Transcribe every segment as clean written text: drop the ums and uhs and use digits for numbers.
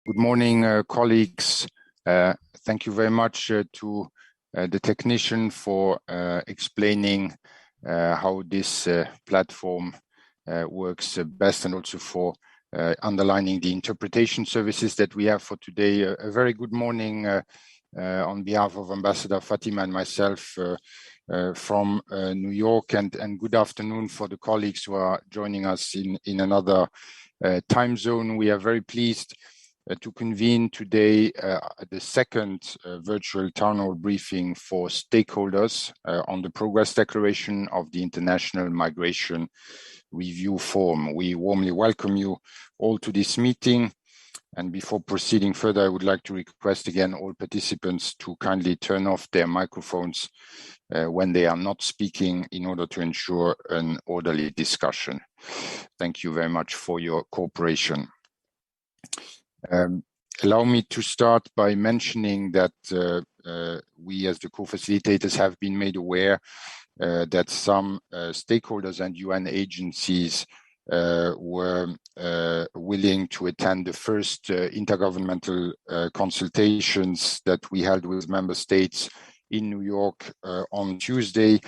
Good morning, colleagues. Thank you very much to the technician for explaining how this platform works best, and also for underlining the interpretation services that we have for today. A very good morning on behalf of Ambassador Fatima and myself from New York, and good afternoon for the colleagues who are joining us in another time zone. We are very pleased to convene today the second virtual town hall briefing for stakeholders on the progress declaration of the International Migration Review Forum. We warmly welcome you all to this meeting. And before proceeding further, I would like to request again all participants to kindly turn off their microphones when they are not speaking, in order to ensure an orderly discussion. Thank you very much for your cooperation. Allow me to start by mentioning that we, as the co-facilitators, have been made aware that some stakeholders and UN agencies were willing to attend the first intergovernmental consultations that we held with member states in New York on Tuesday,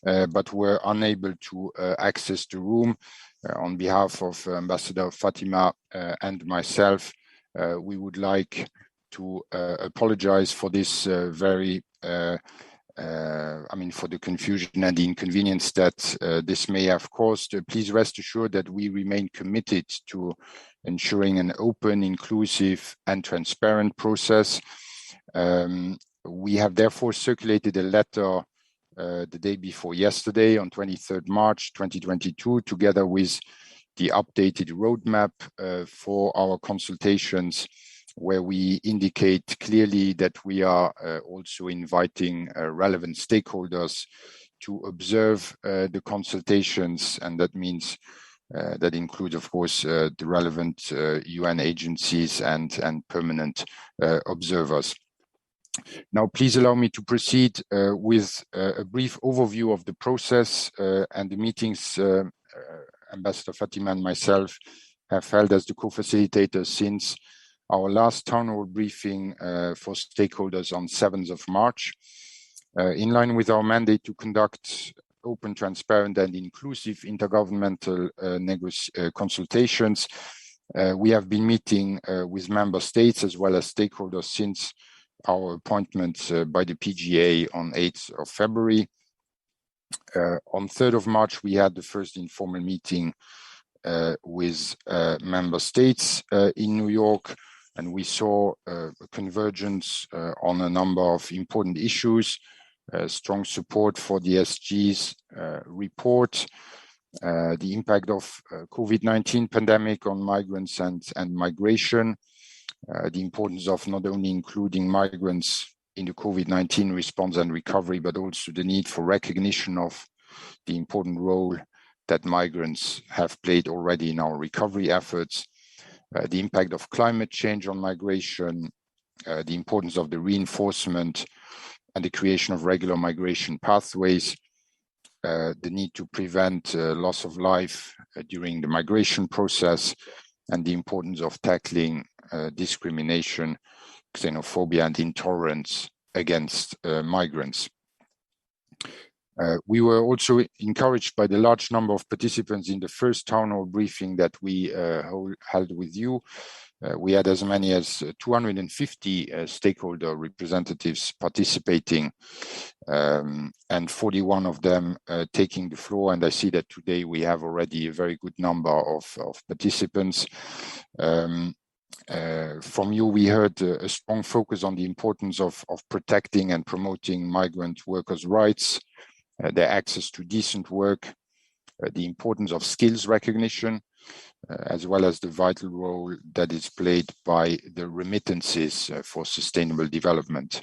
but were unable to access the room. On behalf of Ambassador Fatima and myself, we would like to apologize for this for the confusion and the inconvenience that this may have caused. Please rest assured that we remain committed to ensuring an open, inclusive, and transparent process. We have therefore circulated a letter the day before yesterday, on 23rd March 2022, together with the updated roadmap for our consultations, where we indicate clearly that we are also inviting relevant stakeholders to observe the consultations, and that means that includes, of course, the relevant UN agencies and permanent observers. Now, please allow me to proceed with a brief overview of the process and the meetings Ambassador Fatima and myself have held as the co-facilitators since our last town hall briefing for stakeholders on 7th of March. In line with our mandate to conduct open, transparent, and inclusive intergovernmental consultations, we have been meeting with member states as well as stakeholders since our appointment by the PGA on 8th of February. On 3rd of March, we had the first informal meeting with member states in New York, and we saw a convergence on a number of important issues, strong support for the SG's report, the impact of COVID-19 pandemic on migrants and migration, the importance of not only including migrants in the COVID-19 response and recovery, but also the need for recognition of the important role that migrants have played already in our recovery efforts, the impact of climate change on migration, the importance of the reinforcement and the creation of regular migration pathways, the need to prevent loss of life during the migration process, and the importance of tackling discrimination, xenophobia, and intolerance against migrants. We were also encouraged by the large number of participants in the first town hall briefing that we held with you. We had as many as 250 stakeholder representatives participating, and 41 of them taking the floor. And I see that today we have already a very good number of participants. From you, we heard a strong focus on the importance of protecting and promoting migrant workers' rights, their access to decent work, the importance of skills recognition, as well as the vital role that is played by the remittances for sustainable development.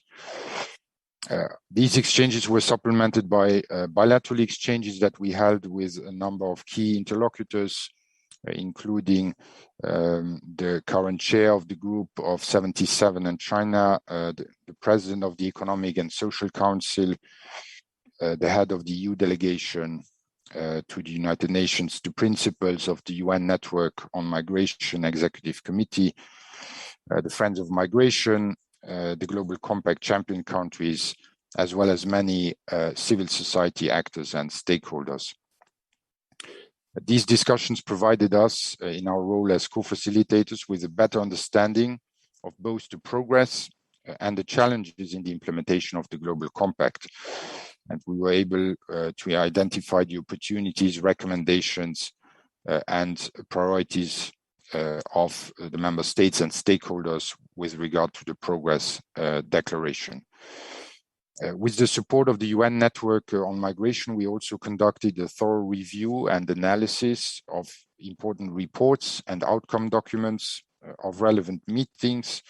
These exchanges were supplemented by bilateral exchanges that we held with a number of key interlocutors, including the current chair of the Group of 77 in China, the president of the Economic and Social Council, the head of the EU delegation to the United Nations, the principals of the UN Network on Migration Executive Committee, the Friends of Migration, the Global Compact champion countries, as well as many civil society actors and stakeholders. These discussions provided us, in our role as co-facilitators, with a better understanding of both the progress and the challenges in the implementation of the Global Compact. And we were able to identify the opportunities, recommendations, and priorities of the member states and stakeholders with regard to the progress declaration. With the support of the UN Network on Migration, we also conducted a thorough review and analysis of important reports and outcome documents of relevant meetings,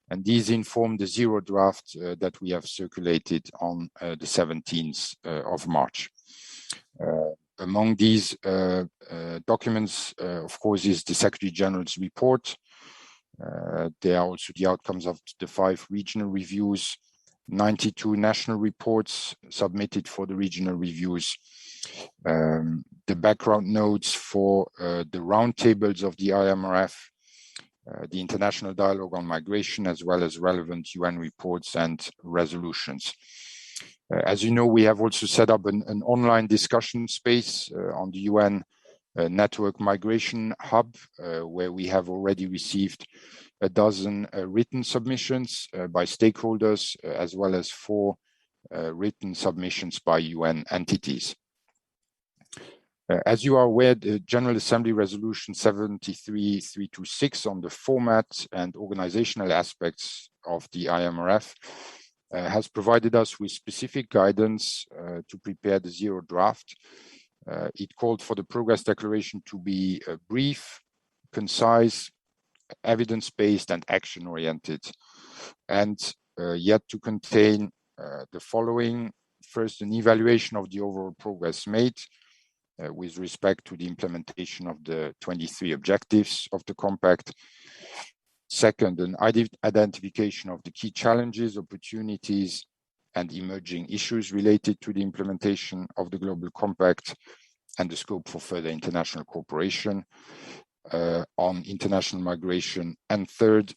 and these inform the zero draft that we have circulated on the 17th of March. Among these documents, of course, is the Secretary General's report. There are also the outcomes of the 5 regional reviews, 92 national reports submitted for the regional reviews, the background notes for the roundtables of the IMRF, the International Dialogue on Migration, as well as relevant UN reports and resolutions. As you know, we have also set up an online discussion space on the UN Network Migration Hub, where we have already received a dozen written submissions by stakeholders, as well as 4 written submissions by UN entities. As you are aware, the General Assembly Resolution 73326 on the format and organizational aspects of the IMRF has provided us with specific guidance to prepare the zero draft. It called for the progress declaration to be brief, concise, evidence-based, and action-oriented, and yet to contain the following. First, an evaluation of the overall progress made with respect to the implementation of the 23 objectives of the Compact. Second, an identification of the key challenges, opportunities, and emerging issues related to the implementation of the Global Compact and the scope for further international cooperation on international migration. And third,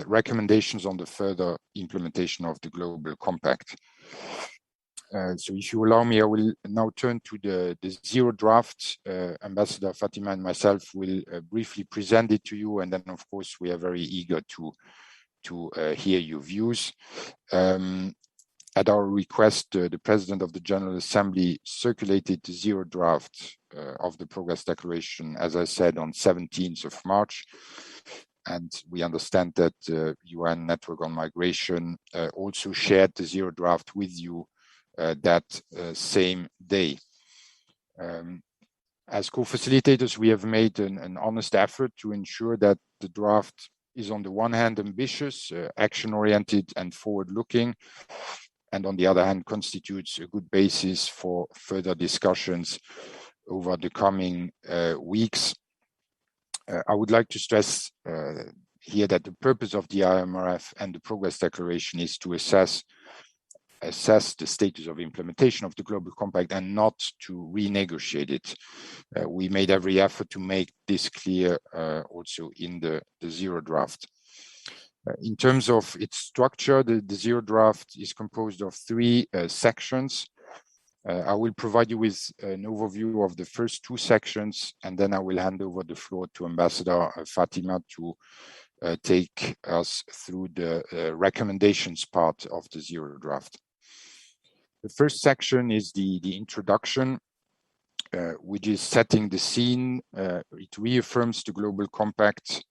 recommendations on the further implementation of the Global Compact. So if you allow me, I will now turn to the zero draft. Ambassador Fatima and myself will briefly present it to you, and then of course we are very eager to hear your views. At our request, the President of the General Assembly circulated the zero draft of the Progress Declaration, as I said, on 17th of March. And we understand that the UN Network on Migration also shared the zero draft with you that same day. As co-facilitators, we have made an honest effort to ensure that the draft is on the one hand ambitious, action-oriented, and forward-looking, and on the other hand constitutes a good basis for further discussions over the coming weeks. I would like to stress here that the purpose of the IMRF and the Progress Declaration is to assess the status of implementation of the Global Compact and not to renegotiate it. We made every effort to make this clear also in the zero draft. In terms of its structure, the zero draft is composed of 3 sections. I will provide you with an overview of the first 2 sections, and then I will hand over the floor to Ambassador Fatima to take us through the recommendations part of the zero draft. The first section is the introduction, which is setting the scene. It reaffirms the Global Compact,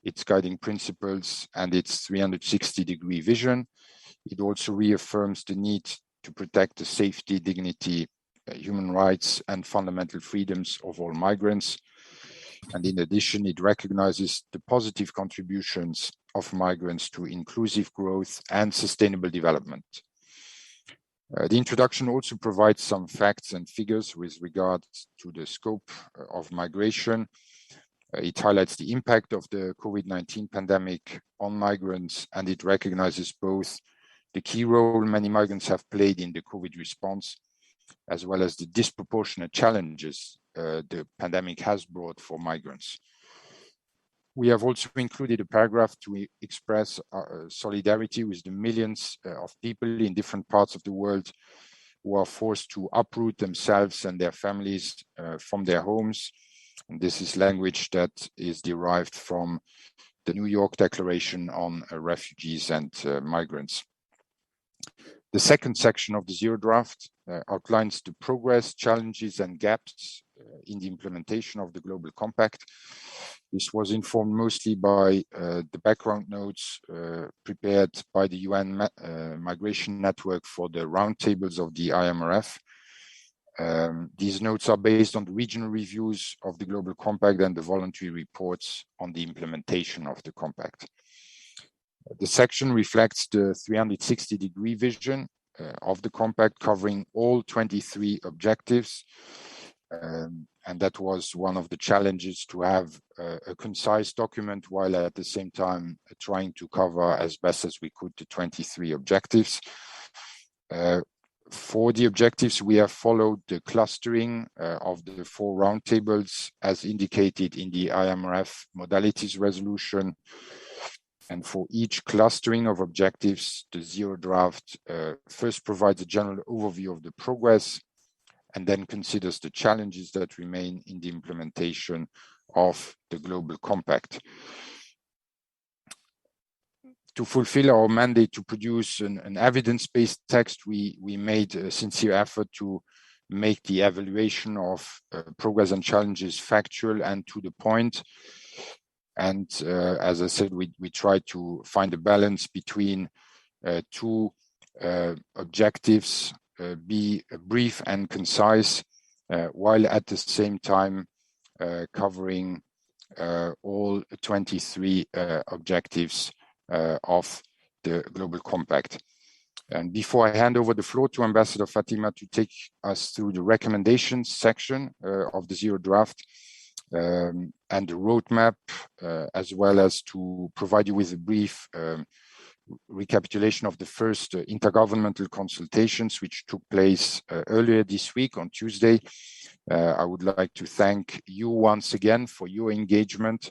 its guiding principles, and its 360-degree vision. It also reaffirms the need to protect the safety, dignity, human rights, and fundamental freedoms of all migrants. And in addition, it recognizes the positive contributions of migrants to inclusive growth and sustainable development. The introduction also provides some facts and figures with regard to the scope of migration. It highlights the impact of the COVID-19 pandemic on migrants, and it recognizes both the key role many migrants have played in the COVID response, as well as the disproportionate challenges the pandemic has brought for migrants. We have also included a paragraph to express solidarity with the millions of people in different parts of the world who are forced to uproot themselves and their families from their homes. And this is language that is derived from the New York Declaration on Refugees and Migrants. The second section of the Zero Draft outlines the progress, challenges, and gaps in the implementation of the Global Compact. This was informed mostly by the background notes prepared by the UN Migration Network for the roundtables of the IMRF. These notes are based on the regional reviews of the Global Compact and the voluntary reports on the implementation of the Compact. The section reflects the 360-degree vision of the Compact, covering all 23 objectives. And that was one of the challenges, to have a concise document while at the same time trying to cover as best as we could the 23 objectives. For the objectives, we have followed the clustering of the 4 roundtables as indicated in the IMRF modalities resolution. And for each clustering of objectives, the Zero Draft first provides a general overview of the progress and then considers the challenges that remain in the implementation of the Global Compact. To fulfill our mandate to produce an evidence-based text, we made a sincere effort to make the evaluation of progress and challenges factual and to the point. And as I said, we tried to find a balance between 2 objectives, be brief and concise, while at the same time covering all 23 objectives of the Global Compact. And before I hand over the floor to Ambassador Fatima to take us through the recommendations section of the Zero Draft, and the roadmap, as well as to provide you with a brief recapitulation of the first intergovernmental consultations, which took place earlier this week on Tuesday. I would like to thank you once again for your engagement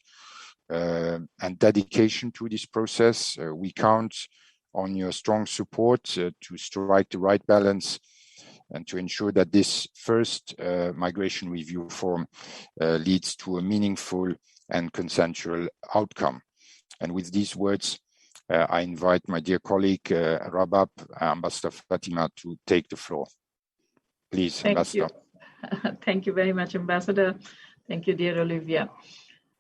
and dedication to this process. We count on your strong support to strike the right balance and to ensure that this first migration review forum leads to a meaningful and consensual outcome. And with these words, I invite my dear colleague, Rabab, Ambassador Fatima, to take the floor. Please, Ambassador. Thank you very much, Ambassador. Thank you, dear Olivia.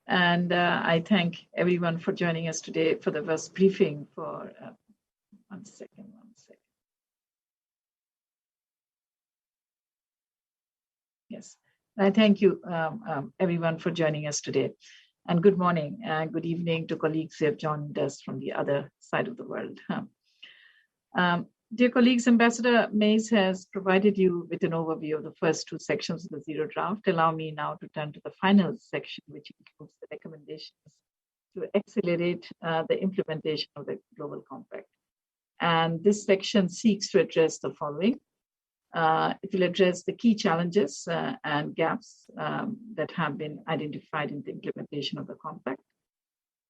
And I thank everyone for joining us today for the first briefing for, one second. Yes, I thank you everyone for joining us today. And good morning and good evening to colleagues who have joined us from the other side of the world. Dear colleagues, Ambassador Mays has provided you with an overview of the first 2 sections of the Zero Draft. Allow me now to turn to the final section, which includes the recommendations to accelerate the implementation of the Global Compact. And this section seeks to address the following. It will address the key challenges and gaps that have been identified in the implementation of the Compact,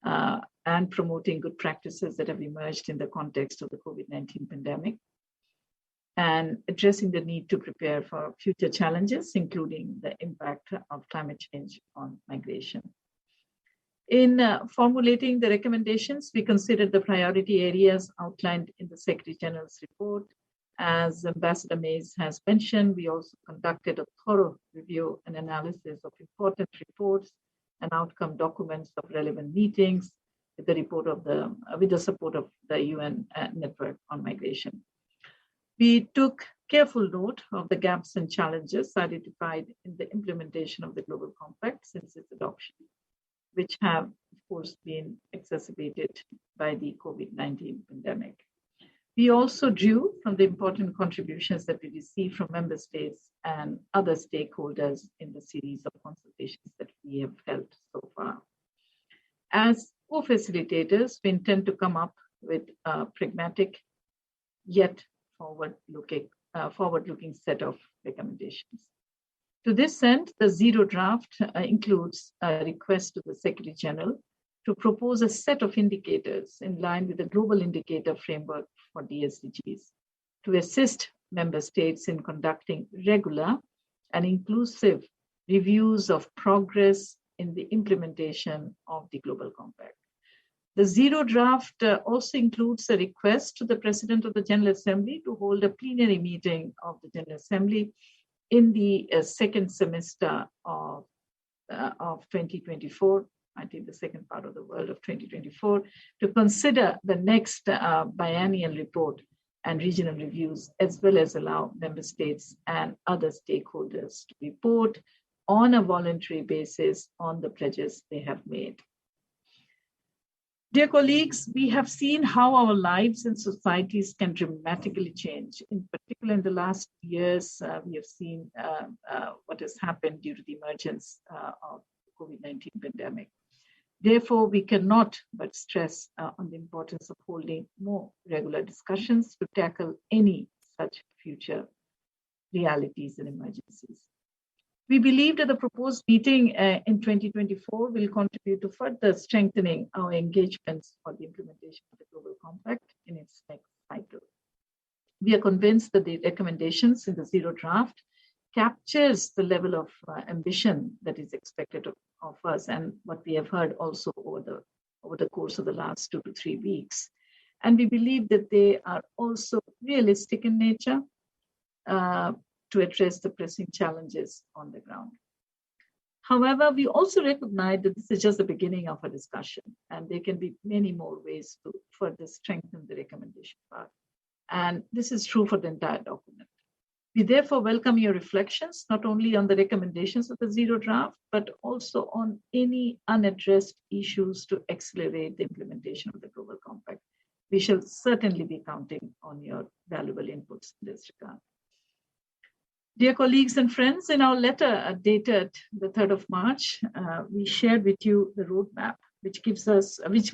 and promoting good practices that have emerged in the context of the COVID-19 pandemic, and addressing the need to prepare for future challenges, including the impact of climate change on migration. In formulating the recommendations, we considered the priority areas outlined in the Secretary General's report. As Ambassador Mays has mentioned, we also conducted a thorough review and analysis of important reports and outcome documents of relevant meetings with the support of the UN Network on Migration. We took careful note of the gaps and challenges identified in the implementation of the Global Compact since its adoption, which have, of course, been exacerbated by the COVID-19 pandemic. We also drew from the important contributions that we received from member states and other stakeholders in the series of consultations that we have held so far. As co-facilitators, we intend to come up with a pragmatic yet forward-looking set of recommendations. To this end, the Zero Draft includes a request to the Secretary General to propose a set of indicators in line with the global indicator framework for the SDGs to assist member states in conducting regular and inclusive reviews of progress in the implementation of the Global Compact. The Zero Draft also includes a request to the President of the General Assembly to hold a plenary meeting of the General Assembly in the second semester of 2024, I think the second part of the world of 2024, to consider the next biennial report and regional reviews, as well as allow member states and other stakeholders to report on a voluntary basis on the pledges they have made. Dear colleagues, we have seen how our lives and societies can dramatically change. In particular, in the last years, we have seen what has happened due to the emergence of the COVID-19 pandemic. Therefore, we cannot but stress on the importance of holding more regular discussions to tackle any such future realities and emergencies. We believe that the proposed meeting in 2024 will contribute to further strengthening our engagements for the implementation of the Global Compact in its next cycle. We are convinced that the recommendations in the Zero Draft captures the level of ambition that is expected of us, and what we have heard also over the course of the last 2 to 3 weeks. And we believe that they are also realistic in nature to address the pressing challenges on the ground. However, we also recognize that this is just the beginning of a discussion, and there can be many more ways to further strengthen the recommendation part. And this is true for the entire document. We therefore welcome your reflections, not only on the recommendations of the Zero Draft, but also on any unaddressed issues to accelerate the implementation of the Global Compact. We shall certainly be counting on your valuable inputs in this regard. Dear colleagues and friends, in our letter dated the 3rd of March, we shared with you the roadmap, which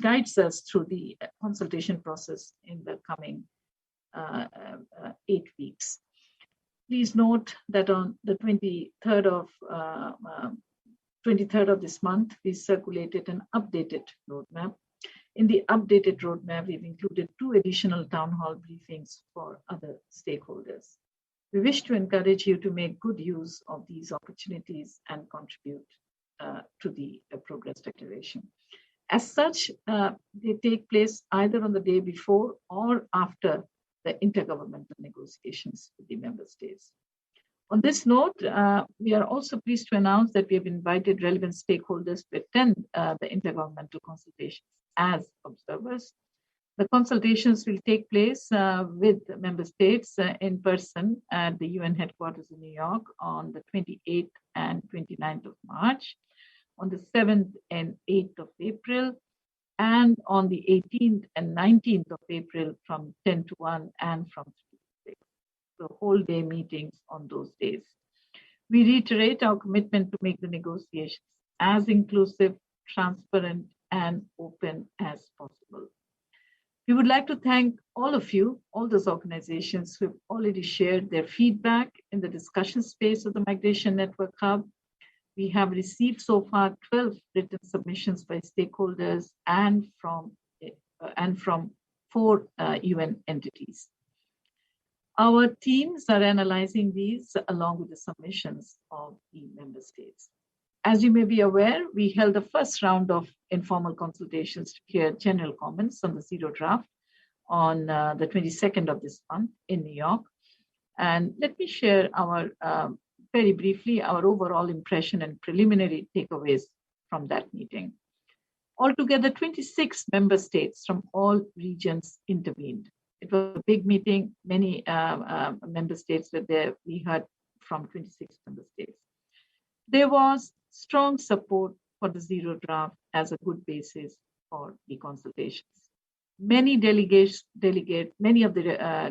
guides us through the consultation process in the coming 8 weeks. Please note that on the 23rd of this month, we circulated an updated roadmap. In the updated roadmap, we've included 2 additional town hall briefings for other stakeholders. We wish to encourage you to make good use of these opportunities and contribute to the progress declaration. As such, they take place either on the day before or after the intergovernmental negotiations with the member states. On this note, we are also pleased to announce that we have invited relevant stakeholders to attend the Intergovernmental Consultations as observers. The consultations will take place with member states in person at the UN headquarters in New York on the 28th and 29th of March, on the 7th and 8th of April, and on the 18th and 19th of April from 10 to 1 and from 3 to 6. So whole day meetings on those days. We reiterate our commitment to make the negotiations as inclusive, transparent, and open as possible. We would like to thank all of you, all those organizations who have already shared their feedback in the discussion space of the Migration Network Hub. We have received so far 12 written submissions by stakeholders and from 4 UN entities. Our teams are analyzing these along with the submissions of the member states. As you may be aware, we held the first round of informal consultations to hear general comments on the Zero Draft on the 22nd of this month in New York. And let me share very briefly our overall impression and preliminary takeaways from that meeting. Altogether, 26 member states from all regions intervened. It was a big meeting. Many member states were there. We heard from 26 member states. There was strong support for the Zero Draft as a good basis for the consultations. Many of the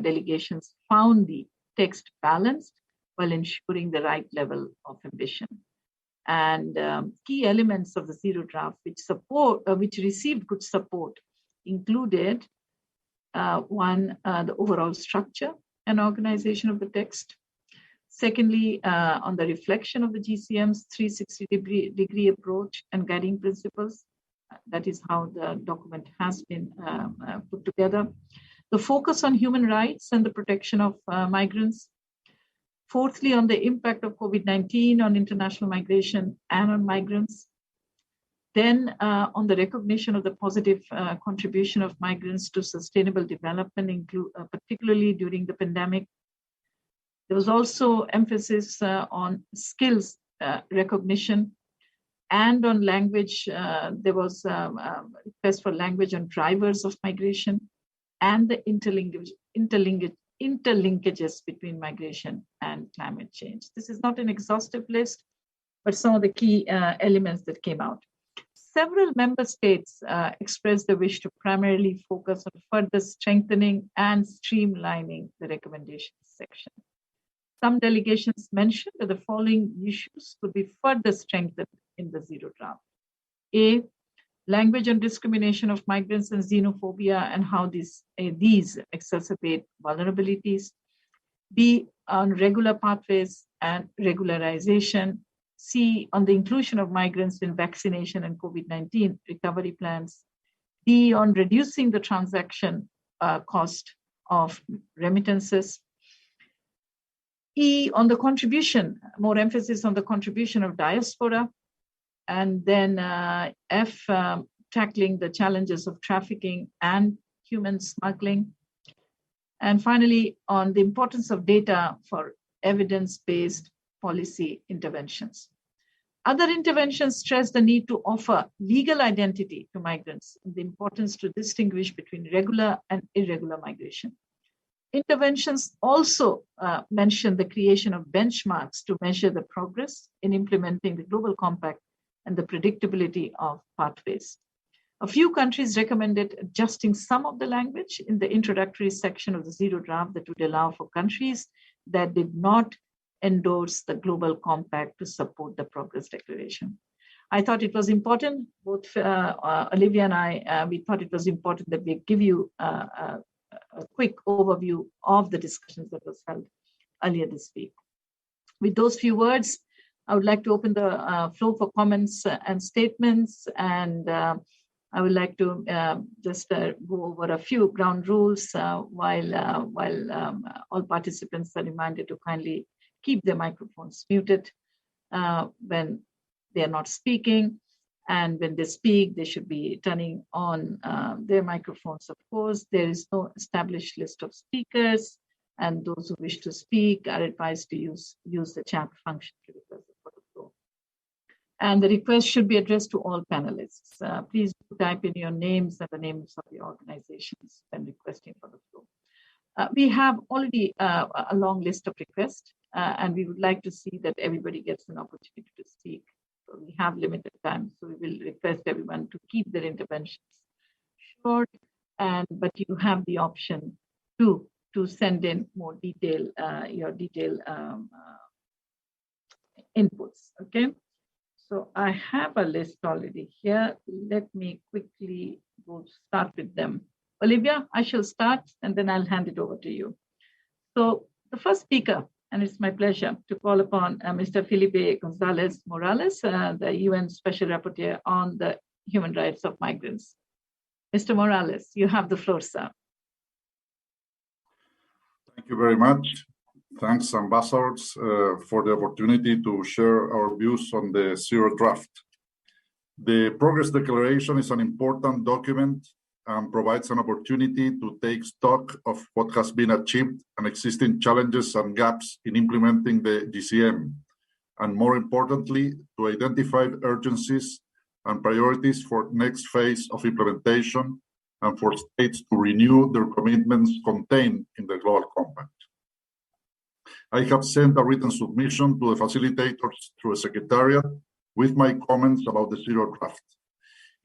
delegations found the text balanced while ensuring the right level of ambition. And key elements of the Zero Draft which received good support included one, the overall structure and organization of the text. Secondly, on the reflection of the GCM's 360-degree approach and guiding principles. That is how the document has been put together. The focus on human rights and the protection of migrants. Fourthly, on the impact of COVID-19 on international migration and on migrants. Then on the recognition of the positive contribution of migrants to sustainable development, particularly during the pandemic. There was also emphasis on skills recognition and on language. There was a request for language on drivers of migration and the interlinkages between migration and climate change. This is not an exhaustive list, but some of the key elements that came out. Several member states expressed the wish to primarily focus on further strengthening and streamlining the recommendations section. Some delegations mentioned that the following issues could be further strengthened in the Zero Draft. A, language on discrimination of migrants and xenophobia and how these exacerbate vulnerabilities. B, on regular pathways and regularization. C, on the inclusion of migrants in vaccination and COVID-19 recovery plans. D, on reducing the transaction cost of remittances. E, on the contribution, more emphasis on the contribution of diaspora. And then F, tackling the challenges of trafficking and human smuggling. And finally, on the importance of data for evidence-based policy interventions. Other interventions stress the need to offer legal identity to migrants and the importance to distinguish between regular and irregular migration. Interventions also mention the creation of benchmarks to measure the progress in implementing the Global Compact and the predictability of pathways. A few countries recommended adjusting some of the language in the introductory section of the Zero Draft that would allow for countries that did not endorse the Global Compact to support the Progress Declaration. I thought it was important, both Olivia and I, we thought it was important that we give you a quick overview of the discussions that was held earlier this week. With those few words, I would like to open the floor for comments and statements, and I would like to just go over a few ground rules while all participants are reminded to kindly keep their microphones muted when they are not speaking, and when they speak, they should be turning on their microphones. Of course, there is no established list of speakers, and those who wish to speak are advised to use the chat function to request the floor. And the request should be addressed to all panelists. Please type in your names and the names of your organizations when requesting for the floor. We have already a long list of requests, and we would like to see that everybody gets an opportunity to speak. So we have limited time, so we will request everyone to keep their interventions short, but you have the option to send in more detail, your detailed inputs, okay? So I have a list already here. Let me quickly start with them. Olivia, I shall start and then I'll hand it over to you. So the first speaker, and it's my pleasure to call upon Mr. Philippe Gonzalez Morales, the UN Special Rapporteur on the Human Rights of Migrants. Mr. Morales, you have the floor, sir. Thank you very much. Thanks, ambassadors, for the opportunity to share our views on the Zero Draft. The Progress Declaration is an important document and provides an opportunity to take stock of what has been achieved and existing challenges and gaps in implementing the GCM, and more importantly, to identify urgencies and priorities for next phase of implementation and for states to renew their commitments contained in the Global Compact. I have sent a written submission to the facilitators through a secretariat with my comments about the Zero Draft.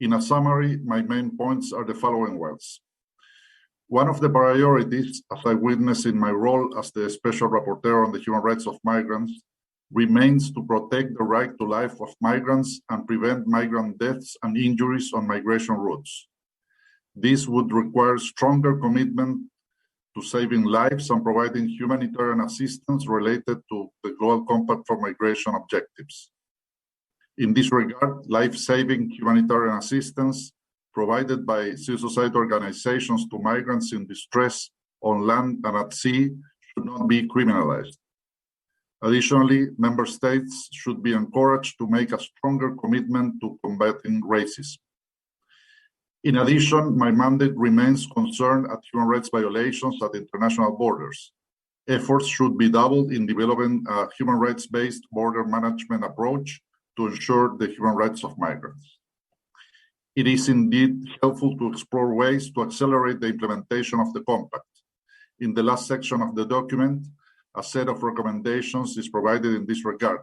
In a summary, my main points are the following ones. One of the priorities, as I witness in my role as the Special Rapporteur on the Human Rights of Migrants, remains to protect the right to life of migrants and prevent migrant deaths and injuries on migration routes. This would require stronger commitment to saving lives and providing humanitarian assistance related to the Global Compact for Migration objectives. In this regard, life-saving humanitarian assistance provided by civil society organizations to migrants in distress on land and at sea should not be criminalized. Additionally, member states should be encouraged to make a stronger commitment to combating racism. In addition, my mandate remains concerned at human rights violations at international borders. Efforts should be doubled in developing a human rights-based border management approach to ensure the human rights of migrants. It is indeed helpful to explore ways to accelerate the implementation of the compact. In the last section of the document, a set of recommendations is provided in this regard.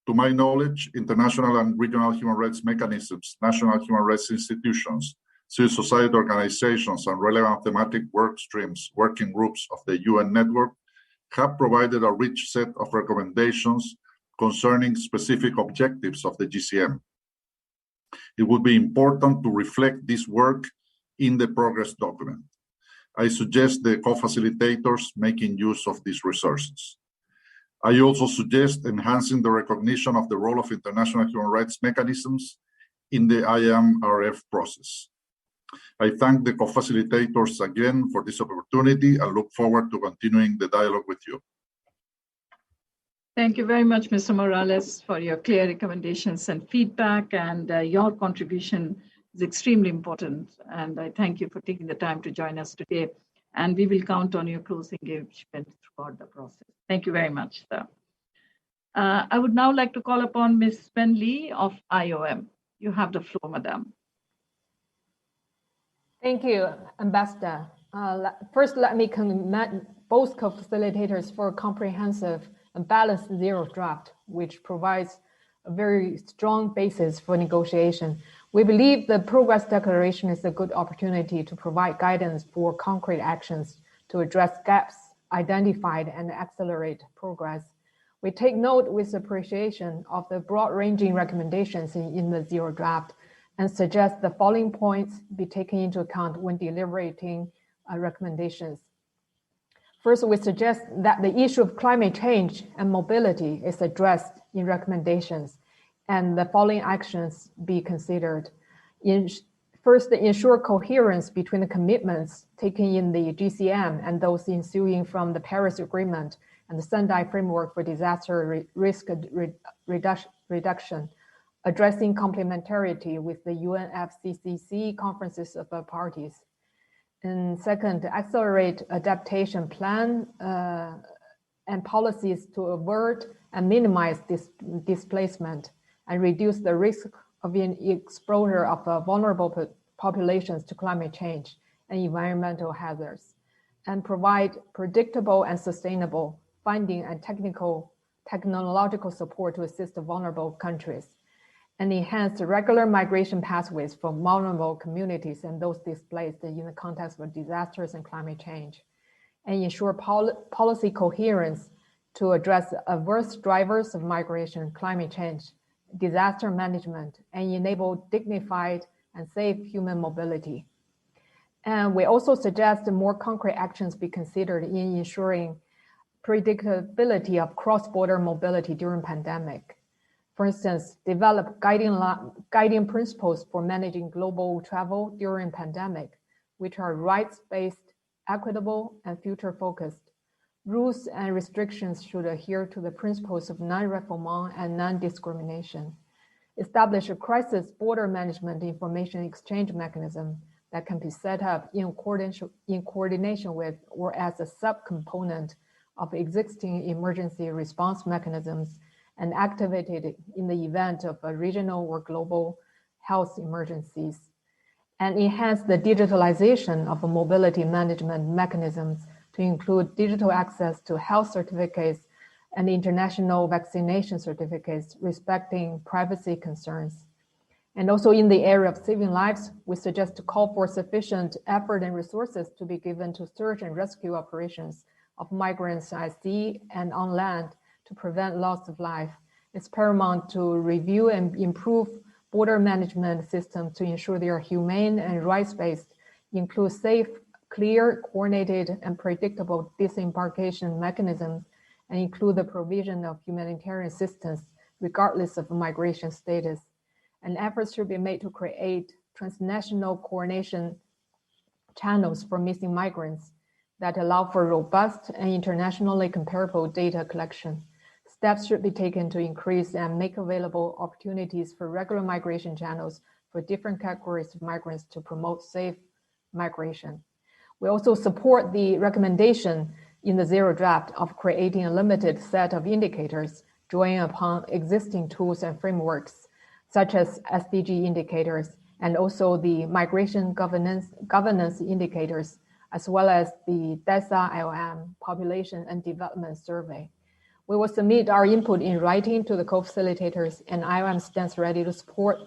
To my knowledge, international and regional human rights mechanisms, national human rights institutions, civil society organizations, and relevant thematic work streams, working groups of the UN network have provided a rich set of recommendations concerning specific objectives of the GCM. It would be important to reflect this work in the progress document. I suggest the co-facilitators making use of these resources. I also suggest enhancing the recognition of the role of international human rights mechanisms in the IMRF process. I thank the co-facilitators again for this opportunity and look forward to continuing the dialogue with you. Thank you very much, Mr. Morales, for your clear recommendations and feedback, and your contribution is extremely important. And I thank you for taking the time to join us today. And we will count on your close engagement throughout the process. Thank you very much, sir. I would now like to call upon Ms. Ben Lee of IOM. You have the floor, madam. Thank you, Ambassador. First, let me commend both co-facilitators for a comprehensive and balanced zero draft, which provides a very strong basis for negotiation. We believe the Progress Declaration is a good opportunity to provide guidance for concrete actions to address gaps identified and accelerate progress. We take note with appreciation of the broad-ranging recommendations in the zero draft and suggest the following points be taken into account when deliberating recommendations. First, we suggest that the issue of climate change and mobility is addressed in recommendations, and the following actions be considered. First, ensure coherence between the commitments taken in the GCM and those ensuing from the Paris Agreement and the Sendai Framework for Disaster Risk Reduction, addressing complementarity with the UNFCCC conferences of the parties. And second, accelerate adaptation plan and policies to avert and minimize displacement and reduce the risk of exposure of vulnerable populations to climate change and environmental hazards, and provide predictable and sustainable funding and technological support to assist the vulnerable countries, and enhance the regular migration pathways for vulnerable communities and those displaced in the context of disasters and climate change, and ensure policy coherence to address adverse drivers of migration, climate change, disaster management, and enable dignified and safe human mobility. And we also suggest more concrete actions be considered in ensuring predictability of cross-border mobility during pandemic. For instance, develop guiding principles for managing global travel during pandemic, which are rights-based, equitable, and future-focused. Rules and restrictions should adhere to the principles of non-refoulement and non-discrimination. Establish a crisis border management information exchange mechanism that can be set up in coordination with or as a subcomponent of existing emergency response mechanisms and activated in the event of a regional or global health emergencies, and enhance the digitalization of mobility management mechanisms to include digital access to health certificates and international vaccination certificates respecting privacy concerns. And also in the area of saving lives, we suggest to call for sufficient effort and resources to be given to search and rescue operations of migrants at sea and on land to prevent loss of life. It's paramount to review and improve border management systems to ensure they are humane and rights-based, include safe, clear, coordinated, and predictable disembarkation mechanisms, and include the provision of humanitarian assistance regardless of migration status. And efforts should be made to create transnational coordination channels for missing migrants that allow for robust and internationally comparable data collection. Steps should be taken to increase and make available opportunities for regular migration channels for different categories of migrants to promote safe migration. We also support the recommendation in the Zero Draft of creating a limited set of indicators drawing upon existing tools and frameworks, such as SDG indicators, and also the migration governance indicators, as well as the DESA IOM Population and Development Survey. We will submit our input in writing to the co-facilitators, and IOM stands ready to support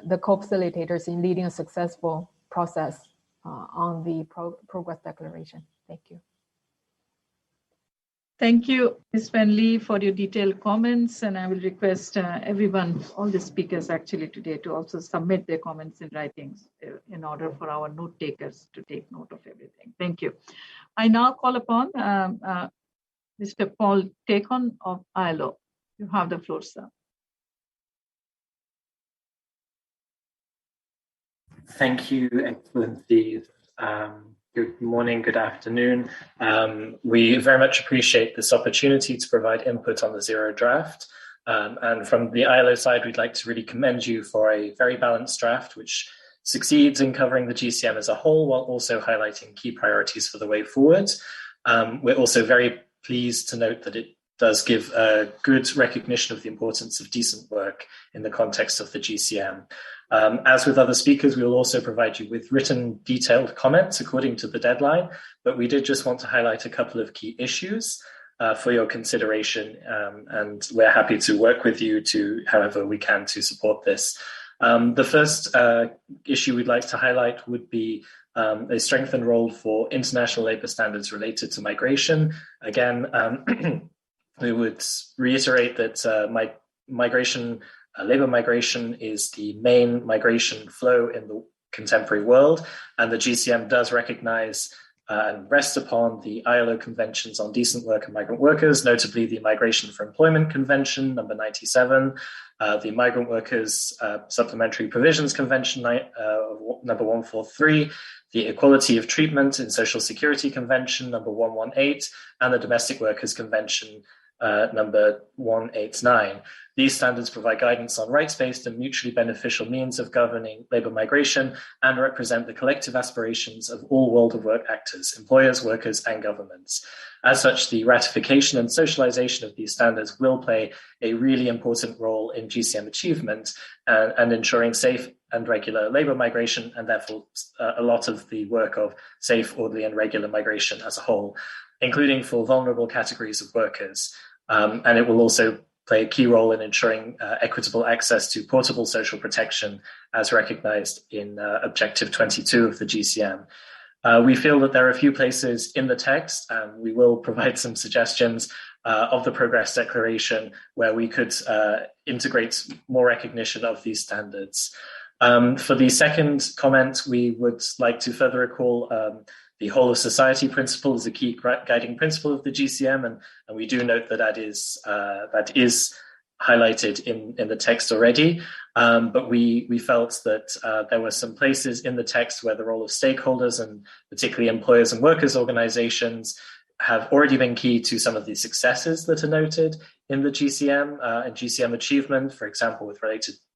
the co-facilitators in leading a successful process on the progress declaration. Thank you. Thank you, Ms. Van Lee, for your detailed comments, and I will request everyone, all the speakers actually today, to also submit their comments in writings in order for our note takers to take note of everything. Thank you. I now call upon Mr. Paul Tacon of ILO. You have the floor, sir. Thank you, Excellencies. Good morning, good afternoon. We very much appreciate this opportunity to provide input on the Zero Draft. And from the ILO side, we'd like to really commend you for a very balanced draft, which succeeds in covering the GCM as a whole, while also highlighting key priorities for the way forward. We're also very pleased to note that it does give a good recognition of the importance of decent work in the context of the GCM. As with other speakers, we will also provide you with written detailed comments according to the deadline, but we did just want to highlight a couple of key issues for your consideration, and we're happy to work with you to however we can to support this. The first issue we'd like to highlight would be a strengthened role for international labour standards related to migration. Again, we would reiterate that labour migration is the main migration flow in the contemporary world, and the GCM does recognise and rest upon the ILO conventions on decent work and migrant workers, notably the Migration for Employment Convention, number 97, the Migrant Workers Supplementary Provisions Convention, number 143, the Equality of Treatment in Social Security Convention, number 118, and the Domestic Workers Convention, number 189. These standards provide guidance on rights-based and mutually beneficial means of governing labour migration and represent the collective aspirations of all world of work actors, employers, workers, and governments. As such, the ratification and socialisation of these standards will play a really important role in GCM achievement and ensuring safe and regular labour migration, and therefore a lot of the work of safe, orderly, and regular migration as a whole, including for vulnerable categories of workers. And it will also play a key role in ensuring equitable access to portable social protection as recognised in Objective 22 of the GCM. We feel that there are a few places in the text, and we will provide some suggestions of the Progress Declaration where we could integrate more recognition of these standards. For the second comment, we would like to further recall the whole of society principle is a key guiding principle of the GCM, and we do note that that is highlighted in the text already. But we felt that there were some places in the text where the role of stakeholders, and particularly employers and workers organizations, have already been key to some of the successes that are noted in the GCM and GCM achievement, for example,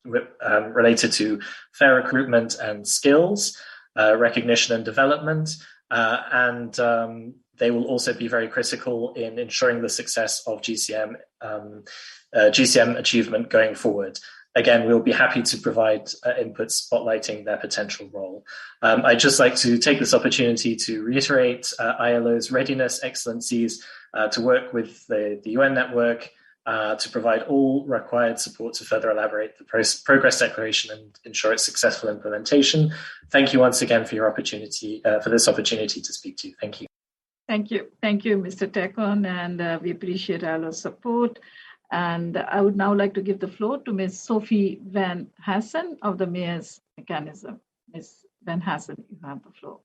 related to fair recruitment and skills, recognition and development, and they will also be very critical in ensuring the success of GCM achievement going forward. Again, we'll be happy to provide input spotlighting their potential role. I'd just like to take this opportunity to reiterate ILO's readiness, excellencies, to work with the UN network to provide all required support to further elaborate the Progress Declaration and ensure its successful implementation. Thank you once again for your opportunity, for this opportunity to speak to you. Thank you. Thank you. Thank you, Mr. Tacon, and we appreciate ILO's support. And I would now like to give the floor to Ms. Sophie Van Hassen of the Mayor's Mechanism. Ms. Van Hassen, you have the floor.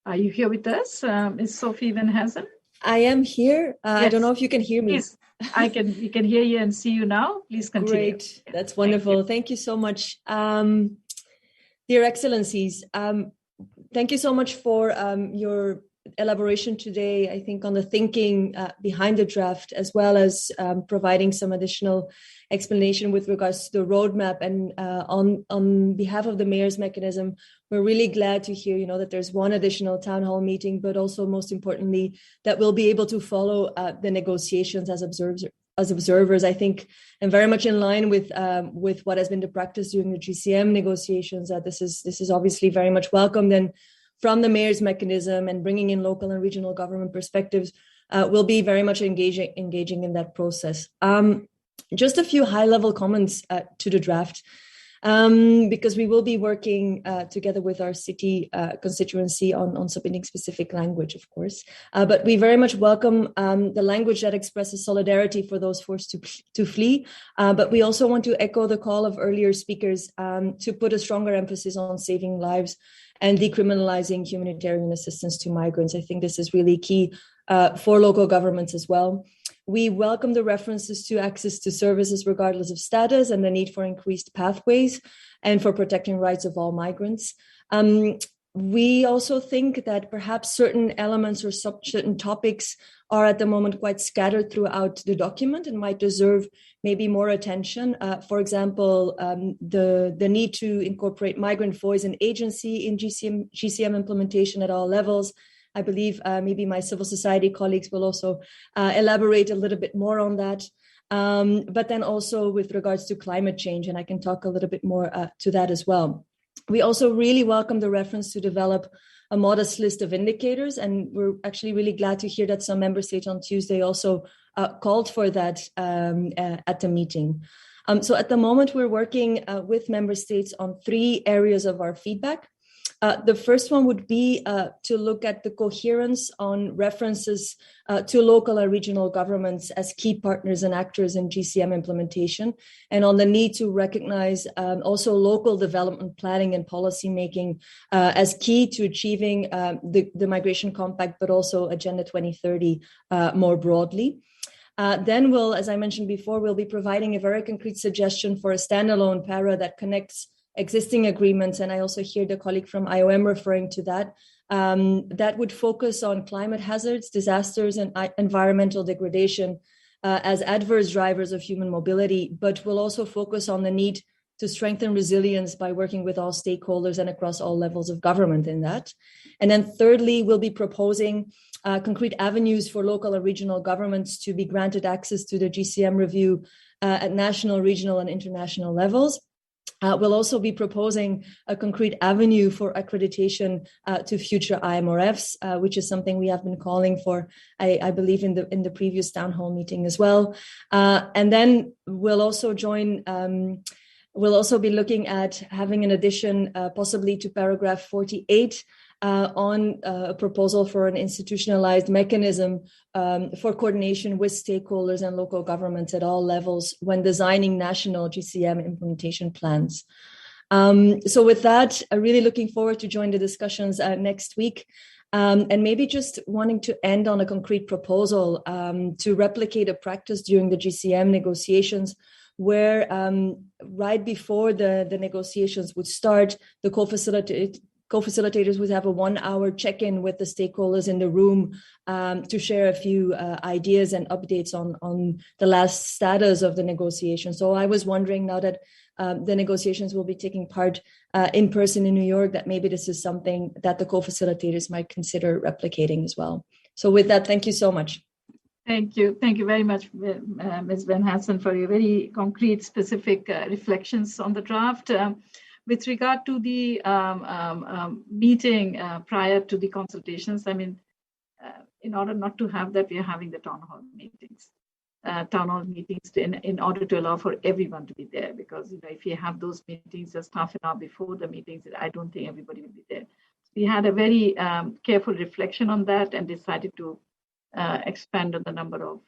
Are you here with us, Ms. Sophie Van Hazen? I am here. Yes. I don't know if you can hear me. Please, we can hear you and see you now. Please continue. Great. That's wonderful. Thank you so much. Dear Excellencies, thank you so much for your elaboration today, I think, on the thinking behind the draft, as well as providing some additional explanation with regards to the roadmap. And on behalf of the mayor's mechanism, we're really glad to hear, that there's one additional town hall meeting, but also most importantly, that we'll be able to follow the negotiations as observers, I think, and very much in line with what has been the practice during the GCM negotiations. This is obviously very much welcomed, and from the mayor's mechanism and bringing in local and regional government perspectives, we'll be very much engaging in that process. Just a few high-level comments to the draft, because we will be working together with our city constituency on submitting specific language, of course. But we very much welcome the language that expresses solidarity for those forced to flee. But we also want to echo the call of earlier speakers to put a stronger emphasis on saving lives and decriminalizing humanitarian assistance to migrants. I think this is really key for local governments as well. We welcome the references to access to services regardless of status and the need for increased pathways and for protecting rights of all migrants. We also think that perhaps certain elements or certain topics are at the moment quite scattered throughout the document and might deserve maybe more attention. For example, the need to incorporate migrant voice and agency in GCM implementation at all levels. I believe maybe my civil society colleagues will also elaborate a little bit more on that. But then also with regards to climate change, and I can talk a little bit more to that as well. We also really welcome the reference to develop a modest list of indicators, and we're actually really glad to hear that some member states on Tuesday also called for that at the meeting. So at the moment, we're working with member states on 3 areas of our feedback. The first one would be to look at the coherence on references to local and regional governments as key partners and actors in GCM implementation, and on the need to recognize also local development planning and policy making as key to achieving the Migration Compact, but also Agenda 2030 more broadly. Then we'll, as I mentioned before, we'll be providing a very concrete suggestion for a standalone para that connects existing agreements, and I also hear the colleague from IOM referring to that, that would focus on climate hazards, disasters, and environmental degradation as adverse drivers of human mobility, but will also focus on the need to strengthen resilience by working with all stakeholders and across all levels of government in that. And then thirdly, we'll be proposing concrete avenues for local and regional governments to be granted access to the GCM review at national, regional, and international levels. We'll also be proposing a concrete avenue for accreditation to future IMRFs, which is something we have been calling for, I believe, in the previous town hall meeting as well. And then we'll also we'll also be looking at having an addition possibly to paragraph 48 on a proposal for an institutionalized mechanism for coordination with stakeholders and local governments at all levels when designing national GCM implementation plans. So with that, I'm really looking forward to join the discussions next week. And maybe just wanting to end on a concrete proposal to replicate a practice during the GCM negotiations where right before the negotiations would start, the co-facilitators would have a 1-hour check-in with the stakeholders in the room to share a few ideas and updates on the last status of the negotiation. So I was wondering, now that the negotiations will be taking part in person in New York, that maybe this is something that the co-facilitators might consider replicating as well. So with that, thank you so much. Thank you. Thank you very much, Ms. Van Hassen, for your very concrete, specific reflections on the draft. With regard to the meeting prior to the consultations, I mean, in order not to have that, we are having the town hall meetings in order to allow for everyone to be there. Because if you have those meetings just half an hour before the meetings, I don't think everybody will be there. We had a very careful reflection on that and decided to expand on the number of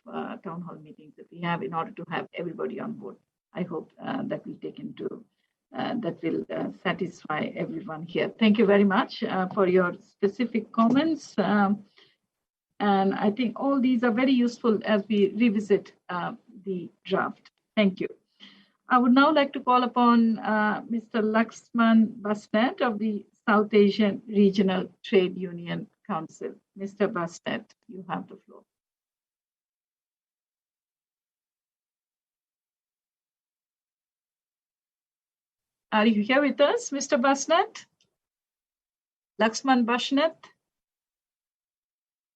town hall meetings that we have in order to have everybody on board. I hope that will take into that will satisfy everyone here. Thank you very much for your specific comments. And I think all these are very useful as we revisit the draft. Thank you. I would now like to call upon Mr. Laxman Basnet of the South Asian Regional Trade Union Council. Mr. Basnet, you have the floor. Are you here with us, Mr. Basnet? Laxman Basnet?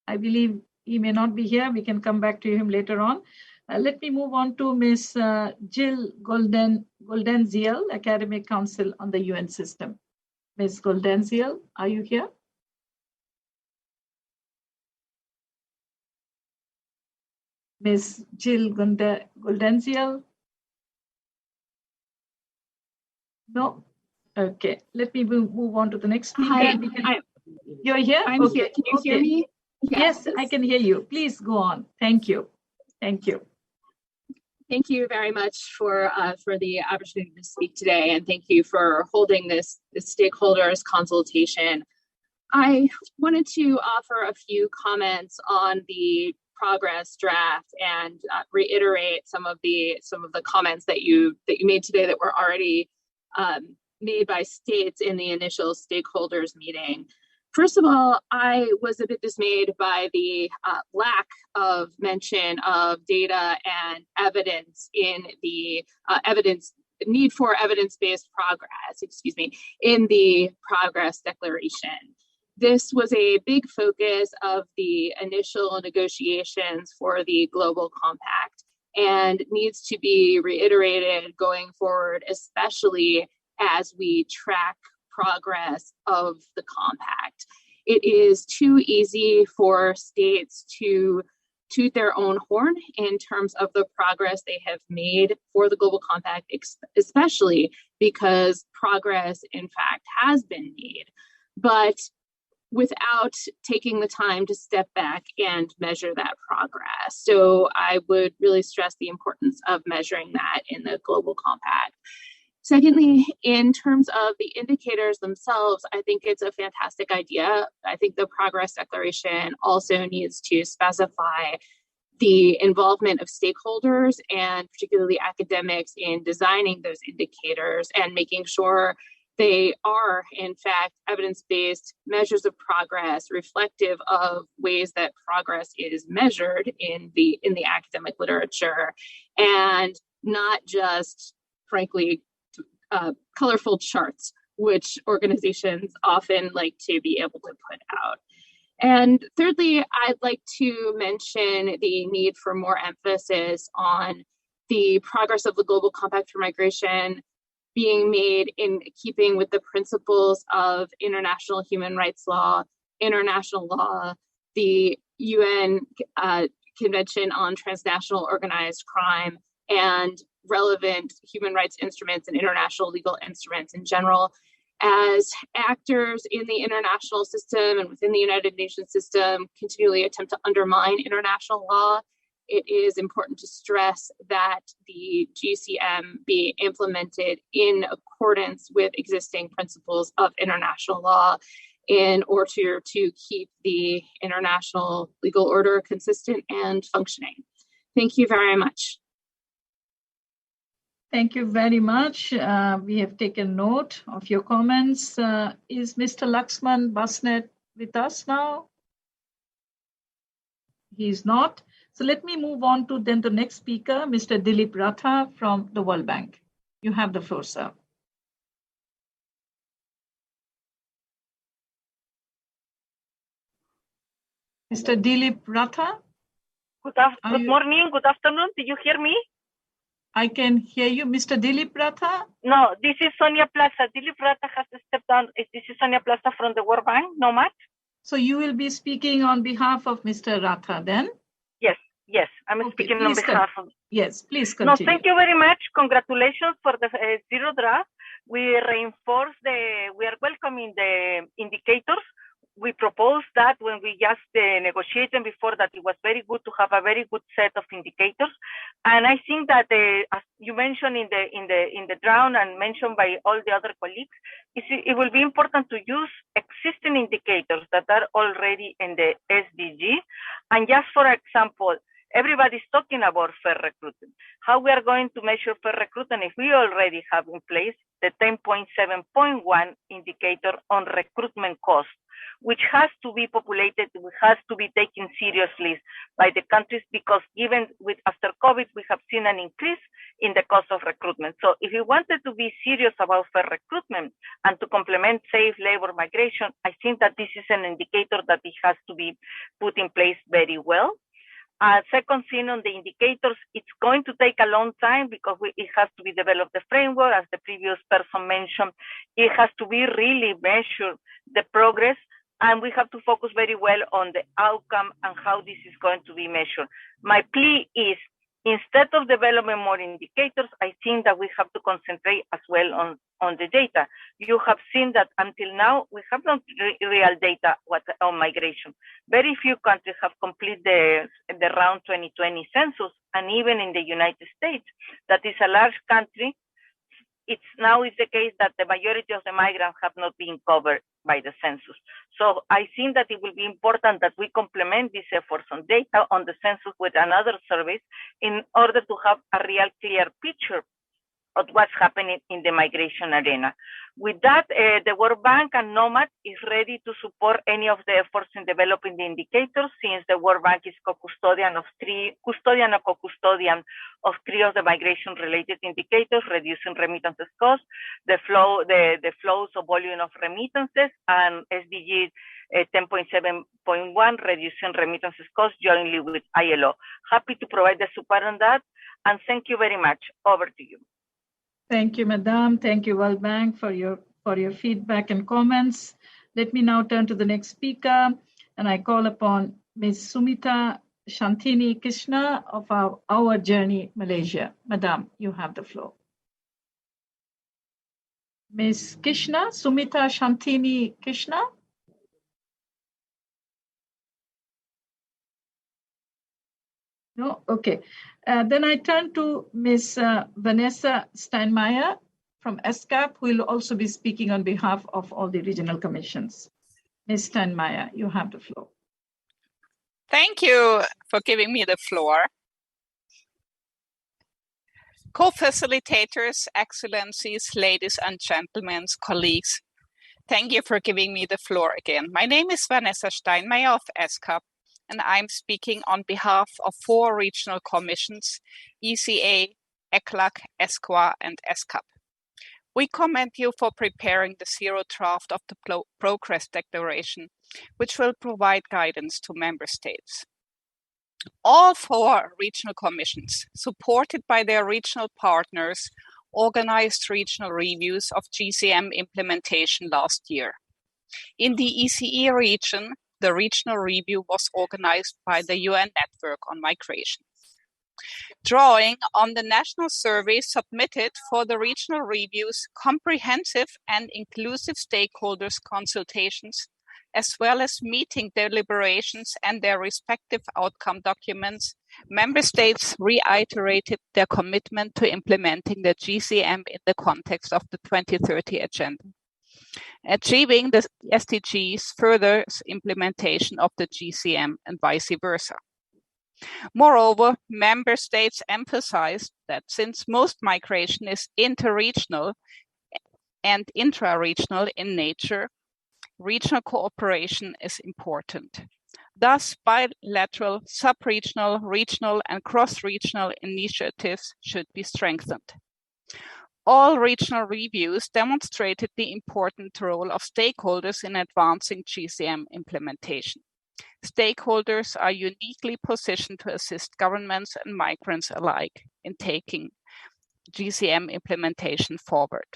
I believe he may not be here. We can come back to him later on. Let me move on to Ms. Jill Goldenziel, Academic Council on the UN System. Ms. Goldenziel, are you here? Ms. Jill Goldenziel? No? Okay, let me move on to the next speaker. You're here? I'm okay. here. Can you hear me? Yes, I can hear you. Please go on. Thank you. Thank you. Thank you very much for the opportunity to speak today, and thank you for holding this stakeholders consultation. I wanted to offer a few comments on the progress draft and reiterate some of the comments that you made today that were already made by states in the initial stakeholders meeting. First of all, I was a bit dismayed by the lack of mention of data and evidence in the need for evidence-based progress, in the progress declaration. This was a big focus of the initial negotiations for the Global Compact and needs to be reiterated going forward, especially as we track progress of the compact. It is too easy for states to toot their own horn in terms of the progress they have made for the Global Compact, especially because progress, in fact, has been made, but without taking the time to step back and measure that progress. So I would really stress the importance of measuring that in the Global Compact. Secondly, in terms of the indicators themselves, I think it's a fantastic idea. I think the progress declaration also needs to specify the involvement of stakeholders and particularly academics in designing those indicators and making sure they are, in fact, evidence-based measures of progress reflective of ways that progress is measured in the academic literature, and not just, frankly, colorful charts, which organizations often like to be able to put out. And thirdly, I'd like to mention the need for more emphasis on the progress of the Global Compact for Migration being made in keeping with the principles of international human rights law, international law, the UN Convention on Transnational Organized Crime, and relevant human rights instruments and international legal instruments in general. As actors in the international system and within the United Nations system continually attempt to undermine international law, it is important to stress that the GCM be implemented in accordance with existing principles of international law in order to keep the international legal order consistent and functioning. Thank you very much. Thank you very much. We have taken note of your comments. Is Mr. Laxman Basnet with us now? He's not. So let me move on to then the next speaker, Mr. Dilip Ratha from the World Bank. You have the floor, sir. Mr. Dilip Ratha? Good morning, good afternoon. Do you hear me? I can hear you. Mr. Dilip Ratha? No, this is Sonia Plaza. Dilip Ratha has stepped down. This is Sonia Plaza from the World Bank, no much. So you will be speaking on behalf of Mr. Ratha then? Yes, I'm speaking on behalf of... Yes, please continue. No, thank you very much. Congratulations for the zero draft. We are welcoming the indicators. we proposed that when we just negotiated before, that it was very good to have a very good set of indicators. And I think that, as you mentioned in the draft and mentioned by all the other colleagues, it will be important to use existing indicators that are already in the SDG. And just for example, everybody's talking about fair recruitment. How we are going to measure fair recruitment if we already have in place the 10.7.1 indicator on recruitment cost, which has to be populated, has to be taken seriously by the countries, because even after COVID, we have seen an increase in the cost of recruitment. So if we wanted to be serious about fair recruitment and to complement safe labor migration, I think that this is an indicator that it has to be put in place very well. Second thing on the indicators, it's going to take a long time because it has to be developed, the framework, as the previous person mentioned. It has to be really measured, the progress, and we have to focus very well on the outcome and how this is going to be measured. My plea is, instead of developing more indicators, I think that we have to concentrate as well on the data. You have seen that until now, we have not real data on migration. Very few countries have completed the round 2020 census, and even in the United States, that is a large country, it's the case that the majority of the migrants have not been covered by the census. So I think that it will be important that we complement these efforts on data on the census with another service in order to have a real clear picture of what's happening in the migration arena. With that, the World Bank and NOMAD is ready to support any of the efforts in developing the indicators, since the World Bank is custodian or co-custodian of three of the migration-related indicators: reducing remittances cost, the flows of volume of remittances, and SDG 10.7.1, reducing remittances cost jointly with ILO. Happy to provide the support on that, and thank you very much. Over to you. Thank you, Madam. Thank you, World Bank, for your feedback and comments. Let me now turn to the next speaker, and I call upon Ms. Sumita Shantini Krishna of Our Journey Malaysia. Madam, you have the floor. Ms. Krishna, Sumita Shantini Krishna. No? Okay. Then I turn to Ms. Vanessa Steinmeier from ESCAP, who will also be speaking on behalf of all the regional commissions. Ms. Steinmeier, you have the floor. Thank you for giving me the floor. Co-facilitators, excellencies, ladies and gentlemen, colleagues, thank you for giving me the floor again. My name is Vanessa Steinmeier of ESCAP, and I'm speaking on behalf of 4 regional commissions: ECA, ECLAC, ESCWA, and ESCAP. We commend you for preparing the zero draft of the Progress Declaration, which will provide guidance to member states. All 4 regional commissions, supported by their regional partners, organized regional reviews of GCM implementation last year. In the ECE region, the regional review was organized by the UN Network on Migration. Drawing on the national survey submitted for the regional reviews, comprehensive and inclusive stakeholders consultations, as well as meeting deliberations and their respective outcome documents, member states reiterated their commitment to implementing the GCM in the context of the 2030 Agenda. Achieving the SDGs furthers implementation of the GCM and vice versa. Moreover, member states emphasized that since most migration is interregional and intra-regional in nature, regional cooperation is important. Thus, bilateral, sub-regional, regional, and cross-regional initiatives should be strengthened. All regional reviews demonstrated the important role of stakeholders in advancing GCM implementation. Stakeholders are uniquely positioned to assist governments and migrants alike in taking GCM implementation forward.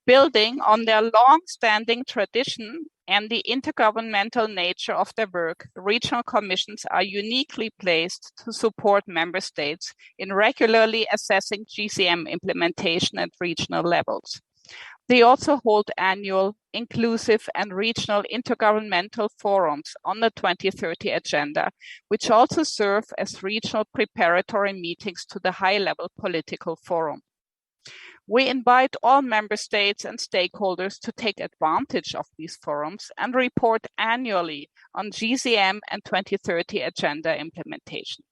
Building on their long-standing tradition and the intergovernmental nature of their work, regional commissions are uniquely placed to support member states in regularly assessing GCM implementation at regional levels. They also hold annual, inclusive and regional intergovernmental forums on the 2030 agenda, which also serve as regional preparatory meetings to the high-level political forum. We invite all member states and stakeholders to take advantage of these forums and report annually on GCM and 2030 agenda implementation.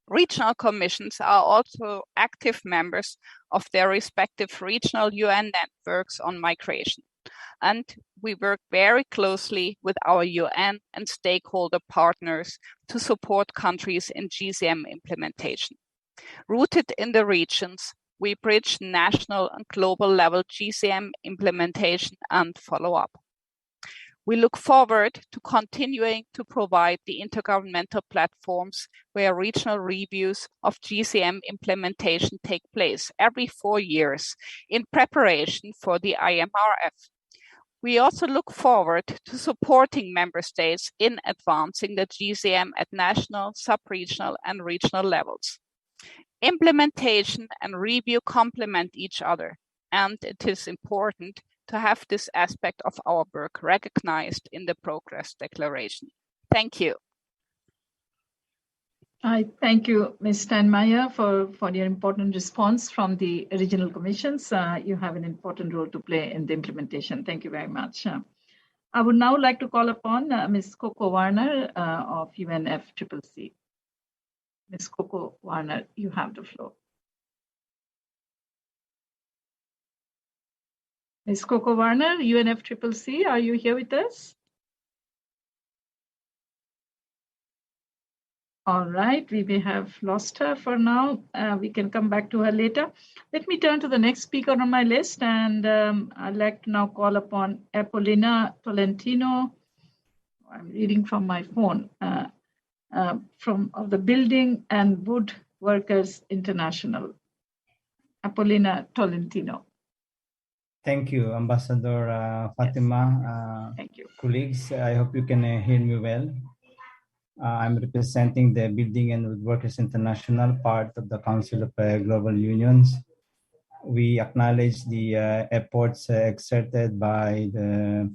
Regional commissions are also active members of their respective regional UN networks on migration, and we work very closely with our UN and stakeholder partners to support countries in GCM implementation. Rooted in the regions, we bridge national and global level GCM implementation and follow-up. We look forward to continuing to provide the intergovernmental platforms where regional reviews of GCM implementation take place every 4 years in preparation for the IMRF. We also look forward to supporting member states in advancing the GCM at national, sub-regional, and regional levels. Implementation and review complement each other, and it is important to have this aspect of our work recognized in the Progress Declaration. Thank you. I thank you, Ms. Steinmeier, for your important response from the regional commissions. You have an important role to play in the implementation. Thank you very much. I would now like to call upon Ms. Coco Warner of UNFCCC. Ms. Coco Warner, you have the floor. Ms. Coco Warner, UNFCCC, are you here with us? All right, we may have lost her for now. We can come back to her later. Let me turn to the next speaker on my list, and I'd like to now call upon Apolina Tolentino. I'm reading from my phone, of the Building and Wood Workers International. Apolina Tolentino. Thank you, Ambassador Fatima. Thank you. Colleagues, I hope you can hear me well. I'm representing the Building and Woodworkers International, part of the Council of Global Unions. We acknowledge the efforts exerted by the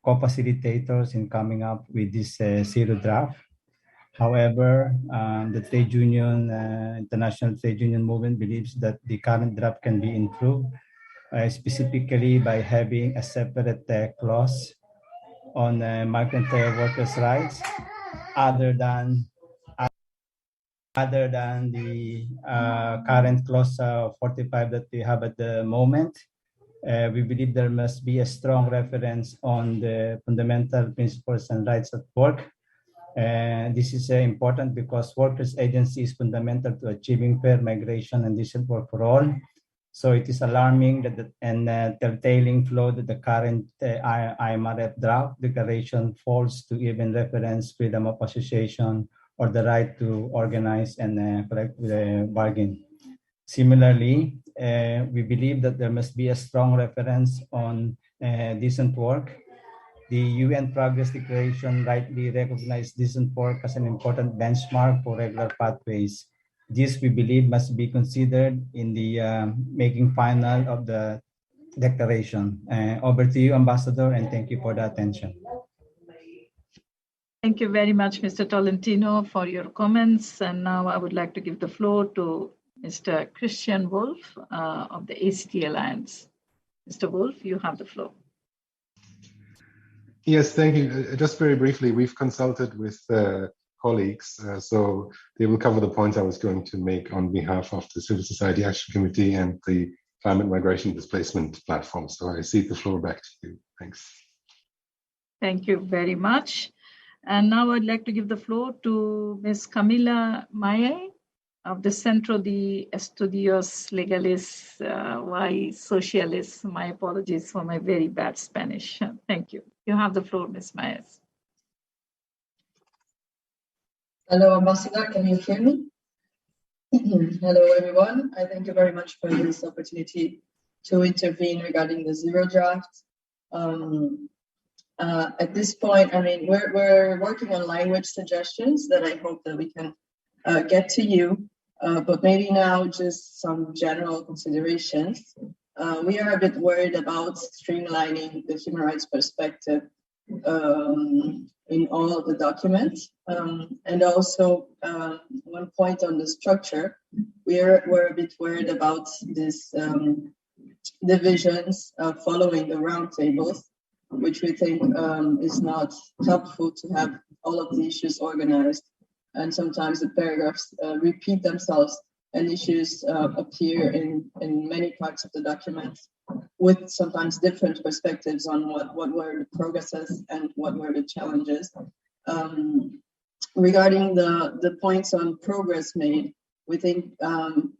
co-facilitators in coming up with this zero draft. However, the trade union, international trade union movement believes that the current draft can be improved, specifically by having a separate clause on migrant workers' rights, other than the current clause 45 that we have at the moment. We believe there must be a strong reference on the fundamental principles and rights at work. This is important because workers' agency is fundamental to achieving fair migration and decent work for all. So it is alarming that telltale flaw that the current IMRF draft declaration falls to even reference freedom of association or the right to organize and collectively bargain. Similarly, we believe that there must be a strong reference on decent work. The UN Progress Declaration rightly recognized decent work as an important benchmark for regular pathways. This, we believe, must be considered in the making final of the declaration. Over to you, Ambassador, and thank you for the attention. Thank you very much, Mr. Tolentino, for your comments. And now I would like to give the floor to Mr. Christian Wolf of the ACT Alliance. Mr. Wolf, you have the floor. Yes, thank you. Just very briefly, we've consulted with colleagues, so they will cover the points I was going to make on behalf of the Civil Society Action Committee and the Climate Migration Displacement Platform. So I cede the floor back to you. Thanks. Thank you very much. And now I'd like to give the floor to Ms. Camila Maye of the Centro de Estudios Legales y Sociales. My apologies for my very bad Spanish. Thank you. You have the floor, Ms. Maes. Hello, Ambassador. Can you hear me? Hello, everyone. I thank you very much for this opportunity to intervene regarding the zero draft. At this point, I mean, we're working on language suggestions that I hope that we can get to you, but maybe now just some general considerations. we are a bit worried about streamlining the human rights perspective in all of the documents. And also, one point on the structure, we're a bit worried about this divisions following the roundtables, which we think is not helpful to have all of the issues organized. And sometimes the paragraphs repeat themselves and issues appear in many parts of the document with sometimes different perspectives on what were the progresses and what were the challenges. Regarding the points on progress made, we think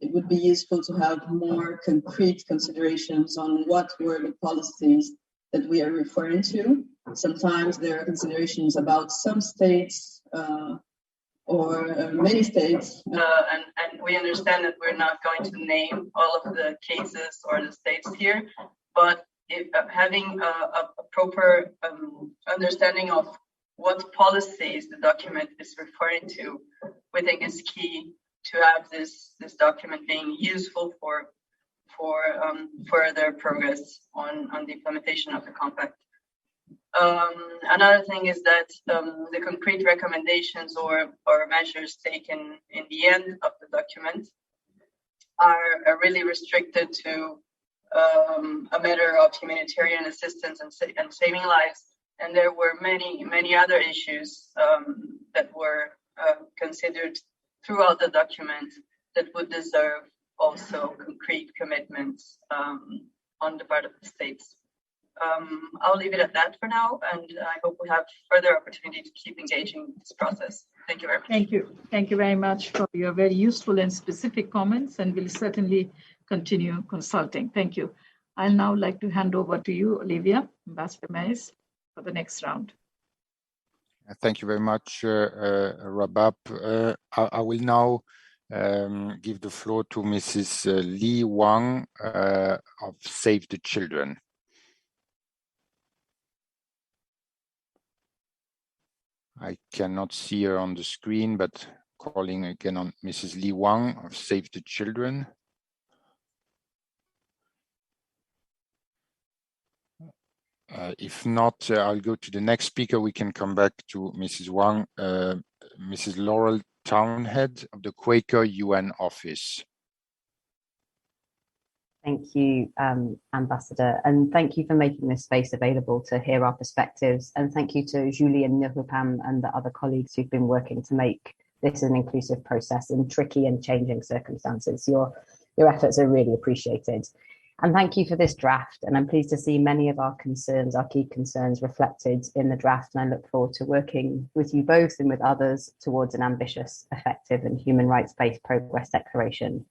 it would be useful to have more concrete considerations on what were the policies that we are referring to. Sometimes there are considerations about some states or many states, and we understand that we're not going to name all of the cases or the states here, but having a proper understanding of what policies the document is referring to, we think is key to have this document being useful for further progress on the implementation of the compact. Another thing is that the concrete recommendations or measures taken in the end of the document are really restricted to a matter of humanitarian assistance and saving lives. And there were many other issues that were considered throughout the document that would deserve also concrete commitments on the part of the states. I'll leave it at that for now, and I hope we have further opportunity to keep engaging this process. Thank you very much. Thank you. Thank you very much for your very useful and specific comments, and we'll certainly continue consulting. Thank you. I'll now like to hand over to you, Olivia, Ambassador Mays, for the next round. Thank you very much, Rabab. I will now give the floor to Mrs. Li Wang of Save the Children. I cannot see her on the screen, but calling again on Mrs. Li Wang of Save the Children. If not, I'll go to the next speaker. We can come back to Mrs. Wang, Mrs. Laurel Townhead of the Quaker UN office. Thank you, Ambassador, and thank you for making this space available to hear our perspectives. And thank you to Julie and Nirupam and the other colleagues who've been working to make this an inclusive process in tricky and changing circumstances. Your efforts are really appreciated. And thank you for this draft. And I'm pleased to see many of our concerns, our key concerns, reflected in the draft. And I look forward to working with you both and with others towards an ambitious, effective and human rights-based progress declaration.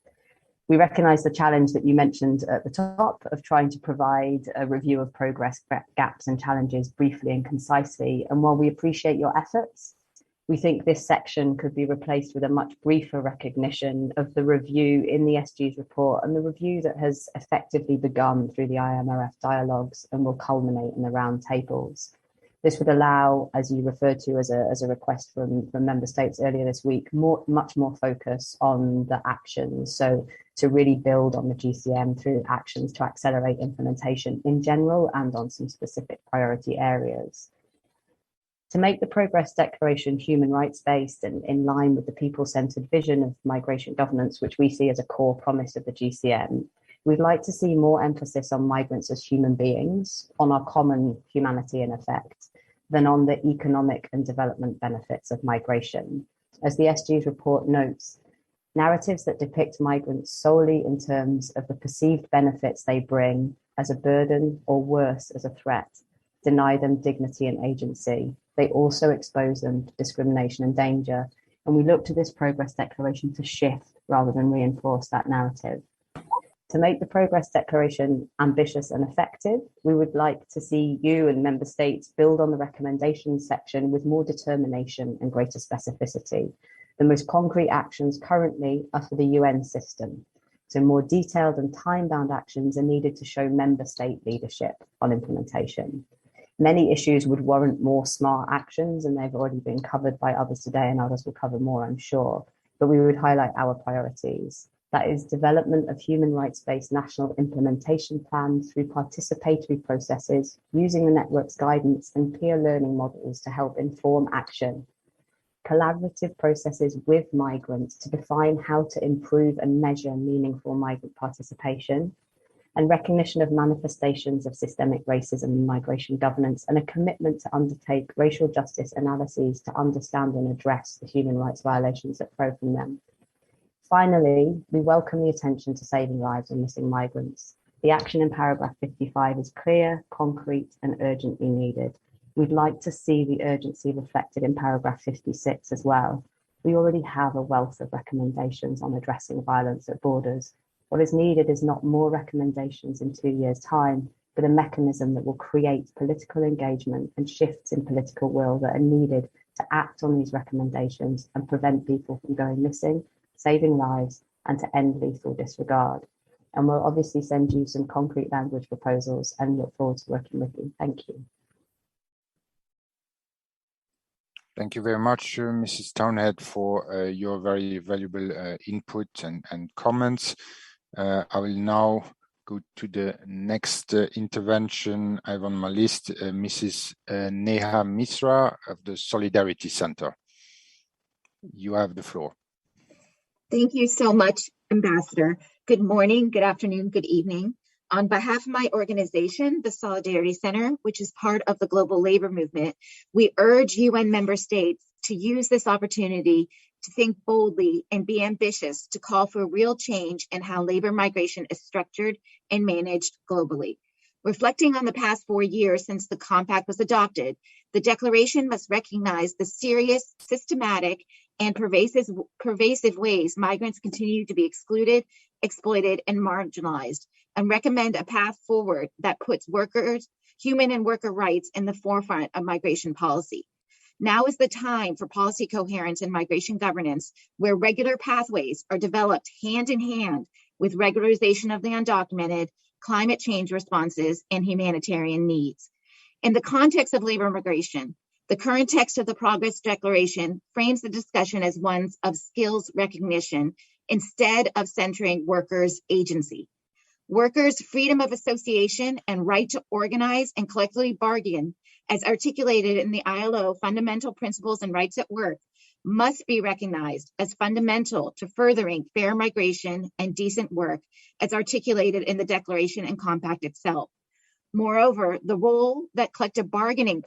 We recognise the challenge that you mentioned at the top of trying to provide a review of progress gaps and challenges briefly and concisely. And while we appreciate your efforts, we think this section could be replaced with a much briefer recognition of the review in the SG's report and the review that has effectively begun through the IMRF dialogues and will culminate in the round tables. This would allow, as you referred to as a request from member states earlier this week, much more focus on the actions. So to really build on the GCM through actions to accelerate implementation in general and on some specific priority areas. To make the progress declaration human rights based and in line with the people-centered vision of migration governance, which we see as a core promise of the GCM, we'd like to see more emphasis on migrants as human beings, on our common humanity and effect, than on the economic and development benefits of migration. As the SG's report notes, narratives that depict migrants solely in terms of the perceived benefits they bring as a burden or worse as a threat deny them dignity and agency. They also expose them to discrimination and danger. And we look to this progress declaration to shift rather than reinforce that narrative. To make the progress declaration ambitious and effective, we would like to see you and member states build on the recommendations section with more determination and greater specificity. The most concrete actions currently are for the UN system. So more detailed and time-bound actions are needed to show member state leadership on implementation. Many issues would warrant more smart actions, and they've already been covered by others today, and others will cover more, I'm sure. But we would highlight our priorities. That is development of human rights-based national implementation plans through participatory processes, using the network's guidance and peer learning models to help inform action. Collaborative processes with migrants to define how to improve and measure meaningful migrant participation, and recognition of manifestations of systemic racism in migration governance, and a commitment to undertake racial justice analyses to understand and address the human rights violations that flow from them. Finally, we welcome the attention to saving lives and missing migrants. The action in paragraph 55 is clear, concrete, and urgently needed. We'd like to see the urgency reflected in paragraph 56 as well. We already have a wealth of recommendations on addressing violence at borders. What is needed is not more recommendations in 2 years' time, but a mechanism that will create political engagement and shifts in political will that are needed to act on these recommendations and prevent people from going missing, saving lives, and to end lethal disregard. And we'll obviously send you some concrete language proposals and look forward to working with you. Thank you. Thank you very much, Mrs. Townhead, for your very valuable input and comments. I will now go to the next intervention. I have on my list Mrs. Neha Misra of the Solidarity Center. You have the floor. Thank you so much, Ambassador. Good morning, good afternoon, good evening. On behalf of my organization, the Solidarity Center, which is part of the global labor movement, we urge UN member states to use this opportunity to think boldly and be ambitious to call for real change in how labor migration is structured and managed globally. Reflecting on the past 4 years since the compact was adopted, the declaration must recognize the serious, systematic, and pervasive ways migrants continue to be excluded, exploited, and marginalized, and recommend a path forward that puts workers, human and worker rights in the forefront of migration policy. Now is the time for policy coherence in migration governance, where regular pathways are developed hand in hand with regularization of the undocumented, climate change responses, and humanitarian needs. In the context of labor migration, the current text of the Progress Declaration frames the discussion as one of skills recognition instead of centering workers' agency. Workers' freedom of association and right to organize and collectively bargain, as articulated in the ILO Fundamental Principles and Rights at Work, must be recognized as fundamental to furthering fair migration and decent work, as articulated in the Declaration and Compact itself. Moreover, the role that collective bargaining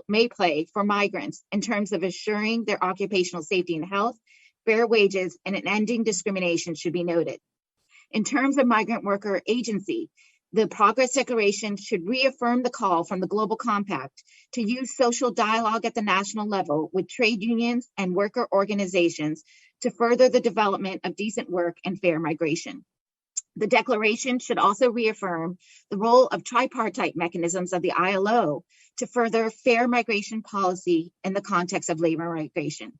may play for migrants in terms of assuring their occupational safety and health, fair wages, and an ending discrimination should be noted. In terms of migrant worker agency, the Progress Declaration should reaffirm the call from the Global Compact to use social dialogue at the national level with trade unions and worker organizations to further the development of decent work and fair migration. The declaration should also reaffirm the role of tripartite mechanisms of the ILO to further fair migration policy in the context of labor migration.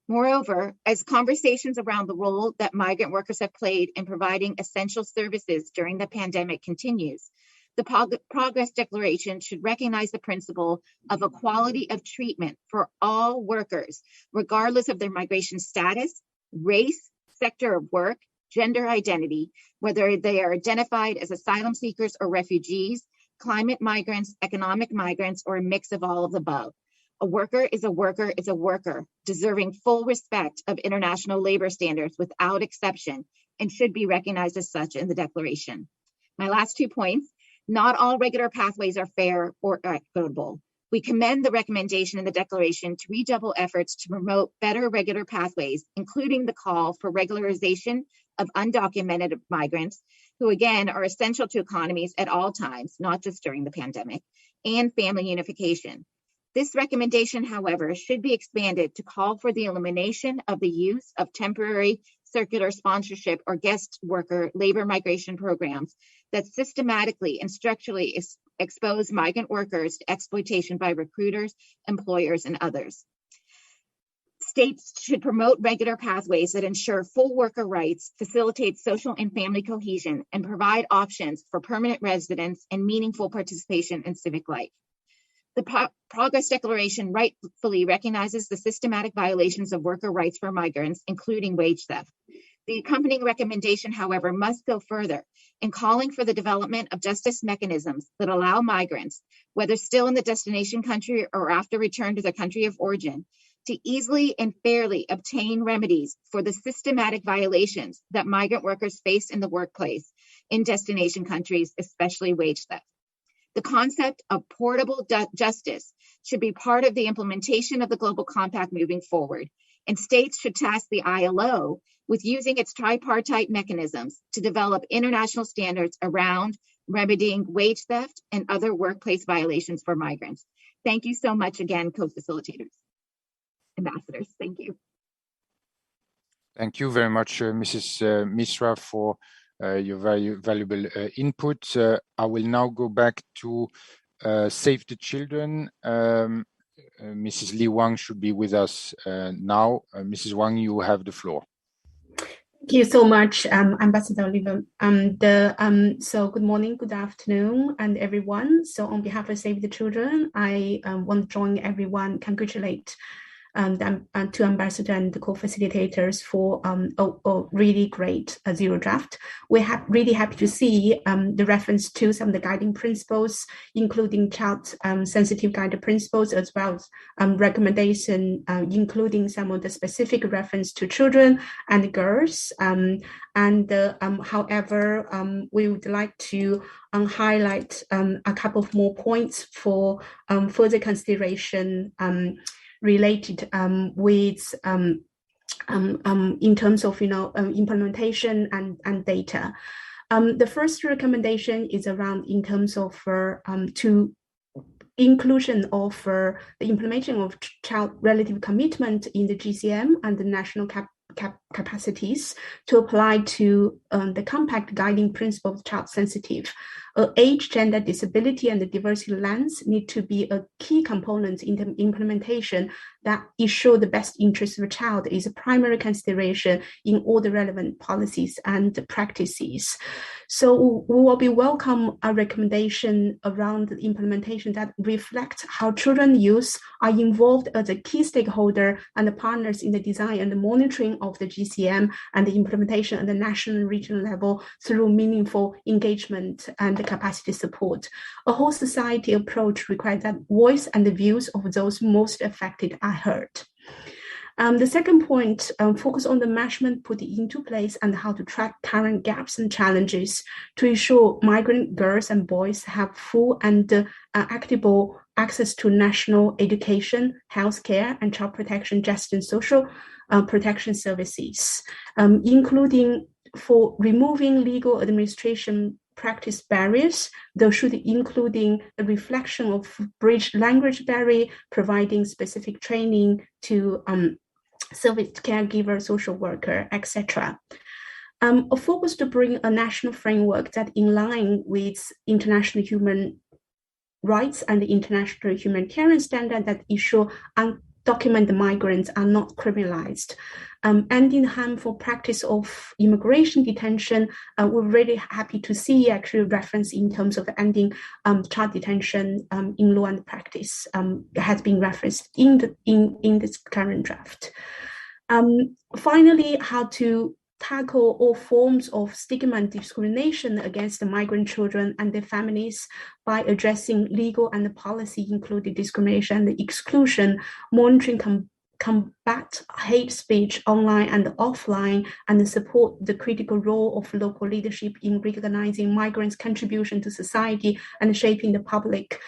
Moreover, as conversations around the role that migrant workers have played in providing essential services during the pandemic continues, the Progress Declaration should recognize the principle of equality of treatment for all workers, regardless of their migration status, race, sector of work, gender identity, whether they are identified as asylum seekers or refugees, climate migrants, economic migrants, or a mix of all of the above. A worker is a worker is a worker, deserving full respect of international labor standards without exception, and should be recognized as such in the declaration. My last 2 points: not all regular pathways are fair or equitable. We commend the recommendation in the declaration to redouble efforts to promote better regular pathways, including the call for regularization of undocumented migrants, who again are essential to economies at all times, not just during the pandemic, and family unification. This recommendation, however, should be expanded to call for the elimination of the use of temporary circular sponsorship or guest worker labor migration programs that systematically and structurally expose migrant workers to exploitation by recruiters, employers, and others. States should promote regular pathways that ensure full worker rights, facilitate social and family cohesion, and provide options for permanent residence and meaningful participation in civic life. The Progress Declaration rightfully recognizes the systematic violations of worker rights for migrants, including wage theft. The accompanying recommendation, however, must go further in calling for the development of justice mechanisms that allow migrants, whether still in the destination country or after return to their country of origin, to easily and fairly obtain remedies for the systematic violations that migrant workers face in the workplace in destination countries, especially wage theft. The concept of portable justice should be part of the implementation of the Global Compact moving forward, and states should task the ILO with using its tripartite mechanisms to develop international standards around remedying wage theft and other workplace violations for migrants. Thank you so much again, co-facilitators, ambassadors. Thank you. Thank you very much, Mrs. Misra, for your very valuable input. I will now go back to Save the Children. Mrs. Li Wang should be with us now. Mrs. Wang, you have the floor. Thank you so much, Ambassador Oliver. So good morning, good afternoon, and everyone. So on behalf of Save the Children, I want to join everyone, congratulate to Ambassador and the co-facilitators for a really great zero draft. We're really happy to see the reference to some of the guiding principles, including child-sensitive guiding principles, as well as recommendation, including some of the specific reference to children and girls. However, we would like to highlight a couple of more points for further consideration related with in terms of implementation and data. The first recommendation is around in terms of to inclusion of the implementation of child relative commitment in the GCM and the national capacities to apply to the compact guiding principle of child sensitive. Age, gender, disability, and the diversity lens need to be a key component in the implementation that ensure the best interest of a child is a primary consideration in all the relevant policies and practices. So we will be welcome a recommendation around the implementation that reflects how children and youth are involved as a key stakeholder and the partners in the design and the monitoring of the GCM and the implementation at the national and regional level through meaningful engagement and capacity support. A whole society approach requires that voice and the views of those most affected are heard. The second point, focus on the measurement put into place and how to track current gaps and challenges to ensure migrant girls and boys have full and equitable access to national education, healthcare, and child protection, justice and social protection services, including for removing legal administration practice barriers, those should including a reflection of bridge language barrier, providing specific training to service caregiver, social worker, etc. A focus to bring a national framework that in line with international human rights and the international humanitarian standard that ensure undocumented migrants are not criminalized. Ending harmful practice of immigration detention, we're really happy to see actually reference in terms of ending child detention in law and practice has been referenced in this current draft. Finally, how to tackle all forms of stigma and discrimination against the migrant children and their families by addressing legal and policy, including discrimination and exclusion, monitoring, combat hate speech online and offline, and support the critical role of local leadership in recognizing migrants' contribution to society and shaping the public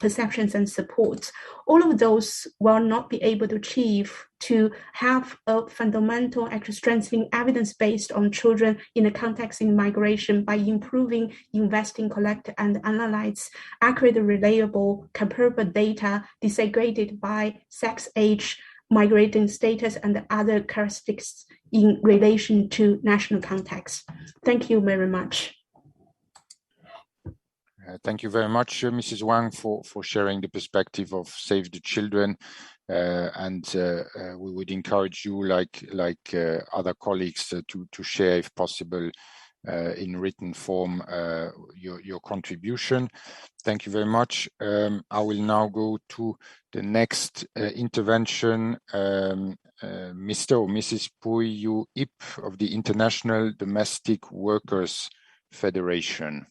perceptions and support. All of those will not be able to achieve to have a fundamental actually strengthening evidence based on children in the context of migration by improving, investing, collect, and analyze accurate, reliable, comparable data disaggregated by sex, age, migrating status, and other characteristics in relation to national context. Thank you very much. Thank you very much, Mrs. Wang, for sharing the perspective of Save the Children. We would encourage you, like other colleagues, to share, if possible, in written form, your contribution. Thank you very much. I will now go to the next intervention. Mr. or Mrs. Puyu Ip of the International Domestic Workers Federation.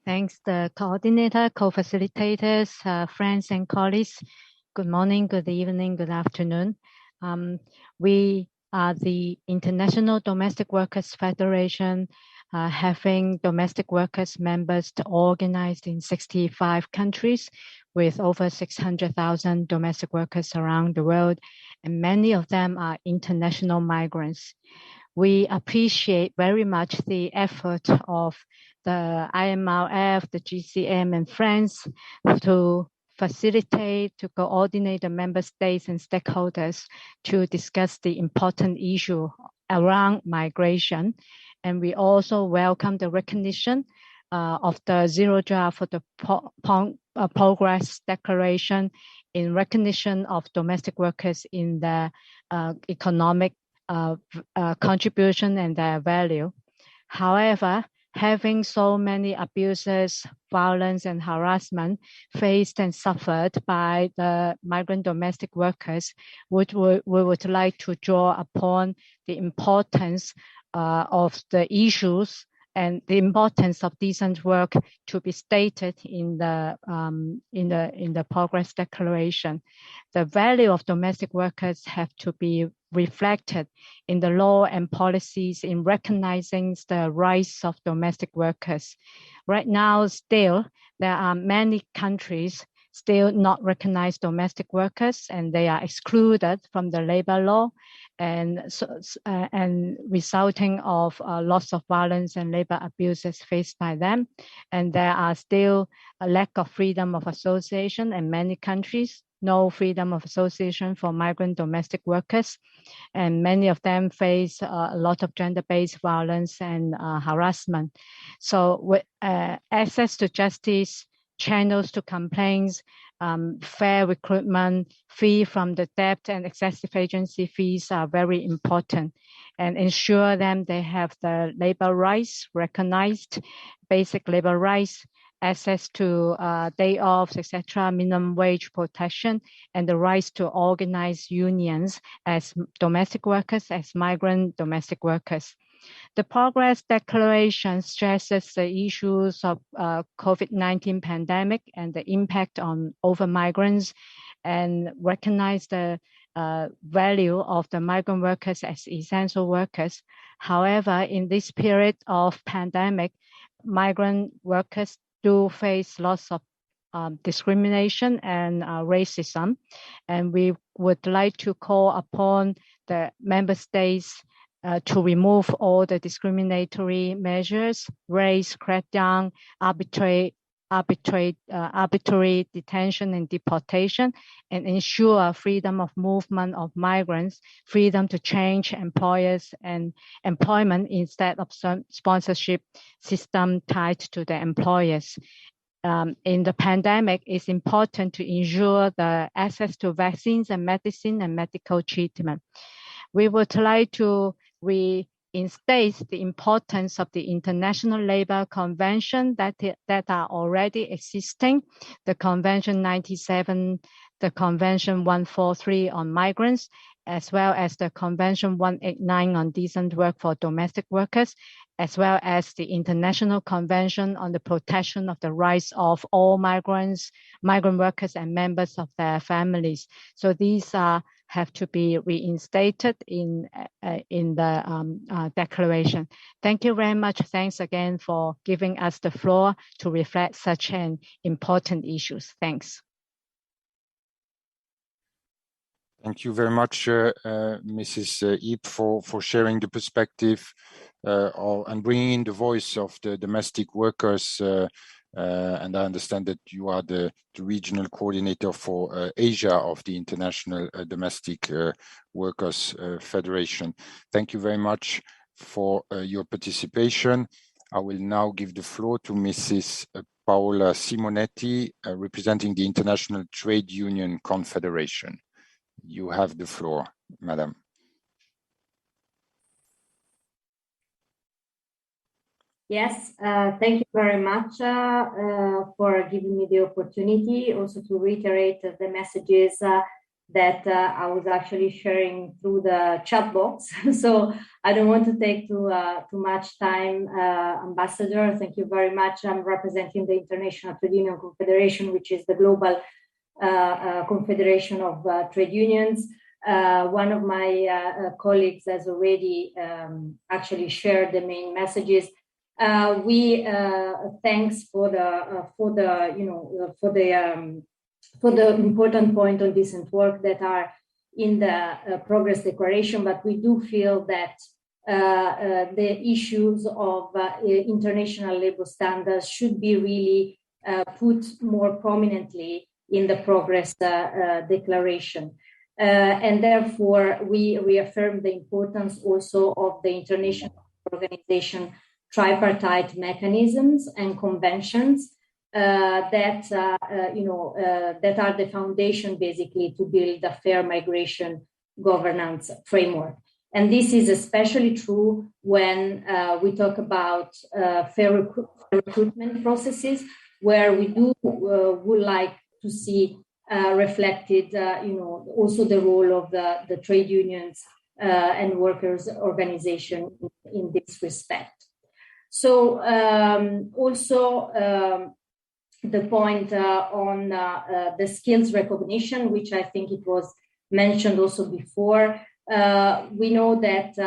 Thanks, the coordinator, co-facilitators, friends and colleagues. Good morning, good evening, good afternoon. We are the International Domestic Workers Federation, having domestic workers members organized in 65 countries with over 600,000 domestic workers around the world, and many of them are international migrants. We appreciate very much the effort of the IMRF, the GCM and friends to facilitate, to coordinate the member states and stakeholders to discuss the important issue around migration. And we also welcome the recognition of the zero draft for the progress declaration in recognition of domestic workers in the economic contribution and their value. However, having so many abuses, violence, and harassment faced and suffered by the migrant domestic workers, we would like to draw upon the importance of the issues and the importance of decent work to be stated in the progress declaration. The value of domestic workers have to be reflected in the law and policies in recognizing the rights of domestic workers. Right now, still, there are many countries still not recognize domestic workers, and they are excluded from the labor law, and resulting of lots of violence and labor abuses faced by them. And there are still a lack of freedom of association in many countries, no freedom of association for migrant domestic workers, and many of them face a lot of gender-based violence and harassment. So with access to justice, channels to complaints, fair recruitment, free from the debt and excessive agency fees are very important, and ensure them they have the labor rights recognized, basic labor rights, access to day offs, etc., minimum wage protection, and the rights to organize unions as domestic workers, as migrant domestic workers. The Progress Declaration stresses the issues of COVID-19 pandemic and the impact on over migrants, and recognize the value of the migrant workers as essential workers. However, in this period of pandemic, migrant workers do face lots of discrimination and racism, and we would like to call upon the member states to remove all the discriminatory measures, race crackdown, arbitrary detention and deportation, and ensure freedom of movement of migrants, freedom to change employers and employment instead of sponsorship system tied to the employers. In the pandemic, it's important to ensure the access to vaccines and medicine and medical treatment. We would like to reinstate the importance of the International Labour Convention that are already existing, the Convention 97, the Convention 143 on migrants, as well as the Convention 189 on decent work for domestic workers, as well as the International Convention on the protection of the rights of all migrant workers and members of their families. So these have to be reinstated in the declaration. Thank you very much. Thanks again for giving us the floor to reflect such an important issues. Thanks. Thank you very much, Mrs. Ip, for sharing the perspective and bringing in the voice of the domestic workers. And I understand that you are the regional coordinator for Asia of the International Domestic Workers Federation. Thank you very much for your participation. I will now give the floor to Mrs. Paola Simonetti, representing the International Trade Union Confederation. You have the floor, Madam. Yes, thank you very much for giving me the opportunity also to reiterate the messages that I was actually sharing through the chat box. So I don't want to take too much time. Ambassador, thank you very much. I'm representing the International Trade Union Confederation, which is the global confederation of trade unions. One of my colleagues has already actually shared the main messages. We thanks for the important point on decent work that are in the progress declaration, but we do feel that the issues of international labor standards should be really put more prominently in the progress declaration. And therefore, we reaffirm the importance also of the international organization tripartite mechanisms and conventions that are the foundation basically to build a fair migration governance framework. And this is especially true when we talk about fair recruitment processes, where we would like to see reflected, also the role of the trade unions and workers' organization in this respect. So also the point on the skills recognition, which I think it was mentioned also before. We know that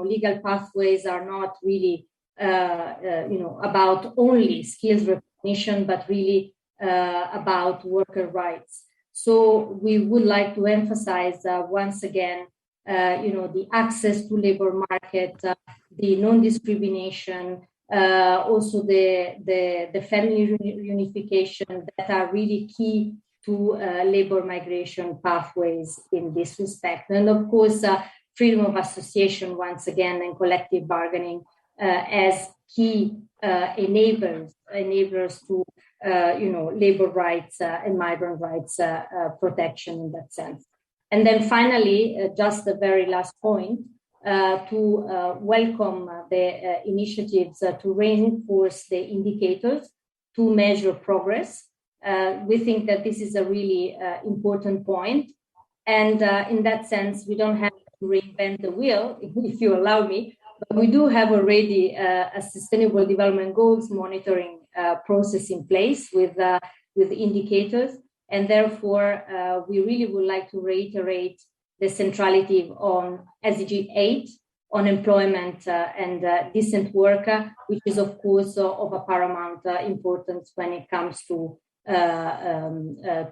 legal pathways are not really about only skills recognition, but really about worker rights. So we would like to emphasize once again, the access to labor market, the non-discrimination, also the family reunification that are really key to labor migration pathways in this respect. And of course, freedom of association once again and collective bargaining as key enablers to labor rights and migrant rights protection in that sense. And then finally, just the very last point, to welcome the initiatives to reinforce the indicators to measure progress. We think that this is a really important point. And in that sense, we don't have to reinvent the wheel, if you allow me, but we do have already a Sustainable Development Goals monitoring process in place with indicators. And therefore, we really would like to reiterate the centrality on SDG 8 on employment and decent work, which is of course of a paramount importance when it comes to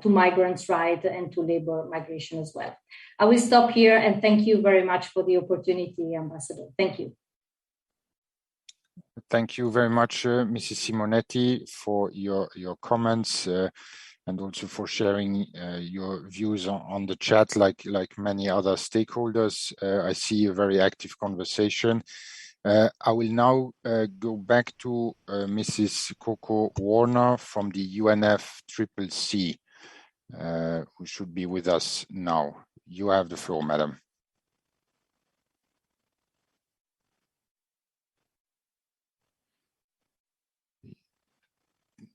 migrants' rights and to labor migration as well. I will stop here and thank you very much for the opportunity, Ambassador. Thank you. Thank you very much, Mrs. Simonetti, for your comments and also for sharing your views on the chat, like many other stakeholders. I see a very active conversation. I will now go back to Mrs. Coco Warner from the UNFCCC, who should be with us now. You have the floor, madam.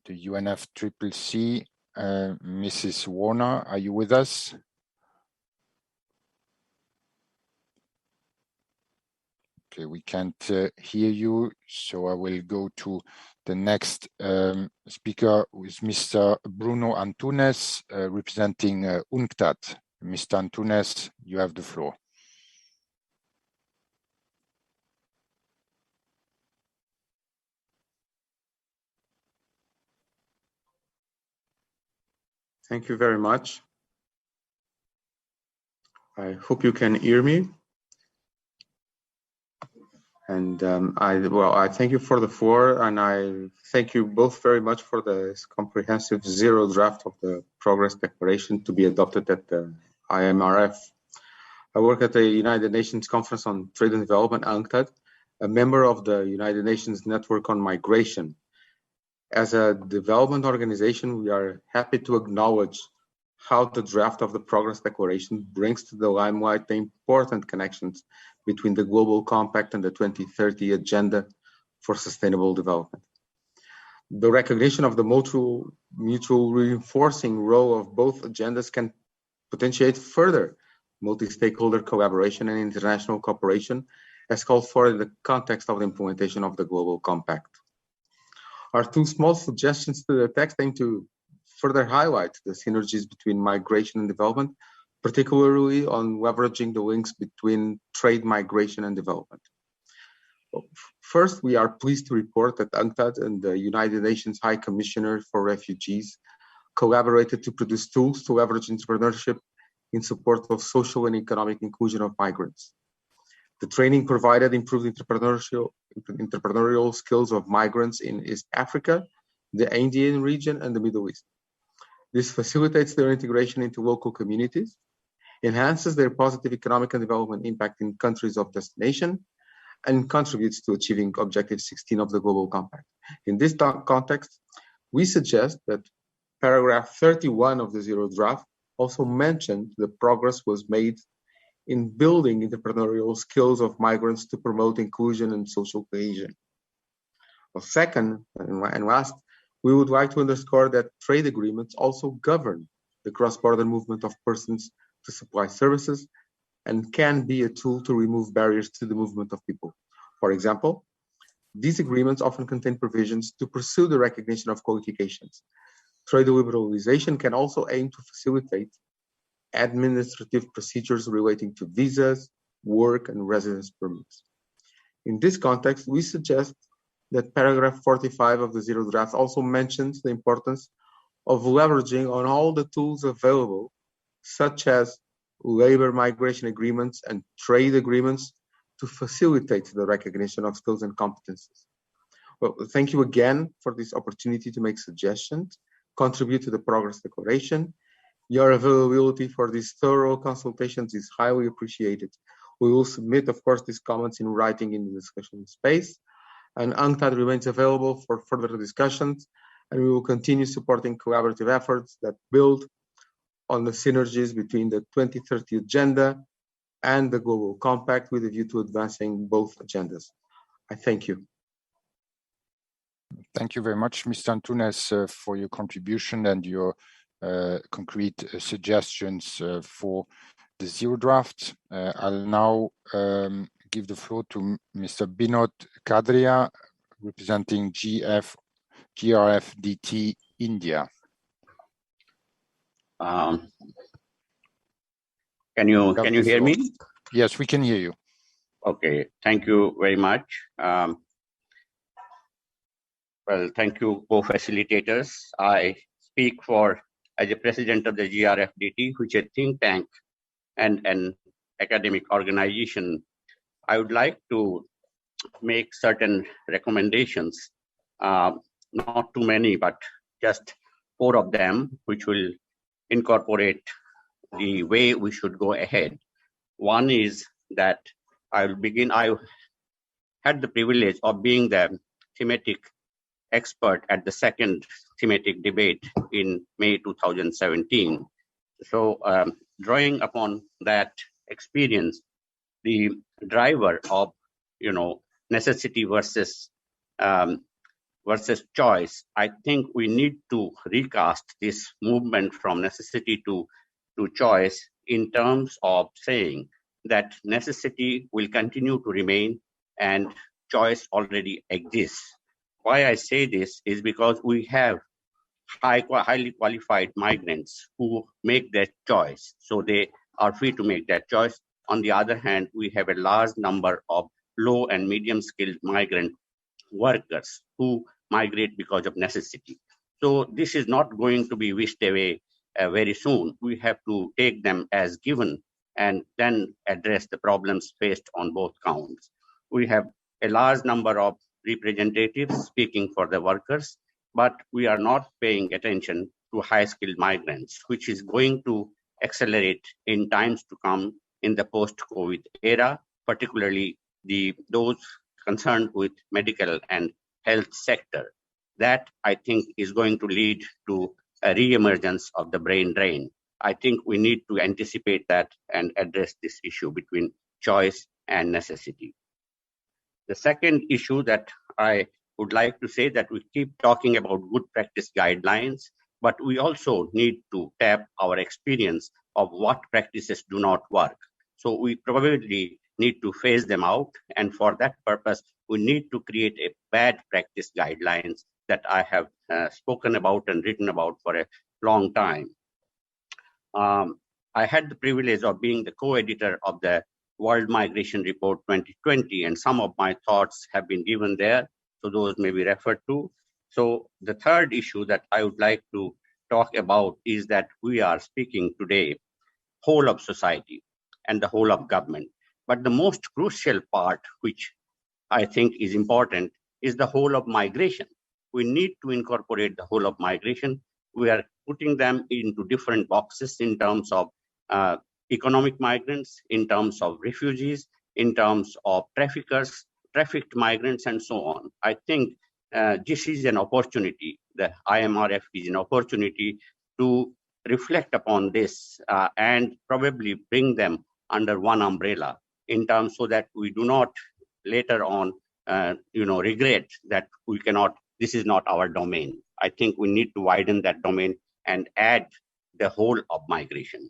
The UNFCCC, Mrs. Warner, are you with us? Okay, we can't hear you, so I will go to the next speaker, who is Mr. Bruno Antunes, representing UNCTAD. Mr. Antunes, you have the floor. Thank you very much. I hope you can hear me. And I thank you for the floor, and I thank you both very much for this comprehensive zero draft of the Progress Declaration to be adopted at the IMRF. I work at the United Nations Conference on Trade and Development, UNCTAD, a member of the United Nations Network on Migration. As a development organization, we are happy to acknowledge how the draft of the Progress Declaration brings to the limelight the important connections between the Global Compact and the 2030 Agenda for Sustainable Development. The recognition of the mutual reinforcing role of both agendas can potentiate further multi-stakeholder collaboration and international cooperation as called for in the context of the implementation of the Global Compact. Our two small suggestions to the text aim to further highlight the synergies between migration and development, particularly on leveraging the links between trade, migration, and development. First, we are pleased to report that UNCTAD and the United Nations High Commissioner for Refugees collaborated to produce tools to leverage entrepreneurship in support of social and economic inclusion of migrants. The training provided improved entrepreneurial skills of migrants in East Africa, the Andean region, and the Middle East. This facilitates their integration into local communities, enhances their positive economic and development impact in countries of destination, and contributes to achieving Objective 16 of the Global Compact. In this context, we suggest that paragraph 31 of the Zero Draft also mentioned the progress was made in building entrepreneurial skills of migrants to promote inclusion and social cohesion. Well, second, and last, we would like to underscore that trade agreements also govern the cross-border movement of persons to supply services and can be a tool to remove barriers to the movement of people. For example, these agreements often contain provisions to pursue the recognition of qualifications. Trade liberalization can also aim to facilitate administrative procedures relating to visas, work, and residence permits. In this context, we suggest that paragraph 45 of the Zero Draft also mentions the importance of leveraging on all the tools available, such as labor migration agreements and trade agreements, to facilitate the recognition of skills and competencies. Well, thank you again for this opportunity to make suggestions, contribute to the Progress Declaration. Your availability for these thorough consultations is highly appreciated. We will submit, of course, these comments in writing in the discussion space, and UNCTAD remains available for further discussions, and we will continue supporting collaborative efforts that build on the synergies between the 2030 Agenda and the Global Compact with a view to advancing both agendas. I thank you. Thank you very much, Mr. Antunes, for your contribution and your concrete suggestions for the Zero Draft. I'll now give the floor to Mr. Binod Kadria, representing GRFDT India. Can you hear me? Yes, we can hear you. Okay, thank you very much. Well, thank you, co-facilitators. I speak as a president of the GRFDT, which is a think tank and an academic organization. I would like to make certain recommendations, not too many, but just 4 of them, which will incorporate the way we should go ahead. One is that I will begin. I had the privilege of being the thematic expert at the second thematic debate in May 2017. So drawing upon that experience, the driver of necessity versus choice, I think we need to recast this movement from necessity to choice in terms of saying that necessity will continue to remain and choice already exists. Why I say this is because we have highly qualified migrants who make that choice, so they are free to make that choice. On the other hand, we have a large number of low and medium skilled migrant workers who migrate because of necessity. So this is not going to be wished away very soon. We have to take them as given and then address the problems faced on both counts. We have a large number of representatives speaking for the workers, but we are not paying attention to high-skilled migrants, which is going to accelerate in times to come in the post-COVID era, particularly those concerned with medical and health sector. That, I think, is going to lead to a re-emergence of the brain drain. I think we need to anticipate that and address this issue between choice and necessity. The second issue that I would like to say that we keep talking about good practice guidelines, but we also need to tap our experience of what practices do not work. So we probably need to phase them out. And for that purpose, we need to create a bad practice guidelines that I have spoken about and written about for a long time. I had the privilege of being the co-editor of the World Migration Report 2020, and some of my thoughts have been given there, so those may be referred to. So the third issue that I would like to talk about is that we are speaking today whole of society and the whole of government. But the most crucial part, which I think is important, is the whole of migration. We need to incorporate the whole of migration. We are putting them into different boxes in terms of economic migrants, in terms of refugees, in terms of traffickers, trafficked migrants, and so on. I think this is an opportunity. The IMRF is an opportunity to reflect upon this and probably bring them under one umbrella in terms so that we do not later on regret that we cannot, this is not our domain. I think we need to widen that domain and add the whole of migration.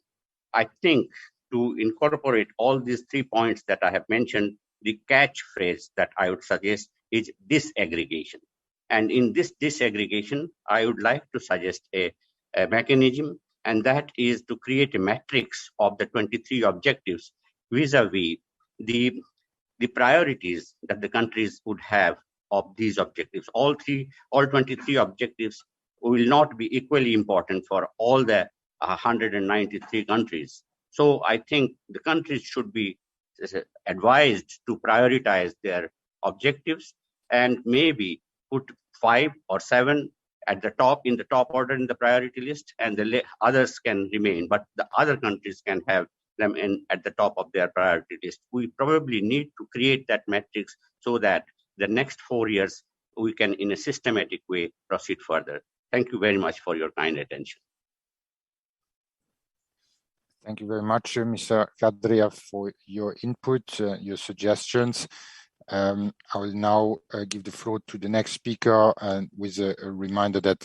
I think to incorporate all these 3 points that I have mentioned, the catchphrase that I would suggest is disaggregation. And in this disaggregation, I would like to suggest a mechanism, and that is to create a matrix of the 23 objectives vis-a-vis the priorities that the countries would have of these objectives. All 23 objectives will not be equally important for all the 193 countries. So I think the countries should be advised to prioritize their objectives and maybe put 5 or 7 at the top, in the top order in the priority list, and the others can remain, but the other countries can have them at the top of their priority list. We probably need to create that matrix so that the next 4 years we can, in a systematic way, proceed further. Thank you very much for your kind attention. Thank you very much, Mr. Kadria, for your input, your suggestions. I will now give the floor to the next speaker, with a reminder that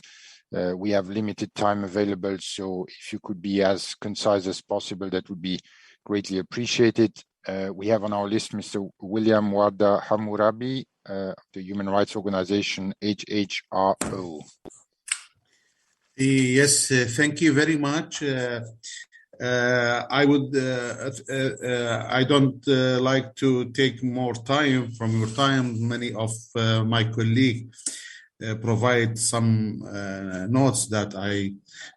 we have limited time available, so if you could be as concise as possible, that would be greatly appreciated. We have on our list Mr. William Warda Hammurabi of the human rights organization HHRO. Yes, thank you very much. I don't like to take more time from your time. Many of my colleagues provide some notes that I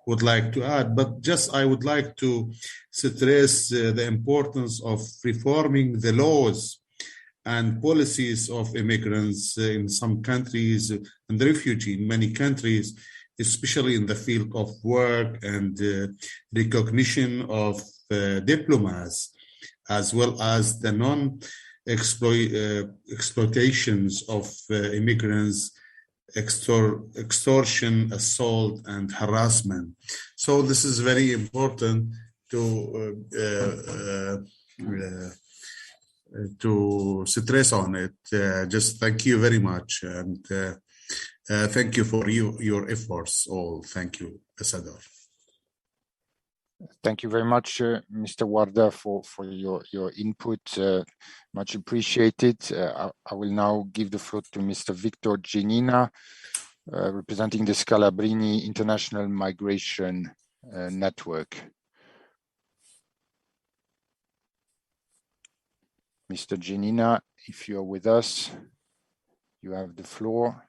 would like to add, but just I would like to stress the importance of reforming the laws and policies of immigrants in some countries and the refugee in many countries, especially in the field of work and recognition of diplomas, as well as the non-exploitations of immigrants, extortion, assault, and harassment. So this is very important to stress on it. Just thank you very much, and thank you for your efforts all. Thank you, Ambassador. Thank you very much, Mr. Warda, for your input. Much appreciated. I will now give the floor to Mr. Victor Genina, representing the Scalabrini International Migration Network. Mr. Genina, if you are with us, you have the floor.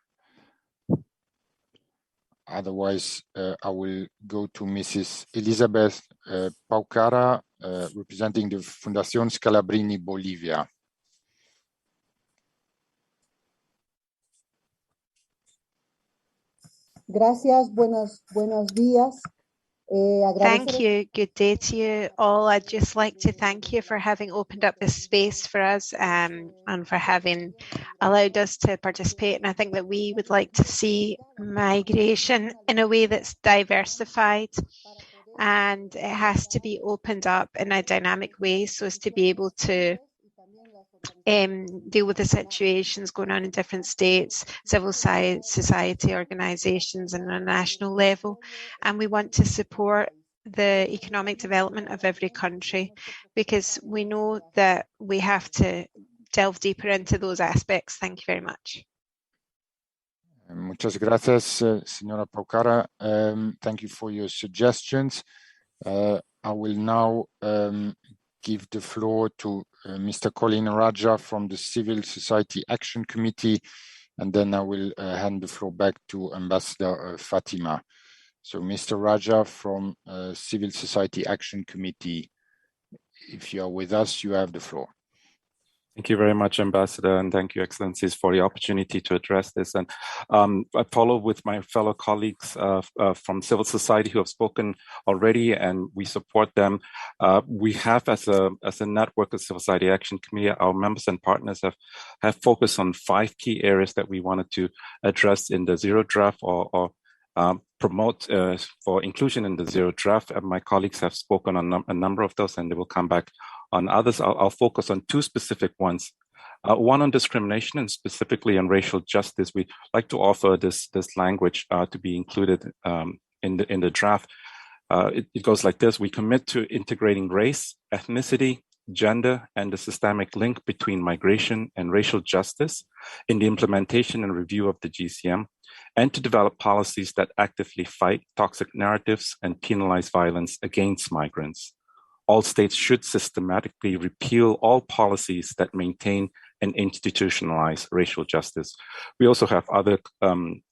Otherwise, I will go to Mrs. Elizabeth Paucara, representing the Fundación Scalabrini Bolivia. Gracias, buenos días. Thank you. Good day to you all. I'd just like to thank you for having opened up this space for us and for having allowed us to participate. And I think that we would like to see migration in a way that's diversified, and it has to be opened up in a dynamic way so as to be able to deal with the situations going on in different states, civil society organizations, and on a national level. And we want to support the economic development of every country, because we know that we have to delve deeper into those aspects. Thank you very much. Muchas gracias, Señora Paucara. Thank you for your suggestions. I will now give the floor to Mr. Colin Raja from the Civil Society Action Committee, and then I will hand the floor back to Ambassador Fatima. So Mr. Raja from Civil Society Action Committee, if you are with us, you have the floor. Thank you very much, Ambassador, and thank you, Excellencies, for the opportunity to address this. And I follow with my fellow colleagues from civil society who have spoken already, and we support them. We have, as a network of Civil Society Action Committee, our members and partners have focused on 5 key areas that we wanted to address in the zero draft or promote for inclusion in the zero draft. And my colleagues have spoken on a number of those, and they will come back on others. I'll focus on 2 specific ones. One on discrimination, and specifically on racial justice. We'd like to offer this language to be included in the draft. It goes like this: we commit to integrating race, ethnicity, gender, and the systemic link between migration and racial justice in the implementation and review of the GCM, and to develop policies that actively fight toxic narratives and penalize violence against migrants. All states should systematically repeal all policies that maintain and institutionalize racial justice. We also have other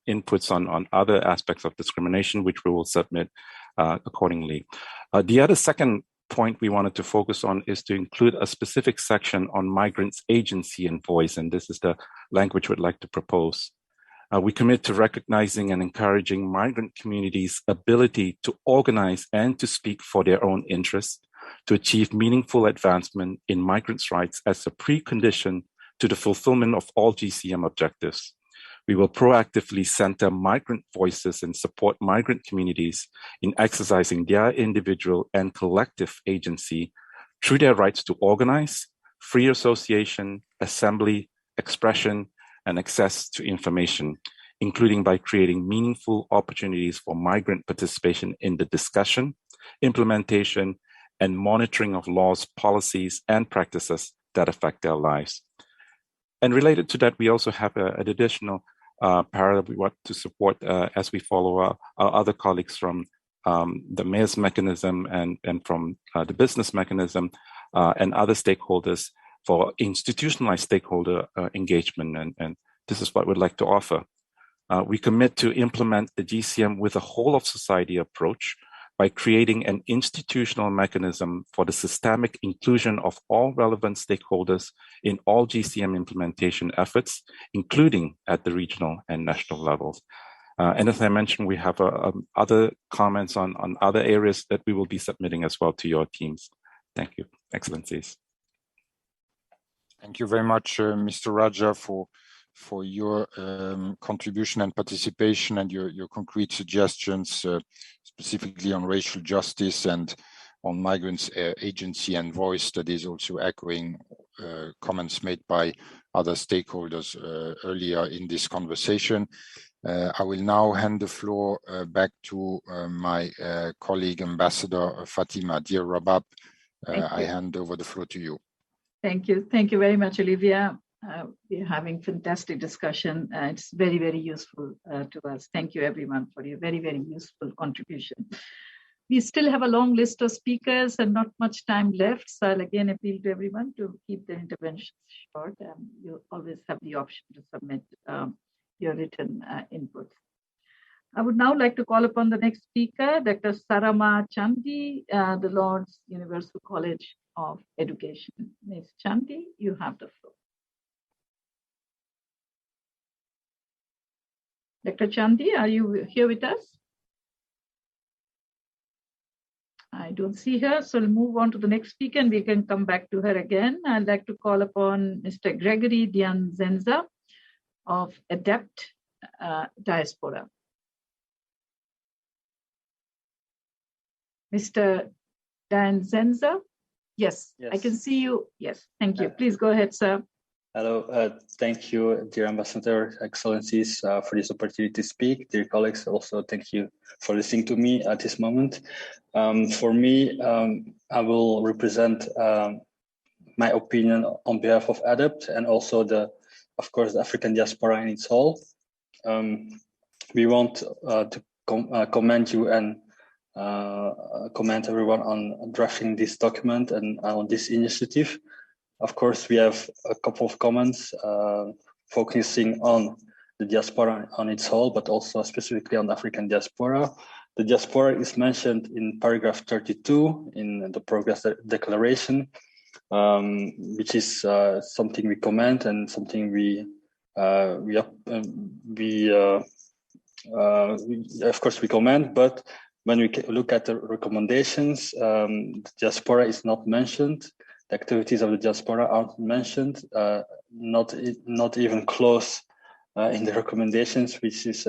inputs on other aspects of discrimination, which we will submit accordingly. The other second point we wanted to focus on is to include a specific section on migrants' agency and voice, and this is the language we'd like to propose. We commit to recognizing and encouraging migrant communities' ability to organize and to speak for their own interests, to achieve meaningful advancement in migrants' rights as a precondition to the fulfillment of all GCM objectives. We will proactively center migrant voices and support migrant communities in exercising their individual and collective agency through their rights to organize, free association, assembly, expression, and access to information, including by creating meaningful opportunities for migrant participation in the discussion, implementation, and monitoring of laws, policies, and practices that affect their lives. And related to that, we also have an additional paragraph we want to support as we follow our other colleagues from the mayor's mechanism and from the business mechanism and other stakeholders for institutionalized stakeholder engagement. And this is what we'd like to offer. We commit to implement the GCM with a whole of society approach by creating an institutional mechanism for the systemic inclusion of all relevant stakeholders in all GCM implementation efforts, including at the regional and national levels. And as I mentioned, we have other comments on other areas that we will be submitting as well to your teams. Thank you, Excellencies. Thank you very much, Mr. Raja, for your contribution and participation and your concrete suggestions, specifically on racial justice and on migrants' agency and voice, that is also echoing comments made by other stakeholders earlier in this conversation. I will now hand the floor back to my colleague, Ambassador Fatima. Dear Rabab, I hand over the floor to you. Thank you. Thank you very much, Olivia. We're having fantastic discussion. It's very, very useful to us. Thank you, everyone, for your very, very useful contribution. We still have a long list of speakers and not much time left. So I'll again appeal to everyone to keep their interventions short. You always have the option to submit your written input. I would now like to call upon the next speaker, Dr. Sarama Chandi, the Lord's Universal College of Education. Ms. Chandi, you have the floor. Dr. Chandi, are you here with us? I don't see her, so we'll move on to the next speaker and we can come back to her again. I'd like to call upon Mr. Gregory Dianzenza of Adept Diaspora. Mr. Dianzenza? Yes, I can see you. Yes, thank you. Please go ahead, sir. Hello, thank you, dear Ambassador, Excellencies, for this opportunity to speak. Dear colleagues, also thank you for listening to me at this moment. For me, I will represent my opinion on behalf of ADAPT and also of course, the African diaspora in its whole. We want to commend you and commend everyone on drafting this document and on this initiative. Of course, we have a couple of comments focusing on the diaspora on its whole, but also specifically on the African diaspora. The diaspora is mentioned in paragraph 32 in the Progress Declaration, which is something we comment and something we of course we comment. But when we look at the recommendations, the diaspora is not mentioned. The activities of the diaspora aren't mentioned, not even close in the recommendations, which is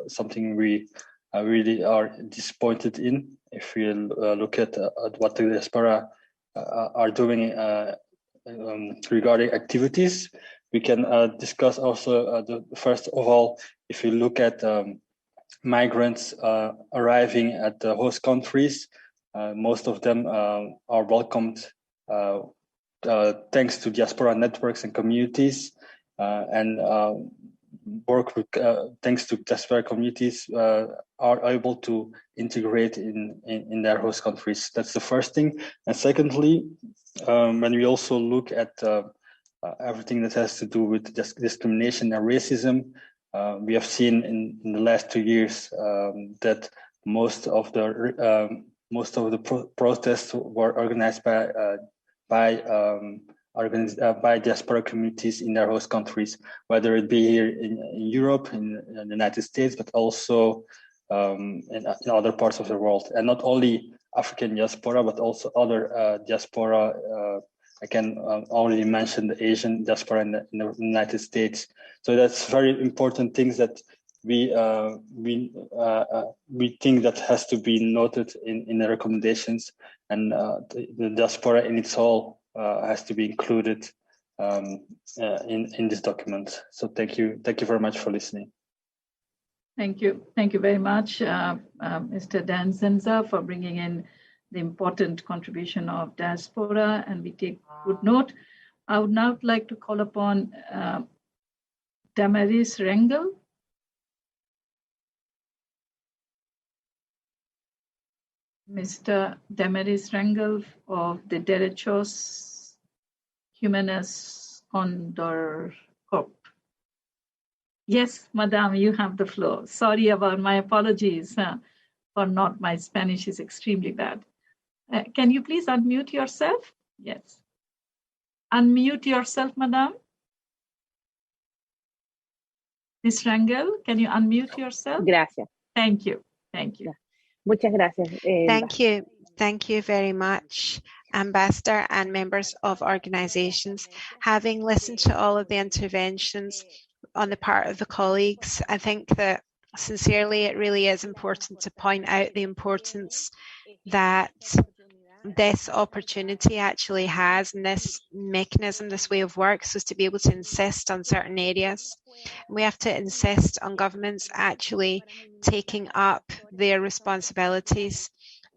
something we really are disappointed in. If we look at what the diaspora are doing regarding activities, we can discuss also first of all, if you look at migrants arriving at the host countries, most of them are welcomed thanks to diaspora networks and communities, and work with, thanks to diaspora communities, are able to integrate in their host countries. That's the first thing. And secondly, when we also look at everything that has to do with discrimination and racism, we have seen in the last 2 years that most of the protests were organized by diaspora communities in their host countries, whether it be here in Europe, in the United States, but also in other parts of the world. And not only African diaspora, but also other diaspora. I can already mention the Asian diaspora in the United States. So that's very important things that we think that has to be noted in the recommendations, and the diaspora in its whole has to be included in this document. So thank you very much for listening. Thank you very much, Mr. Dan Zenza, for bringing in the important contribution of diaspora, and we take good note. I would now like to call upon Damaris Rengel. Mr. Damaris Rengel of the Derechos Humanos Condor Corp. Yes, Madam, you have the floor. Sorry about my apologies for not, my Spanish is extremely bad. Can you please unmute yourself? Yes. Unmute yourself, Madam. Ms. Rangel, can you unmute yourself? Gracias. Thank you. Muchas gracias. Thank you very much, Ambassador and members of organizations. Having listened to all of the interventions on the part of the colleagues, I think that sincerely it really is important to point out the importance that this opportunity actually has, and this mechanism, this way of work, so as to be able to insist on certain areas. We have to insist on governments actually taking up their responsibilities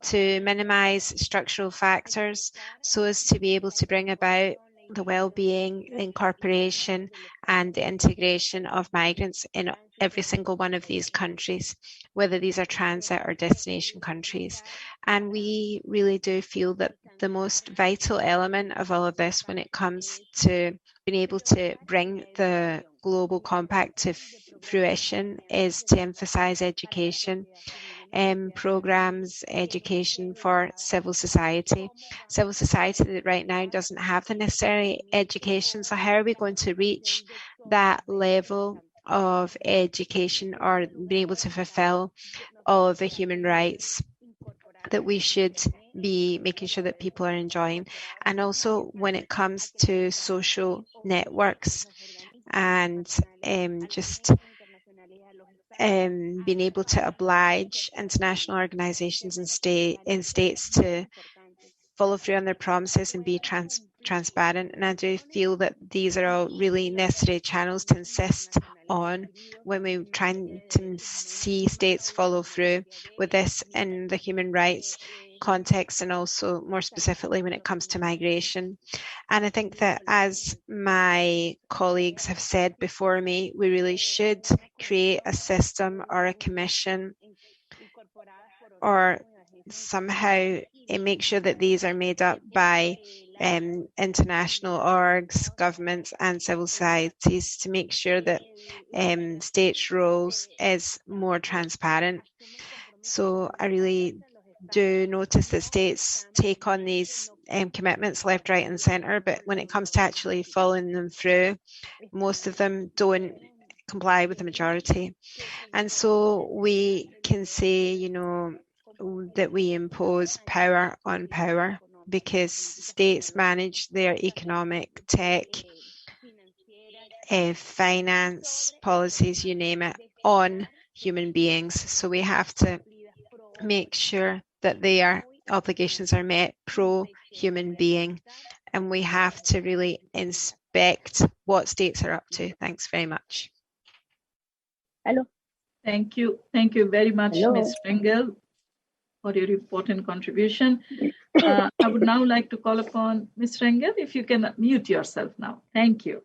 to minimize structural factors so as to be able to bring about the well-being, incorporation and the integration of migrants in every single one of these countries, whether these are transit or destination countries. And we really do feel that the most vital element of all of this when it comes to being able to bring the Global Compact to fruition is to emphasize education. Programs, education for civil society that right now doesn't have the necessary education. So how are we going to reach that level of education or be able to fulfill all of the human rights that we should be making sure that people are enjoying? And also when it comes to social networks and being able to oblige international organizations and states to follow through on their promises and be transparent. And I do feel that these are all really necessary channels to insist on when we're trying to see states follow through with this in the human rights context, and also more specifically when it comes to migration. And I think that, as my colleagues have said before me, we really should create a system or a commission, or somehow make sure that these are made up by international orgs, governments and civil societies, to make sure that states' roles is more transparent. So I really do notice that states take on these commitments left, right and centre, but when it comes to actually following them through, most of them don't comply with the majority. And so we can say, you know, that we impose power on power, because states manage their economic, tech, finance, policies, you name it, on human beings. So we have to make sure that their obligations are met pro-human being, and we have to really inspect what states are up to. Thanks very much. Hello. Thank you. Thank you very much, Ms. Rengel, for your important contribution. I would now like to call upon Ms. Rengel, if you can mute yourself now. Thank you.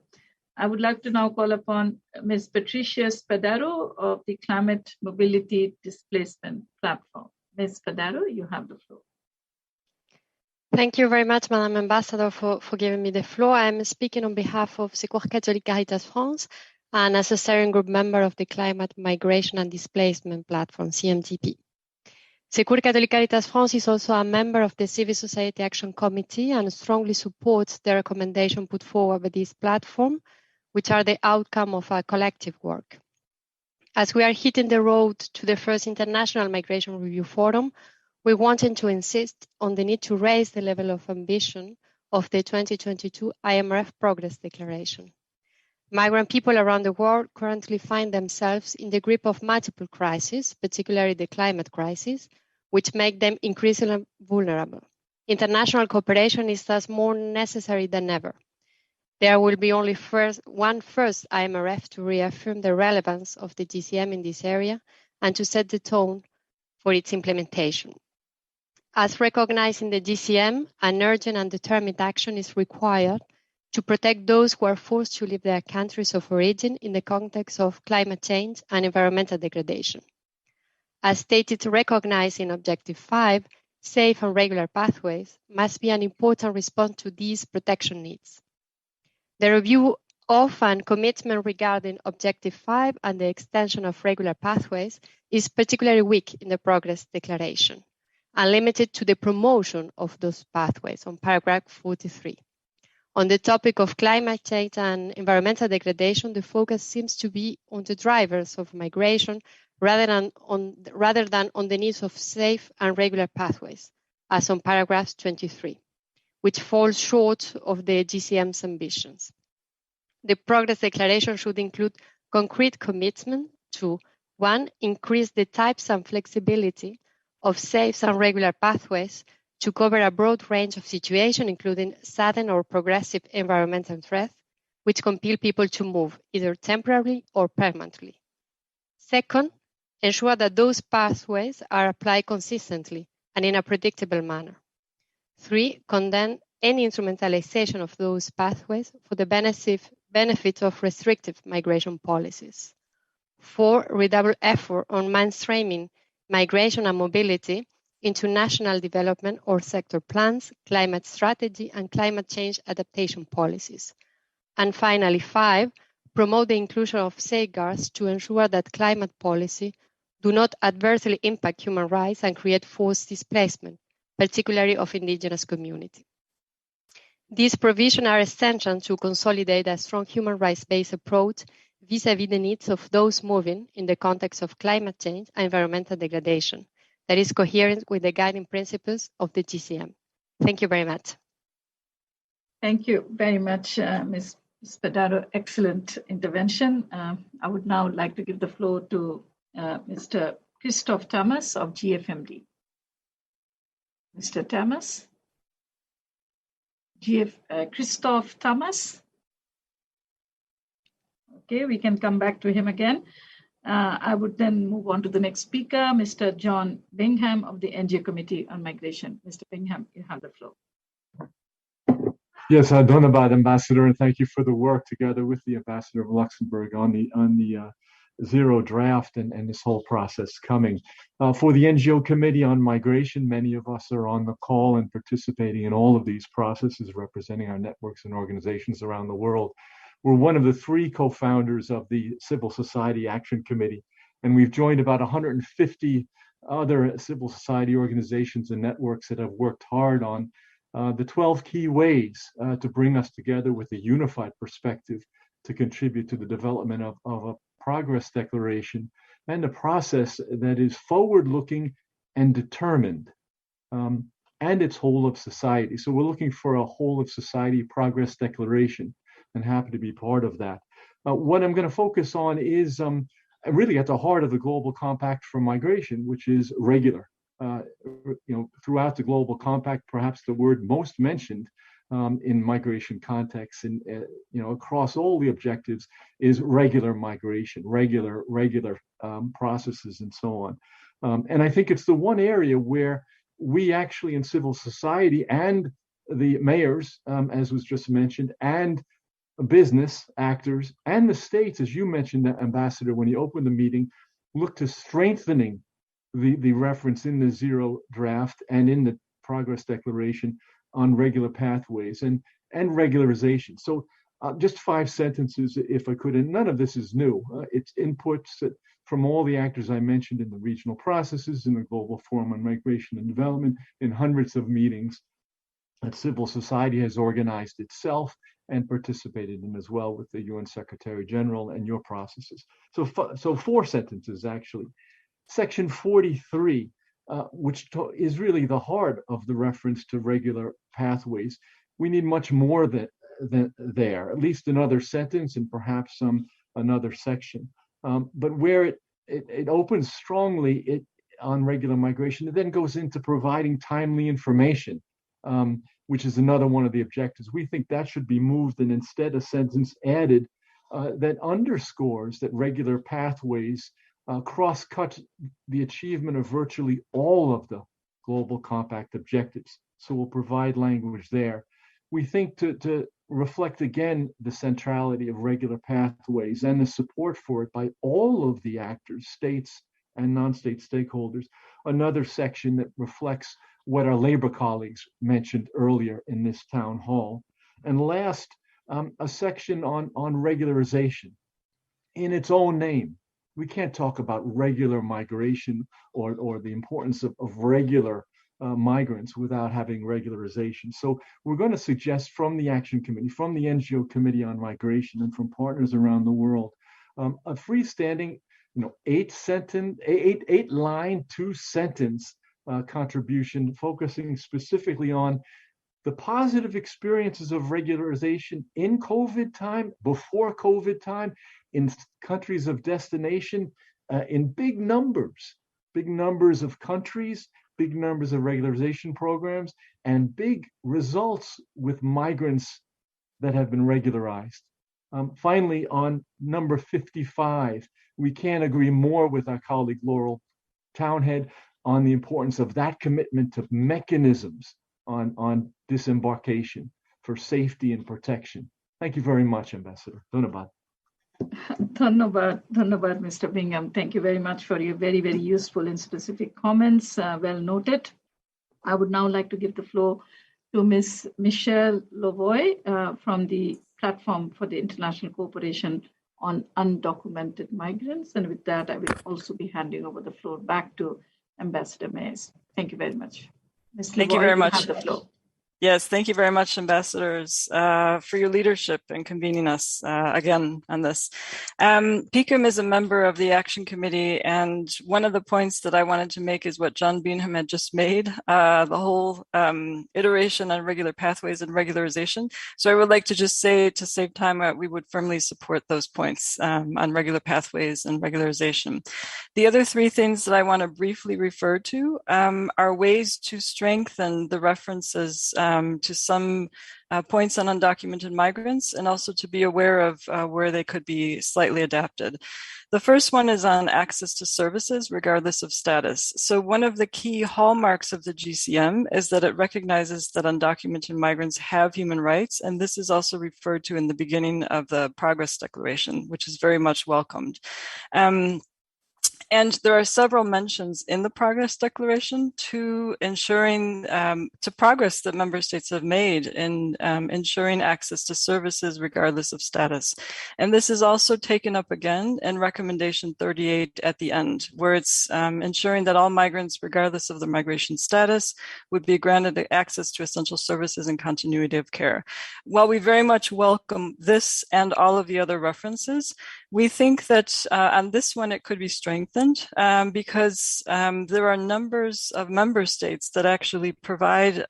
I would like to now call upon Ms. Patricia Spadaro of the Climate Mobility Displacement Platform. Ms. Spadaro, you have the floor. Thank you very much, Madam Ambassador, for giving me the floor. I'm speaking on behalf of Secours Catholique Caritas France, and as a steering group member of the Climate, Migration and Displacement Platform, CMTP. Secours Catholique Caritas France is also a member of the Civil Society Action Committee and strongly supports the recommendation put forward by this platform, which are the outcome of our collective work. As we are hitting the road to the first International Migration Review Forum, we wanted to insist on the need to raise the level of ambition of the 2022 IMRF Progress Declaration. Migrant people around the world currently find themselves in the grip of multiple crises, particularly the climate crisis, which make them increasingly vulnerable. International cooperation is thus more necessary than ever. There will be only one first IMRF to reaffirm the relevance of the GCM in this area and to set the tone for its implementation. As recognized in the GCM, an urgent and determined action is required to protect those who are forced to leave their countries of origin in the context of climate change and environmental degradation. As stated, recognized in Objective 5, safe and regular pathways must be an important response to these protection needs. The review of and commitment regarding Objective 5 and the extension of regular pathways is particularly weak in the Progress Declaration and limited to the promotion of those pathways on paragraph 43. On the topic of climate change and environmental degradation, the focus seems to be on the drivers of migration rather than on the needs of safe and regular pathways, as on paragraph 23, which falls short of the GCM's ambitions. The Progress Declaration should include concrete commitment to 1. Increase the types and flexibility of safe and regular pathways to cover a broad range of situations, including sudden or progressive environmental threats, which compel people to move, either temporarily or permanently. 2. Ensure that those pathways are applied consistently and in a predictable manner. 3. Condemn any instrumentalization of those pathways for the benefit of restrictive migration policies. 4. Redouble effort on mainstreaming migration and mobility into national development or sector plans, climate strategy, and climate change adaptation policies. And finally, 5, promote the inclusion of safeguards to ensure that climate policy do not adversely impact human rights and create forced displacement, particularly of indigenous communities. These provisions are essential to consolidate a strong human rights-based approach vis-à-vis the needs of those moving in the context of climate change and environmental degradation that is coherent with the guiding principles of the GCM. Thank you very much. Thank you very much, Ms. Spadaro. Excellent intervention. I would now like to give the floor to Mr. Christoph Thomas of GFMD. Mr. Thomas. Christoph Thomas. Okay, we can come back to him again. I would then move on to the next speaker, Mr. John Bingham of the NGO Committee on Migration. Mr. Bingham, you have the floor. Yes, Donabad, Ambassador, and thank you for the work together with the Ambassador of Luxembourg on the zero draft and this whole process coming. For the NGO Committee on Migration, many of us are on the call and participating in all of these processes, representing our networks and organizations around the world. We're one of the 3 co-founders of the Civil Society Action Committee, and we've joined about 150 other civil society organizations and networks that have worked hard on the 12 key ways to bring us together with a unified perspective to contribute to the development of a progress declaration and a process that is forward-looking and determined, and it's whole of society. So we're looking for a whole of society progress declaration, and happy to be part of that. What I'm going to focus on is really at the heart of the Global Compact for Migration, which is regular. Throughout the Global Compact, perhaps the word most mentioned in migration contexts and across all the objectives is regular migration, regular processes and so on. And I think it's the one area where we actually in civil society and the mayors, as was just mentioned, and business actors and the states, as you mentioned, Ambassador, when you opened the meeting, look to strengthening the reference in the zero draft and in the progress declaration on regular pathways and regularization. So just 5 sentences, if I could, and none of this is new. It's inputs from all the actors I mentioned in the regional processes, in the Global Forum on Migration and Development, in hundreds of meetings that civil society has organized itself and participated in as well with the UN Secretary General and your processes. So 4 sentences actually. Section 43, which is really the heart of the reference to regular pathways. We need much more than there, at least another sentence and perhaps another section. But where it opens strongly on regular migration, it then goes into providing timely information, which is another one of the objectives. We think that should be moved and instead a sentence added that underscores that regular pathways cross-cut the achievement of virtually all of the Global Compact objectives. So we'll provide language there. We think to reflect again the centrality of regular pathways and the support for it by all of the actors, states and non-state stakeholders. Another section that reflects what our labor colleagues mentioned earlier in this town hall. And last, a section on regularization in its own name. We can't talk about regular migration or the importance of regular migrants without having regularization. So we're going to suggest from the Action Committee, from the NGO Committee on Migration, and from partners around the world, a freestanding, 8-line, 2-sentence contribution focusing specifically on the positive experiences of regularization in COVID time, before COVID time, in countries of destination, in big numbers of countries, big numbers of regularization programs, and big results with migrants that have been regularized. Finally, on number 55, we can't agree more with our colleague Laurel Townhead on the importance of that commitment to mechanisms on disembarkation for safety and protection. Thank you very much, Ambassador. Dhanyabad. Dhanyabad, Mr. Bingham. Thank you very much for your very, very useful and specific comments. Well noted. I would now like to give the floor to Ms. Michelle Lovoy from the Platform for the International Cooperation on Undocumented Migrants. And with that, I will also be handing over the floor back to Ambassador Mays. Thank you very much. Ms. Thank Lovoy, you very much. Have the floor. Yes, thank you very much, ambassadors, for your leadership and convening us again on this. PICUM is a member of the Action Committee, and one of the points that I wanted to make is what John Bingham had just made, the whole iteration on regular pathways and regularization. So I would like to just say, to save time, we would firmly support those points on regular pathways and regularization. The other 3 things that I want to briefly refer to are ways to strengthen the references to some points on undocumented migrants, and also to be aware of where they could be slightly adapted. The first one is on access to services regardless of status. So one of the key hallmarks of the GCM is that it recognizes that undocumented migrants have human rights, and this is also referred to in the beginning of the Progress Declaration, which is very much welcomed. And there are several mentions in the Progress Declaration to ensuring to progress that member states have made in ensuring access to services regardless of status. And this is also taken up again in Recommendation 38 at the end, where it's ensuring that all migrants, regardless of their migration status, would be granted access to essential services and continuity of care. While we very much welcome this and all of the other references, we think that on this one it could be strengthened because there are numbers of member states that actually provide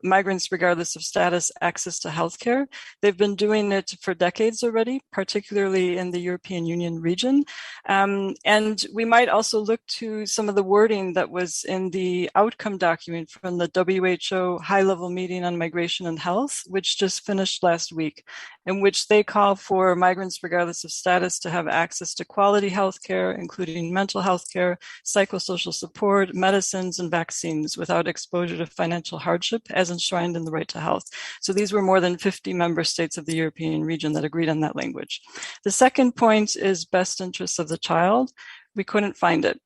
migrants, regardless of status, access to healthcare. They've been doing it for decades already, particularly in the European Union region. And we might also look to some of the wording that was in the outcome document from the WHO high-level meeting on migration and health, which just finished last week, in which they call for migrants, regardless of status, to have access to quality healthcare, including mental health care, psychosocial support, medicines, and vaccines without exposure to financial hardship, as enshrined in the right to health. So these were more than 50 member states of the European region that agreed on that language. The second point is best interests of the child. We couldn't find it.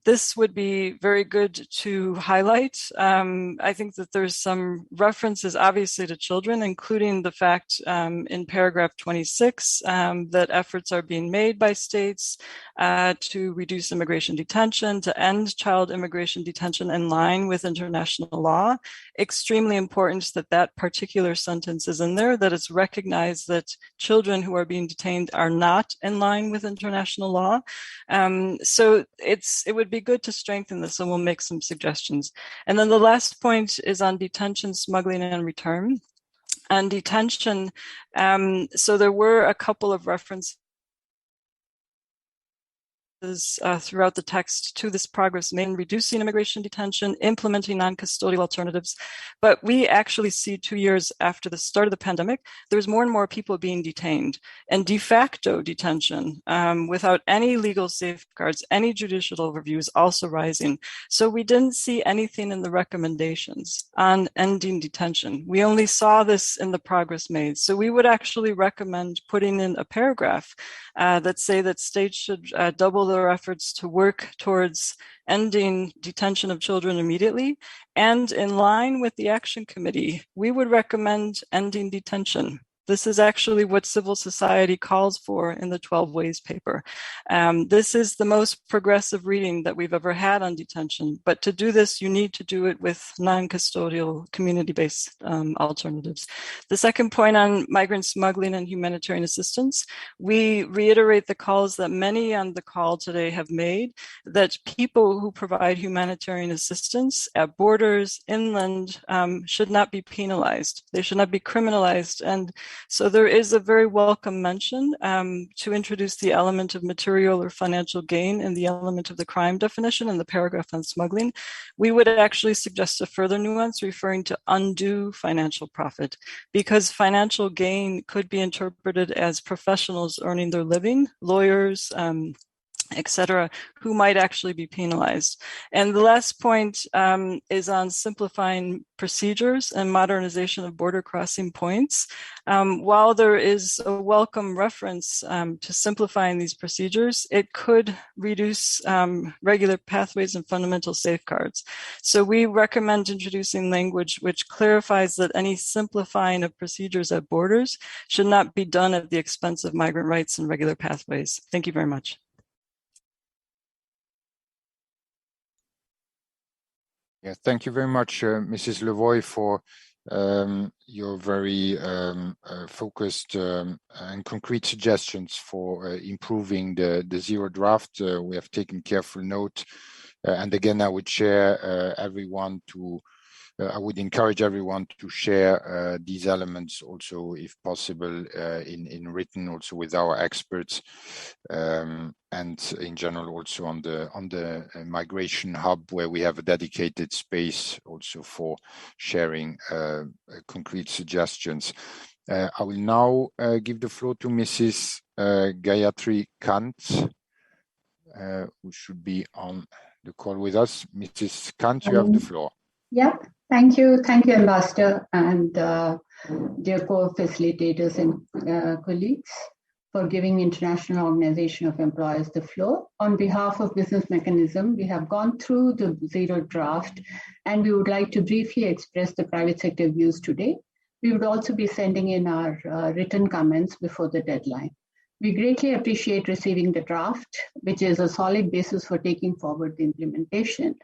This would be very good to highlight. I think that there's some references, obviously, to children, including the fact in paragraph 26 that efforts are being made by states to reduce immigration detention, to end child immigration detention in line with international law. Extremely important that that particular sentence is in there, that it's recognized that children who are being detained are not in line with international law. So it would be good to strengthen this, and we'll make some suggestions. And then the last point is on detention, smuggling, and return. On detention, so there were a couple of references throughout the text to this progress made in reducing immigration detention, implementing non-custodial alternatives. But we actually see 2 years after the start of the pandemic, there's more and more people being detained, and de facto detention without any legal safeguards, any judicial overview is also rising. So we didn't see anything in the recommendations on ending detention. We only saw this in the progress made. So we would actually recommend putting in a paragraph that say that states should double their efforts to work towards ending detention of children immediately. And in line with the Action Committee, we would recommend ending detention. This is actually what civil society calls for in the 12 Ways paper. This is the most progressive reading that we've ever had on detention. But to do this, you need to do it with non-custodial community-based alternatives. The second point on migrant smuggling and humanitarian assistance, we reiterate the calls that many on the call today have made, that people who provide humanitarian assistance at borders, inland, should not be penalized. They should not be criminalized. And so there is a very welcome mention to introduce the element of material or financial gain in the element of the crime definition in the paragraph on smuggling. We would actually suggest a further nuance referring to undue financial profit, because financial gain could be interpreted as professionals earning their living, lawyers, etc., who might actually be penalized. And the last point is on simplifying procedures and modernization of border crossing points. While there is a welcome reference to simplifying these procedures, it could reduce regular pathways and fundamental safeguards. So we recommend introducing language which clarifies that any simplifying of procedures at borders should not be done at the expense of migrant rights and regular pathways. Thank you very much. Yeah, thank you very much, Mrs. Levoy, for your very focused and concrete suggestions for improving the zero draft. We have taken careful note. And again, I would share everyone to I would encourage everyone to share these elements also, if possible, in written, also with our experts, and in general also on the migration hub, where we have a dedicated space also for sharing concrete suggestions. I will now give the floor to Mrs. Gayatri Kant, who should be on the call with us. Mrs. Kant, you have the floor. Yeah, thank you, Ambassador, and dear co-facilitators and colleagues, for giving International Organization of Employers the floor. On behalf of Business Mechanism, we have gone through the zero draft, and we would like to briefly express the private sector views today. We would also be sending in our written comments before the deadline. We greatly appreciate receiving the draft, which is a solid basis for taking forward the implementation.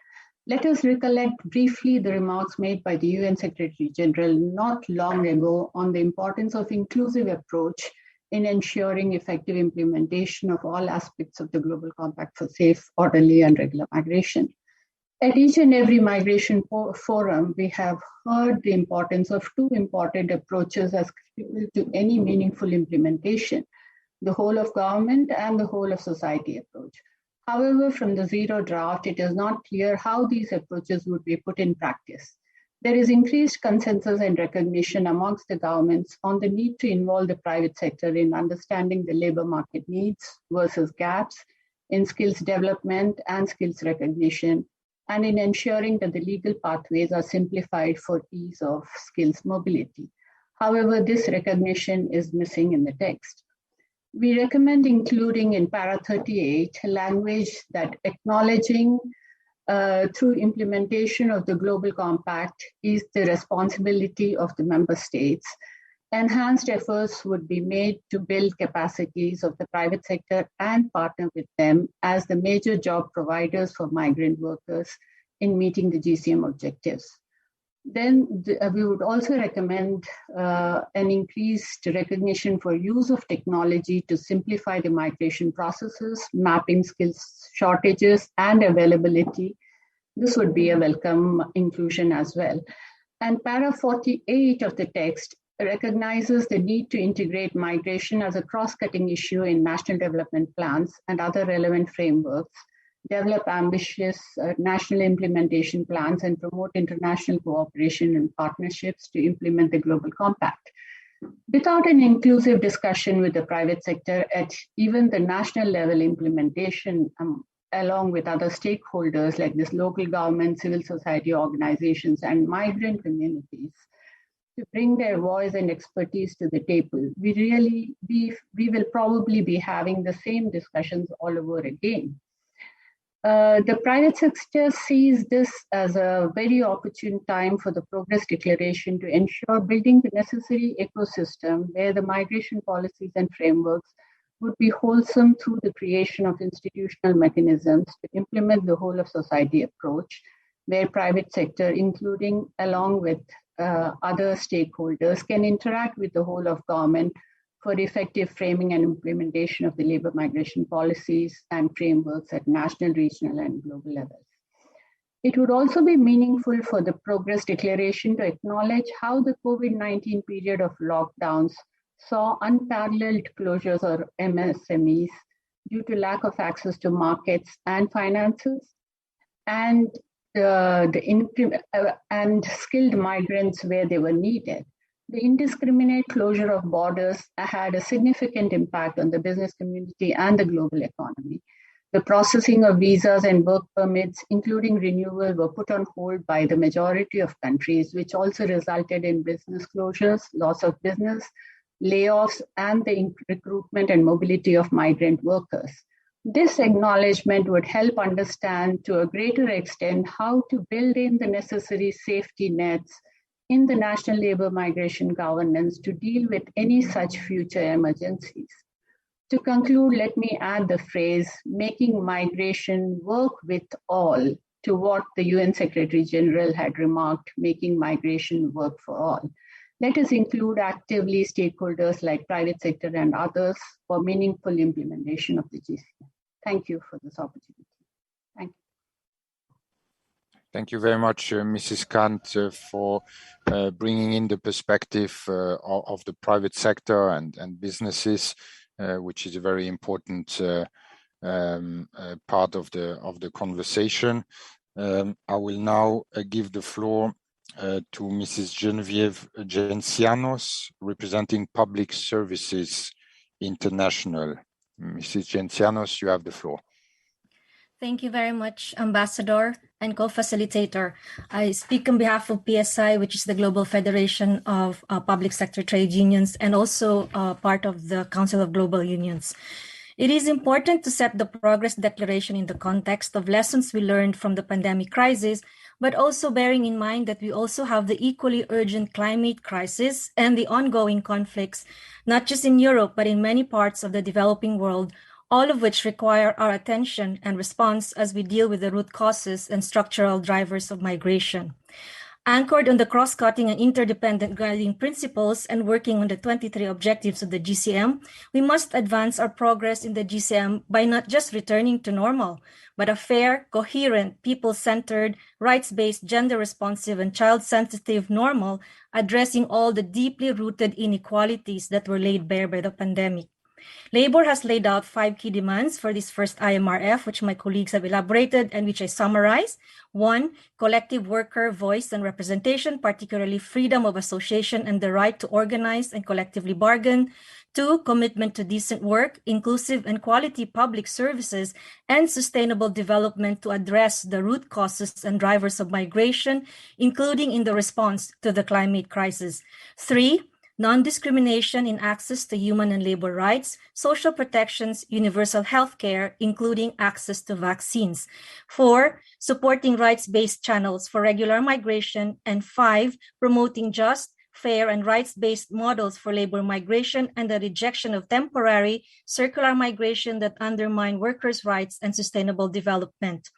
Let us recollect briefly the remarks made by the UN Secretary General not long ago on the importance of inclusive approach in ensuring effective implementation of all aspects of the Global Compact for safe, orderly, and regular migration. At each and every migration forum, we have heard the importance of two important approaches as critical to any meaningful implementation: the whole of government and the whole of society approach. However, from the zero draft, it is not clear how these approaches would be put in practice. There is increased consensus and recognition amongst the governments on the need to involve the private sector in understanding the labor market needs versus gaps in skills development and skills recognition, and in ensuring that the legal pathways are simplified for ease of skills mobility. However, this recognition is missing in the text. We recommend including in para 38 language that acknowledging through implementation of the Global Compact is the responsibility of the member states. Enhanced efforts would be made to build capacities of the private sector and partner with them as the major job providers for migrant workers in meeting the GCM objectives. Then we would also recommend an increased recognition for use of technology to simplify the migration processes, mapping skills shortages and availability. This would be a welcome inclusion as well. And para 48 of the text recognizes the need to integrate migration as a cross-cutting issue in national development plans and other relevant frameworks, develop ambitious national implementation plans, and promote international cooperation and partnerships to implement the Global Compact. Without an inclusive discussion with the private sector at even the national level implementation, along with other stakeholders like this local government, civil society organizations, and migrant communities, to bring their voice and expertise to the table, we will probably be having the same discussions all over again. The private sector sees this as a very opportune time for the Progress Declaration to ensure building the necessary ecosystem where the migration policies and frameworks would be wholesome through the creation of institutional mechanisms to implement the whole of society approach, where private sector, including along with other stakeholders, can interact with the whole of government for effective framing and implementation of the labor migration policies and frameworks at national, regional, and global levels. It would also be meaningful for the Progress Declaration to acknowledge how the COVID-19 period of lockdowns saw unparalleled closures or MSMEs due to lack of access to markets and finances, and skilled migrants where they were needed. The indiscriminate closure of borders had a significant impact on the business community and the global economy. The processing of visas and work permits, including renewal, were put on hold by the majority of countries, which also resulted in business closures, loss of business, layoffs, and the recruitment and mobility of migrant workers. This acknowledgement would help understand to a greater extent how to build in the necessary safety nets in the national labor migration governance to deal with any such future emergencies. To conclude, let me add the phrase, making migration work with all, to what the UN Secretary General had remarked, making migration work for all. Let us include actively stakeholders like private sector and others for meaningful implementation of the GCM. Thank you for this opportunity. Thank you. Thank you very much, Mrs. Kant, for bringing in the perspective of the private sector and businesses, which is a very important part of the conversation. I will now give the floor to Mrs. Genevieve Gencianos, representing Public Services International. Mrs. Gencianos, you have the floor. Thank you very much, Ambassador and co-facilitator. I speak on behalf of PSI, which is the Global Federation of Public Sector Trade Unions, and also part of the Council of Global Unions. It is important to set the Progress Declaration in the context of lessons we learned from the pandemic crisis, but also bearing in mind that we also have the equally urgent climate crisis and the ongoing conflicts, not just in Europe, but in many parts of the developing world, all of which require our attention and response as we deal with the root causes and structural drivers of migration. Anchored on the cross-cutting and interdependent guiding principles and working on the 23 objectives of the GCM, we must advance our progress in the GCM by not just returning to normal, but a fair, coherent, people-centered, rights-based, gender-responsive, and child-sensitive normal, addressing all the deeply rooted inequalities that were laid bare by the pandemic. Labor has laid out 5 key demands for this first IMRF, which my colleagues have elaborated and which I summarize. 1, collective worker voice and representation, particularly freedom of association and the right to organize and collectively bargain. 2, commitment to decent work, inclusive and quality public services, and sustainable development to address the root causes and drivers of migration, including in the response to the climate crisis. 3, non-discrimination in access to human and labor rights, social protections, universal health care, including access to vaccines. 4, supporting rights-based channels for regular migration. And 5, promoting just, fair, and rights-based models for labor migration and the rejection of temporary circular migration that undermine workers' rights and sustainable development.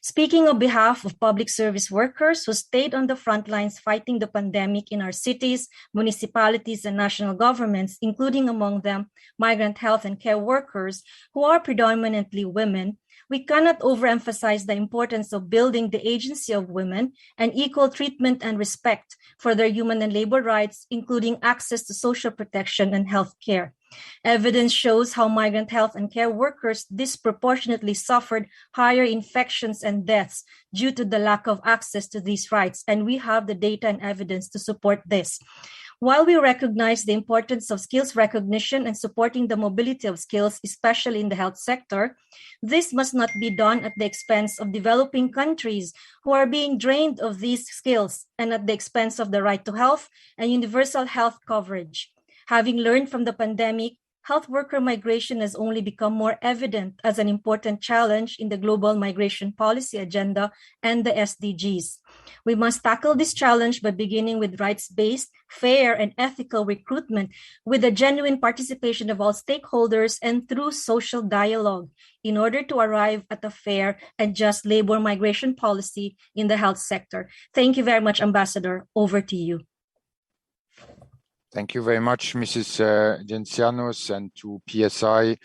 Speaking on behalf of public service workers who stayed on the front lines fighting the pandemic in our cities, municipalities, and national governments, including among them migrant health and care workers who are predominantly women, we cannot overemphasize the importance of building the agency of women and equal treatment and respect for their human and labor rights, including access to social protection and health care. Evidence shows how migrant health and care workers disproportionately suffered higher infections and deaths due to the lack of access to these rights, and we have the data and evidence to support this. While we recognize the importance of skills recognition and supporting the mobility of skills, especially in the health sector, this must not be done at the expense of developing countries who are being drained of these skills and at the expense of the right to health and universal health coverage. Having learned from the pandemic, health worker migration has only become more evident as an important challenge in the global migration policy agenda and the SDGs. We must tackle this challenge by beginning with rights-based, fair, and ethical recruitment with the genuine participation of all stakeholders and through social dialogue in order to arrive at a fair and just labor migration policy in the health sector. Thank you very much, Ambassador. Over to you. Thank you very much, Mrs. Gencianos, and to PSI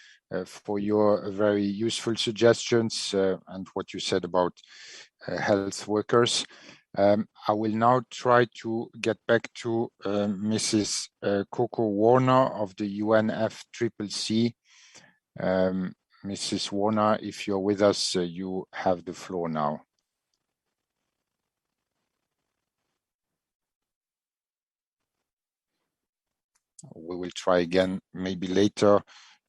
for your very useful suggestions and what you said about health workers. I will now try to get back to Mrs. Coco Warner of the UNFCCC. Mrs. Warner, if you're with us, you have the floor now. We will try again maybe later.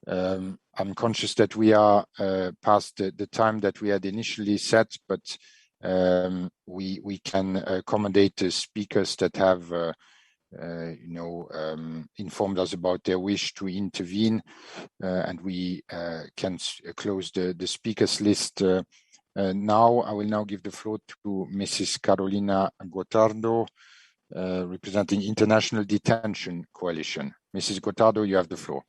I'm conscious that we are past the time that we had initially set, but we can accommodate the speakers that have informed us about their wish to intervene, and we can close the speakers list now. I will now give the floor to Mrs. Carolina Gotardo, representing International Detention Coalition. Mrs. Gotardo, you have the floor.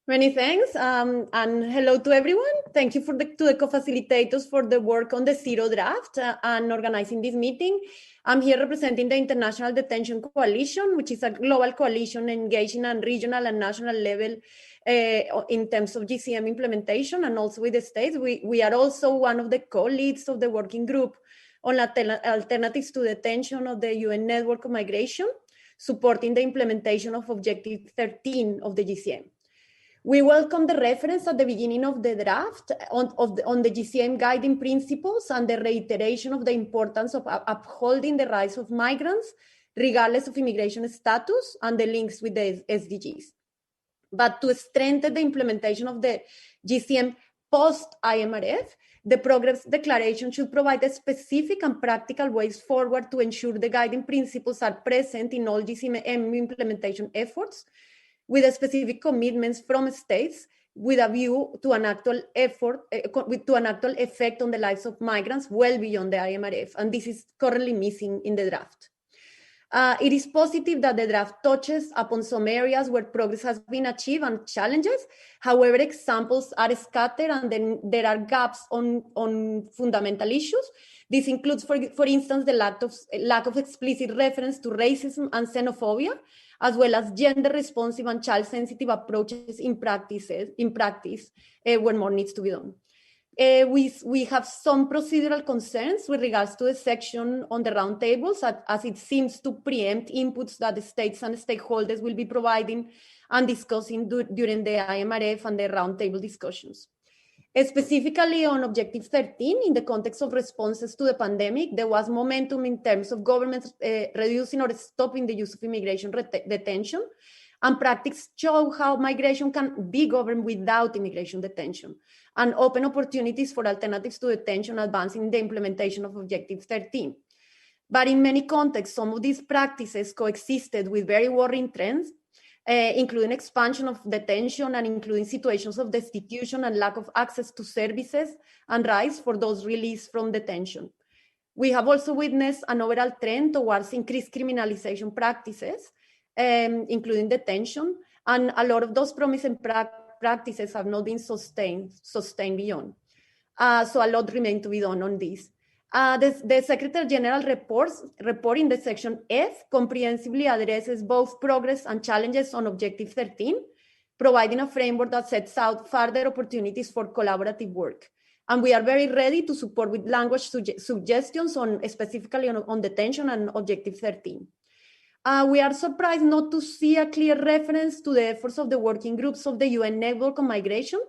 Many thanks, and hello to everyone. Thank you to the co-facilitators for the work on the Zero Draft and organizing this meeting. I'm here representing the International Detention Coalition, which is a global coalition engaging on regional and national level in terms of GCM implementation and also with the states. We are also one of the co-leads of the working group on alternatives to detention of the UN Network of Migration, supporting the implementation of Objective 13 of the GCM. We welcome the reference at the beginning of the draft on the GCM guiding principles and the reiteration of the importance of upholding the rights of migrants, regardless of immigration status, and the links with the SDGs. But to strengthen the implementation of the GCM post-IMRF, the Progress Declaration should provide a specific and practical ways forward to ensure the guiding principles are present in all GCM implementation efforts, with specific commitments from states with a view to an actual effect on the lives of migrants well beyond the IMRF, and this is currently missing in the draft. It is positive that the draft touches upon some areas where progress has been achieved and challenges. However, examples are scattered and then there are gaps on fundamental issues. This includes, for instance, the lack of explicit reference to racism and xenophobia, as well as gender-responsive and child-sensitive approaches in practice, where more needs to be done. We have some procedural concerns with regards to the section on the roundtables, as it seems to preempt inputs that the states and stakeholders will be providing and discussing during the IMRF and the roundtable discussions. Specifically on Objective 13, in the context of responses to the pandemic, there was momentum in terms of governments reducing or stopping the use of immigration detention, and practice show how migration can be governed without immigration detention, and open opportunities for alternatives to detention, advancing the implementation of Objective 13. But in many contexts, some of these practices coexisted with very worrying trends, including expansion of detention and including situations of destitution and lack of access to services and rights for those released from detention. We have also witnessed an overall trend towards increased criminalization practices, including detention, and a lot of those promising practices have not been sustained beyond. So a lot remains to be done on this. The Secretary General report in the section F comprehensively addresses both progress and challenges on Objective 13, providing a framework that sets out further opportunities for collaborative work. And we are very ready to support with language suggestions specifically on detention and Objective 13. We are surprised not to see a clear reference to the efforts of the working groups of the UN Network on Migration,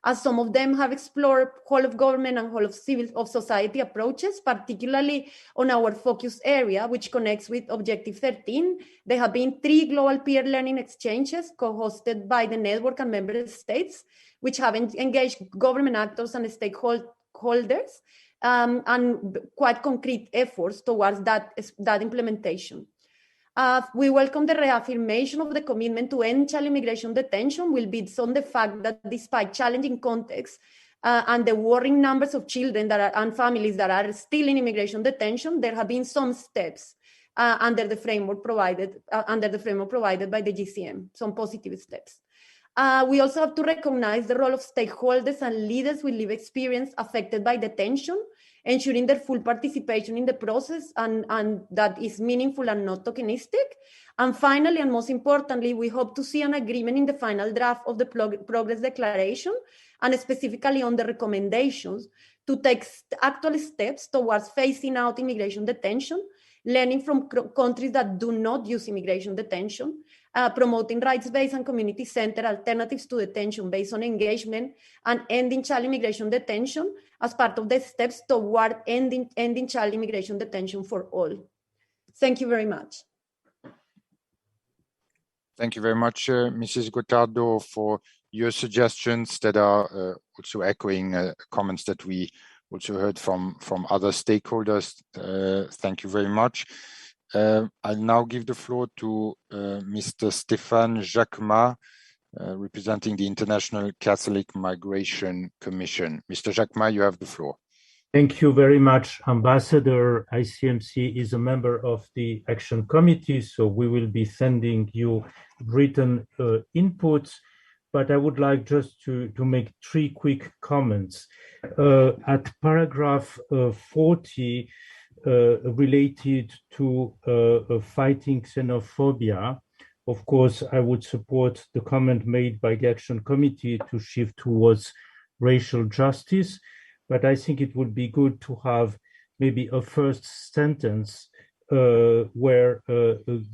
as some of them have explored whole of government and whole of society approaches, particularly on our focus area, which connects with Objective 13. There have been 3 global peer learning exchanges co-hosted by the network and member states, which have engaged government actors and stakeholders, and quite concrete efforts towards that implementation. We welcome the reaffirmation of the commitment to end child immigration detention, will build on the fact that despite challenging contexts and the worrying numbers of children and families that are still in immigration detention, there have been some steps under the framework provided by the GCM, some positive steps. We also have to recognize the role of stakeholders and leaders with lived experience affected by detention, ensuring their full participation in the process and that is meaningful and not tokenistic. And finally, and most importantly, we hope to see an agreement in the final draft of the Progress Declaration, and specifically on the recommendations to take actual steps towards phasing out immigration detention, learning from countries that do not use immigration detention, promoting rights-based and community-centered alternatives to detention based on engagement, and ending child immigration detention as part of the steps toward ending child immigration detention for all. Thank you very much. Thank you very much, Mrs. Gottardo, for your suggestions that are also echoing comments that we also heard from other stakeholders. Thank you very much. I'll now give the floor to Mr. Stéphane Jacquemat, representing the International Catholic Migration Commission. Mr. Jacquemat, you have the floor. Thank you very much, Ambassador. ICMC is a member of the Action Committee, so we will be sending you written inputs, but I would like just to make 3 quick comments. At paragraph 40, related to fighting xenophobia, of course, I would support the comment made by the Action Committee to shift towards racial justice, but I think it would be good to have maybe a first sentence where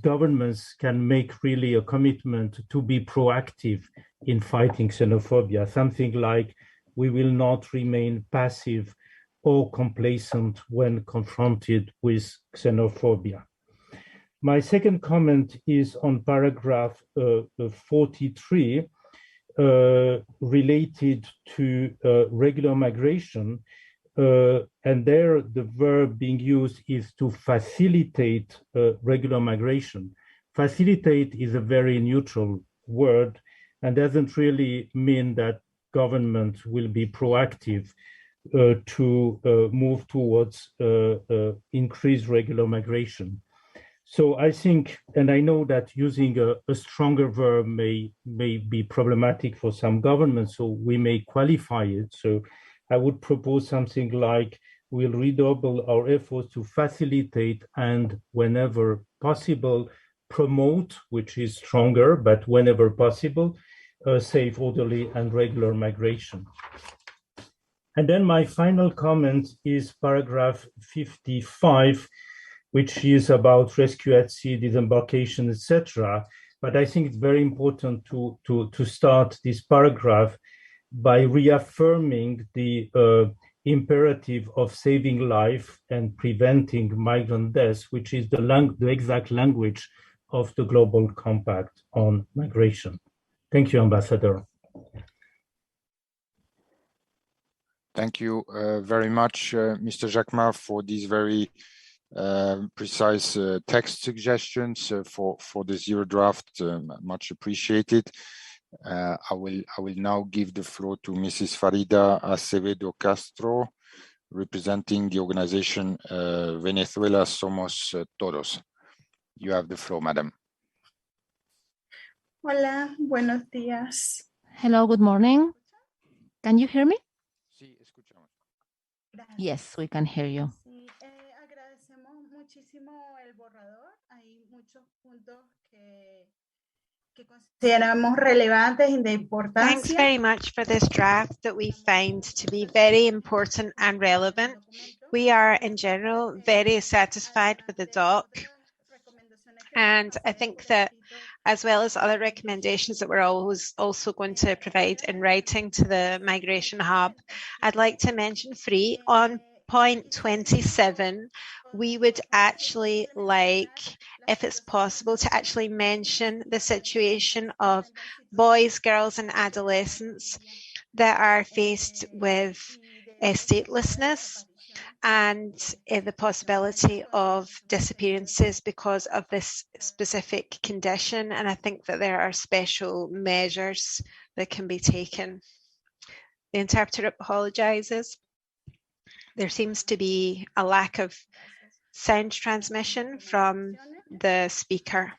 governments can make really a commitment to be proactive in fighting xenophobia, something like, we will not remain passive or complacent when confronted with xenophobia. My second comment is on paragraph 43, related to regular migration. And there the verb being used is to facilitate regular migration. Facilitate is a very neutral word and doesn't really mean that government will be proactive to move towards increased regular migration. So I think, and I know that using a stronger verb may be problematic for some governments, so we may qualify it. So I would propose something like, we'll redouble our efforts to facilitate and whenever possible, promote, which is stronger, but whenever possible, safe, orderly, and regular migration. And then my final comment is paragraph 55, which is about rescue at sea, disembarkation, etc. But I think it's very important to start this paragraph by reaffirming the imperative of saving life and preventing migrant deaths, which is the exact language of the Global Compact on Migration. Thank you, Ambassador. Thank you very much, Mr. Jacquemart, for these very precise text suggestions for the zero draft. Much appreciated. I will now give the floor to Mrs. Farida Acevedo Castro, representing the organization Venezuela Somos Todos. You have the floor, madam. Hola, buenos días. Hello, good morning. Can you hear me? Yes, we can hear you. Agradecemos muchísimo el borrador. Hay muchos puntos que consideramos relevantes y de importancia. Thanks very much for this draft that we find to be very important and relevant. We are, in general, very satisfied with the doc. And I think that, as well as other recommendations that we're always also going to provide in writing to the Migration Hub, I'd like to mention 3. On point 27, we would actually like, if it's possible, to actually mention the situation of boys, girls, and adolescents that are faced with statelessness and the possibility of disappearances because of this specific condition. And I think that there are special measures that can be taken. The interpreter apologizes. There seems to be a lack of sound transmission from the speaker.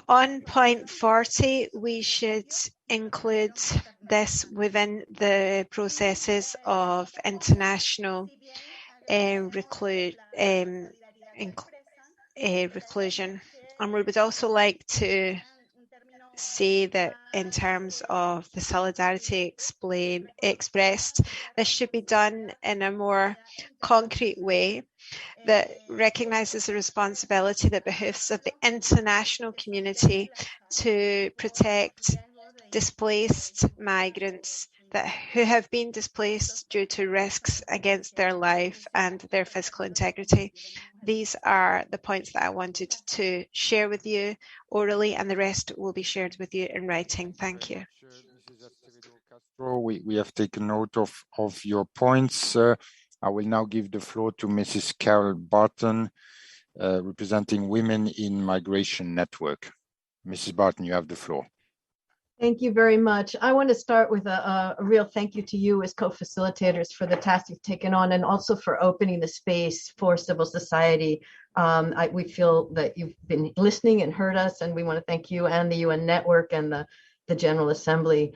On point 40, we should include this within the processes of international reclusion. And we would also like to say that in terms of the solidarity expressed, this should be done in a more concrete way that recognises the responsibility that behooves of the international community to protect displaced migrants who have been displaced due to risks against their life and their physical integrity. These are the points that I wanted to share with you orally, and the rest will be shared with you in writing. Thank you. We have taken note of your points. I will now give the floor to Mrs. Carol Barton, representing Women in Migration Network. Mrs. Barton, you have the floor. Thank you very much. I want to start with a real thank you to you as co-facilitators for the task you've taken on, and also for opening the space for civil society. We feel that you've been listening and heard us, and we want to thank you and the UN Network and the General Assembly.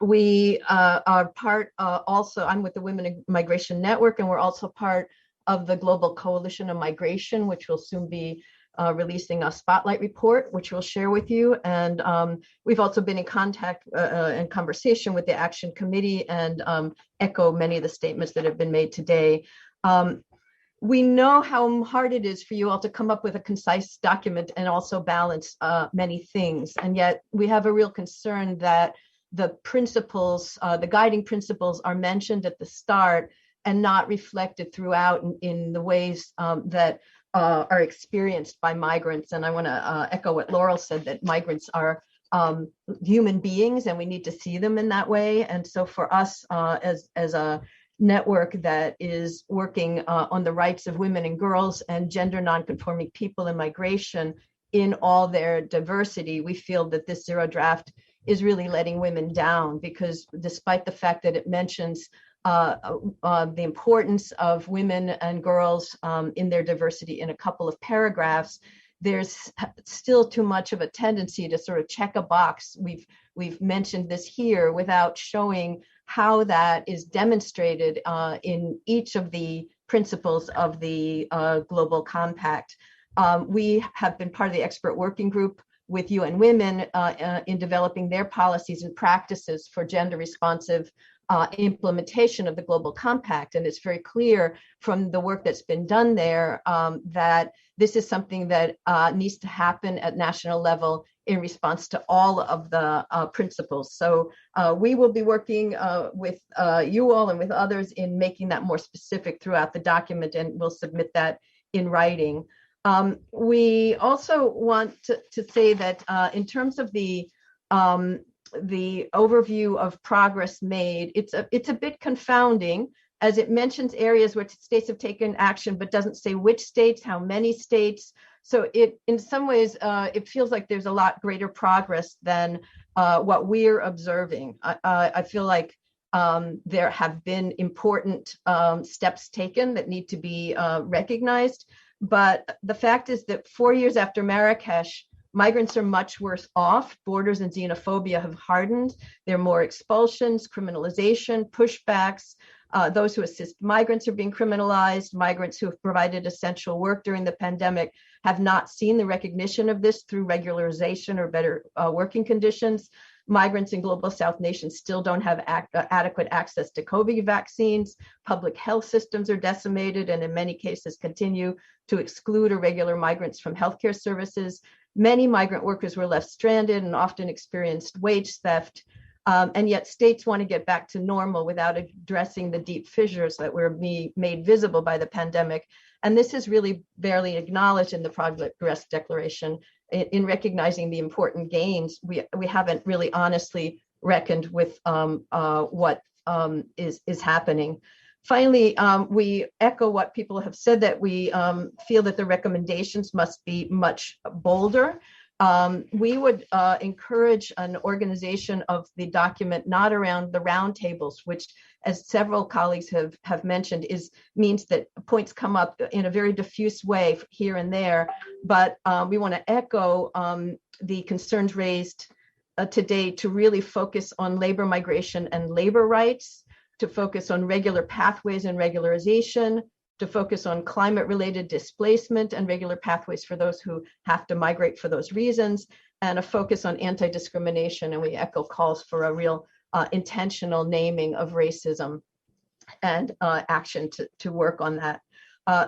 We are part also, I'm with the Women in Migration Network, and we're also part of the Global Coalition of Migration, which will soon be releasing a spotlight report, which we'll share with you. And we've also been in contact and conversation with the Action Committee and echo many of the statements that have been made today. We know how hard it is for you all to come up with a concise document and also balance many things. And yet we have a real concern that the principles, the guiding principles are mentioned at the start and not reflected throughout in the ways that are experienced by migrants. And I want to echo what Laurel said, that migrants are human beings and we need to see them in that way. And so for us as a network that is working on the rights of women and girls and gender nonconforming people in migration in all their diversity, we feel that this zero draft is really letting women down, because despite the fact that it mentions the importance of women and girls in their diversity in a couple of paragraphs, there's still too much of a tendency to sort of check a box. We've mentioned this here without showing how that is demonstrated in each of the principles of the Global Compact. We have been part of the expert working group with UN Women in developing their policies and practices for gender responsive implementation of the Global Compact. And it's very clear from the work that's been done there that this is something that needs to happen at national level in response to all of the principles. So we will be working with you all and with others in making that more specific throughout the document, and we'll submit that in writing. We also want to say that in terms of the overview of progress made, it's a bit confounding, as it mentions areas where states have taken action, but doesn't say which states, how many states. So it, in some ways, it feels like there's a lot greater progress than what we're observing. I feel like there have been important steps taken that need to be recognized. But the fact is that 4 years after Marrakesh, migrants are much worse off. Borders and xenophobia have hardened. There are more expulsions, criminalization, pushbacks. Those who assist migrants are being criminalized. Migrants who have provided essential work during the pandemic have not seen the recognition of this through regularization or better working conditions. Migrants in global South nations still don't have adequate access to COVID vaccines. Public health systems are decimated and in many cases continue to exclude irregular migrants from healthcare services. Many migrant workers were left stranded and often experienced wage theft. And yet states want to get back to normal without addressing the deep fissures that were made visible by the pandemic. And this is really barely acknowledged in the Progress Declaration. In recognizing the important gains, we haven't really honestly reckoned with what is happening. Finally, we echo what people have said, that we feel that the recommendations must be much bolder. We would encourage an organization of the document not around the roundtables, which, as several colleagues have mentioned, means that points come up in a very diffuse way here and there. But we want to echo the concerns raised today to really focus on labor migration and labor rights, to focus on regular pathways and regularization, to focus on climate-related displacement and regular pathways for those who have to migrate for those reasons, and a focus on anti-discrimination. And we echo calls for a real intentional naming of racism and action to work on that.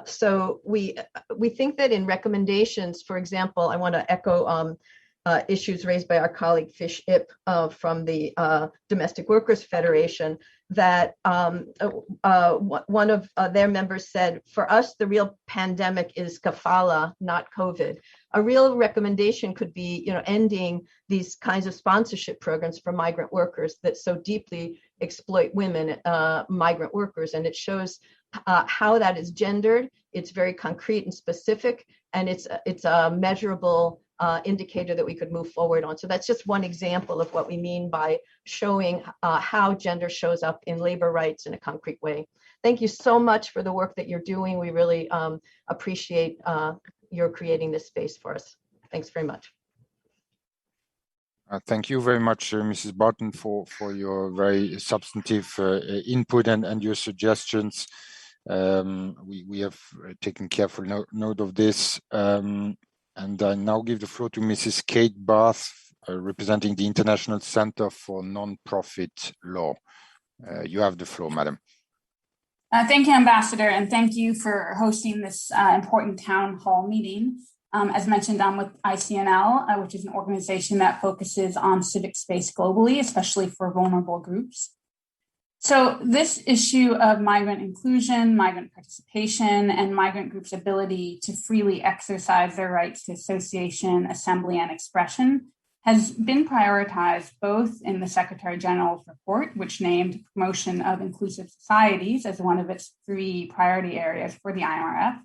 So we think that in recommendations, for example, I want to echo issues raised by our colleague Philippe from the Domestic Workers Federation, that one of their members said, for us, the real pandemic is kafala, not COVID. A real recommendation could be, ending these kinds of sponsorship programs for migrant workers that so deeply exploit women, migrant workers. And it shows how that is gendered. It's very concrete and specific, and it's a measurable indicator that we could move forward on. So that's just one example of what we mean by showing how gender shows up in labor rights in a concrete way. Thank you so much for the work that you're doing. We really appreciate your creating this space for us. Thanks very much. Thank you very much, Mrs. Barton, for your very substantive input and your suggestions. We have taken careful note of this. And I now give the floor to Mrs. Kate Barth, representing the International Center for Non-Profit Law. You have the floor, madam. Thank you, Ambassador, and thank you for hosting this important town hall meeting. As mentioned, I'm with ICNL, which is an organization that focuses on civic space globally, especially for vulnerable groups. So this issue of migrant inclusion, migrant participation, and migrant groups' ability to freely exercise their rights to association, assembly, and expression has been prioritized both in the Secretary General's report, which named promotion of inclusive societies as one of its 3 priority areas for the IMRF,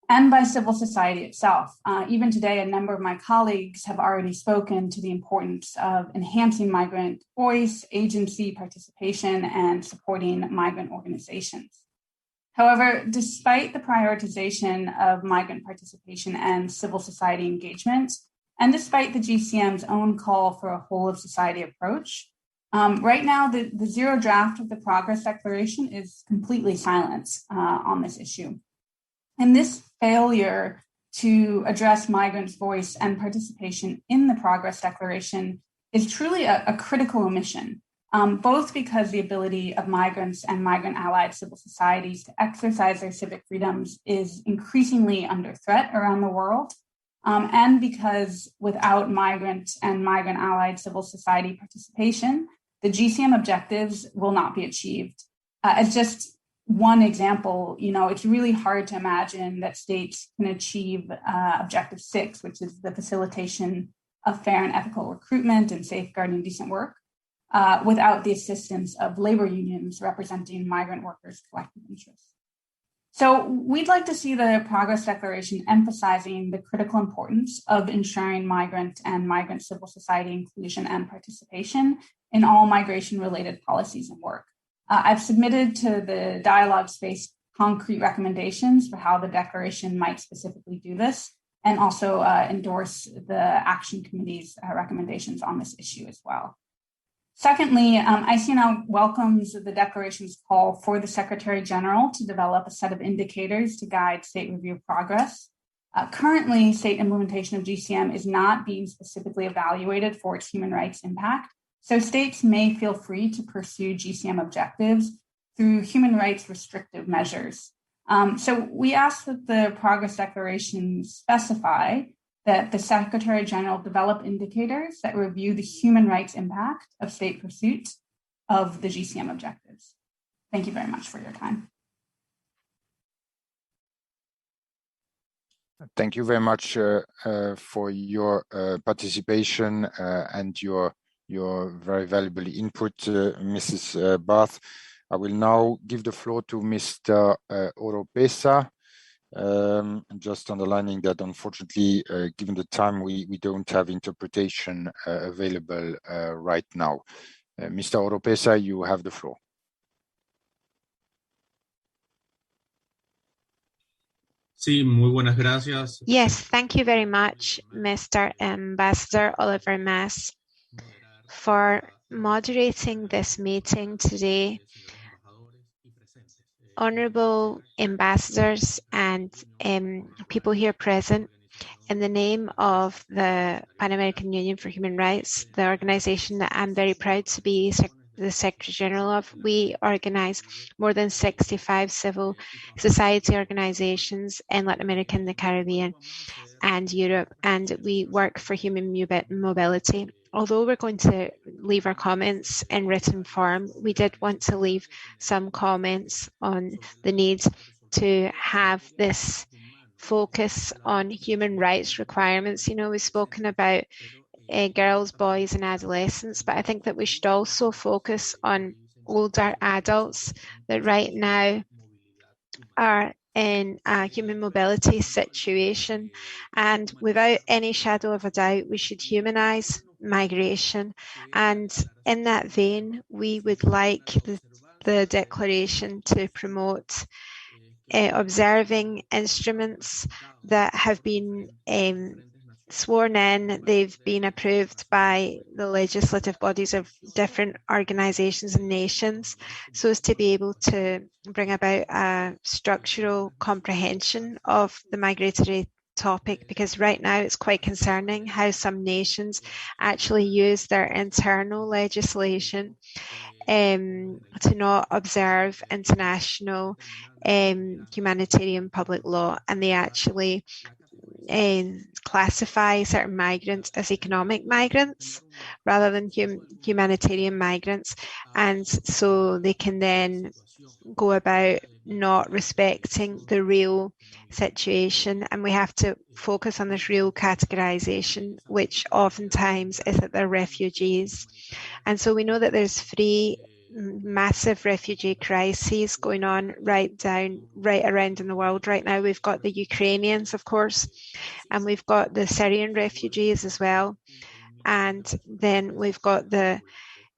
and by civil society itself. Even today, a number of my colleagues have already spoken to the importance of enhancing migrant voice, agency, participation, and supporting migrant organizations. However, despite the prioritization of migrant participation and civil society engagement, and despite the GCM's own call for a whole of society approach, right now the zero draft of the Progress Declaration is completely silent on this issue. And this failure to address migrants' voice and participation in the Progress Declaration is truly a critical omission, both because the ability of migrants and migrant-allied civil societies to exercise their civic freedoms is increasingly under threat around the world, and because without migrant and migrant-allied civil society participation, the GCM objectives will not be achieved. As just one example, it's really hard to imagine that states can achieve Objective 6, which is the facilitation of fair and ethical recruitment and safeguarding decent work, without the assistance of labor unions representing migrant workers' collective interests. So we'd like to see the Progress Declaration emphasizing the critical importance of ensuring migrant and migrant civil society inclusion and participation in all migration-related policies and work. I've submitted to the dialogue space concrete recommendations for how the declaration might specifically do this, and also endorse the Action Committee's recommendations on this issue as well. Secondly, ICNL welcomes the declaration's call for the Secretary General to develop a set of indicators to guide state review progress. Currently, state implementation of GCM is not being specifically evaluated for its human rights impact. So states may feel free to pursue GCM objectives through human rights restrictive measures. So we ask that the Progress Declaration specify that the Secretary General develop indicators that review the human rights impact of state pursuit of the GCM objectives. Thank you very much for your time. Thank you very much for your participation and your very valuable input, Mrs. Barth. I will now give the floor to Mr. Oropesa. Just underlining that, unfortunately, given the time, we don't have interpretation available right now. Mr. Oropesa, you have the floor. Sí, muy buenas gracias. Yes, thank you very much, Mr. Ambassador Oliver Mass, for moderating this meeting today. Honorable ambassadors and people here present, in the name of the Pan-American Union for Human Rights, the organization that I'm very proud to be the Secretary General of, we organize more than 65 civil society organizations in Latin America and the Caribbean and Europe, and we work for human mobility. Although we're going to leave our comments in written form, we did want to leave some comments on the need to have this focus on human rights requirements. We've spoken about girls, boys, and adolescents, but I think that we should also focus on older adults that right now are in a human mobility situation. And without any shadow of a doubt, we should humanize migration. And in that vein, we would like the declaration to promote observing instruments that have been sworn in. They've been approved by the legislative bodies of different organizations and nations, so as to be able to bring about a structural comprehension of the migratory topic, because right now it's quite concerning how some nations actually use their internal legislation to not observe international humanitarian public law, and they actually classify certain migrants as economic migrants rather than humanitarian migrants, and so they can then go about not respecting the real situation. And we have to focus on this real categorization, which oftentimes is that they're refugees. And so we know that there's three massive refugee crises going on right around in the world right now. We've got the Ukrainians, of course, and we've got the Syrian refugees as well. And then we've got the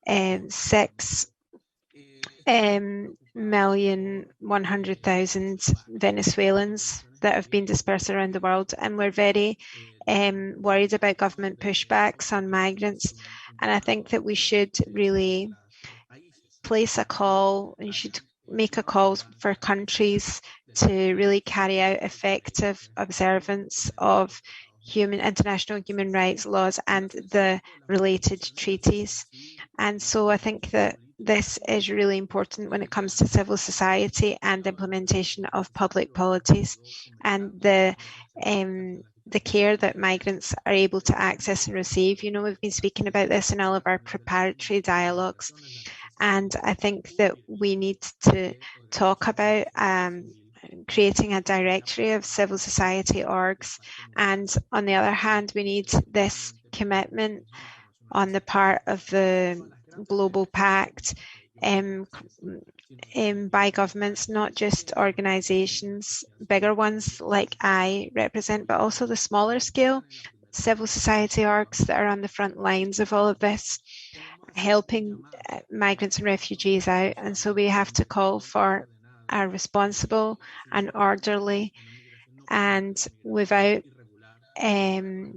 6,100,000 Venezuelans that have been dispersed around the world. And we're very worried about government pushbacks on migrants. And I think that we should really place a call, and you should make a call for countries to really carry out effective observance of international human rights laws and the related treaties. And so I think that this is really important when it comes to civil society and implementation of public policies, and the care that migrants are able to access and receive. You know, we've been speaking about this in all of our preparatory dialogues. And I think that we need to talk about creating a directory of civil society orgs. And on the other hand, we need this commitment on the part of the Global Pact by governments, not just organisations, bigger ones like I represent, but also the smaller scale civil society orgs that are on the front lines of all of this, helping migrants and refugees out. And so we have to call for a responsible and orderly and without a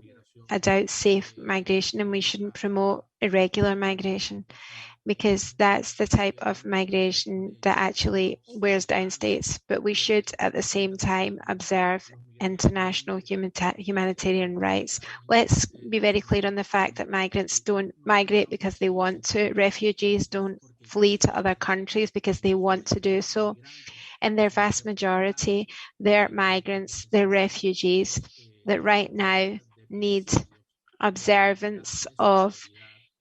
doubt safe migration, and we shouldn't promote irregular migration, because that's the type of migration that actually wears down states. But we should at the same time observe international humanitarian rights. Let's be very clear on the fact that migrants don't migrate because they want to. Refugees don't flee to other countries because they want to do so. In their vast majority, they're migrants, they're refugees that right now need observance of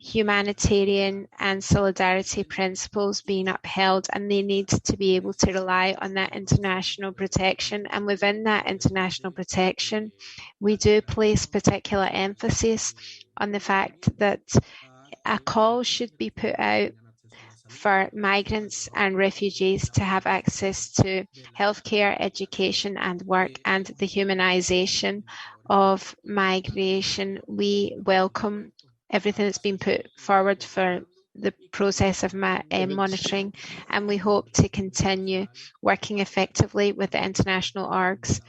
humanitarian and solidarity principles being upheld, and they need to be able to rely on that international protection. And within that international protection, we do place particular emphasis on the fact that a call should be put out for migrants and refugees to have access to healthcare, education and work, and the humanization of migration. We welcome everything that's been put forward for the process of monitoring, and we hope to continue working effectively with the international orgs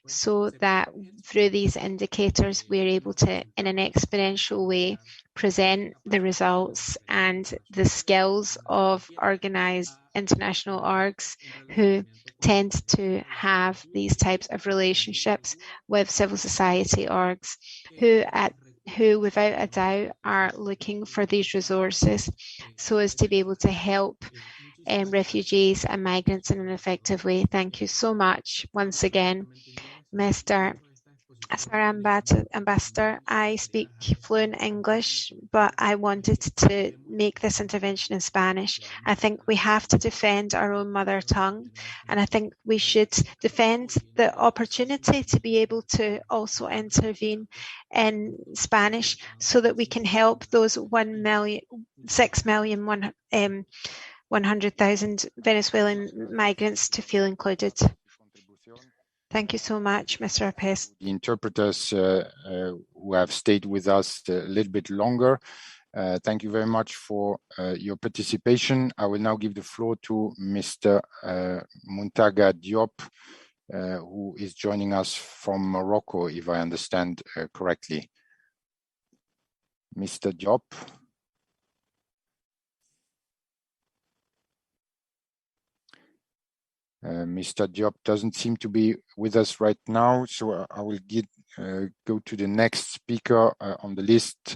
so that through these indicators we're able to, in an exponential way, present the results and the skills of organised international orgs who tend to have these types of relationships with civil society orgs who without a doubt are looking for these resources so as to be able to help refugees and migrants in an effective way. Thank you so much once again, Mr. Ambassador. I speak fluent English, but I wanted to make this intervention in Spanish. I think we have to defend our own mother tongue, and I think we should defend the opportunity to be able to also intervene in Spanish so that we can help those 6,100,000 Venezuelan migrants to feel included. Thank you so much, Mr. Apes. The interpreters who have stayed with us a little bit longer, thank you very much for your participation. I will now give the floor to Mr. Muntaga Diop, who is joining us from Morocco, if I understand correctly. Mr. Diop. Mr. Diop doesn't seem to be with us right now, so I will go to the next speaker on the list,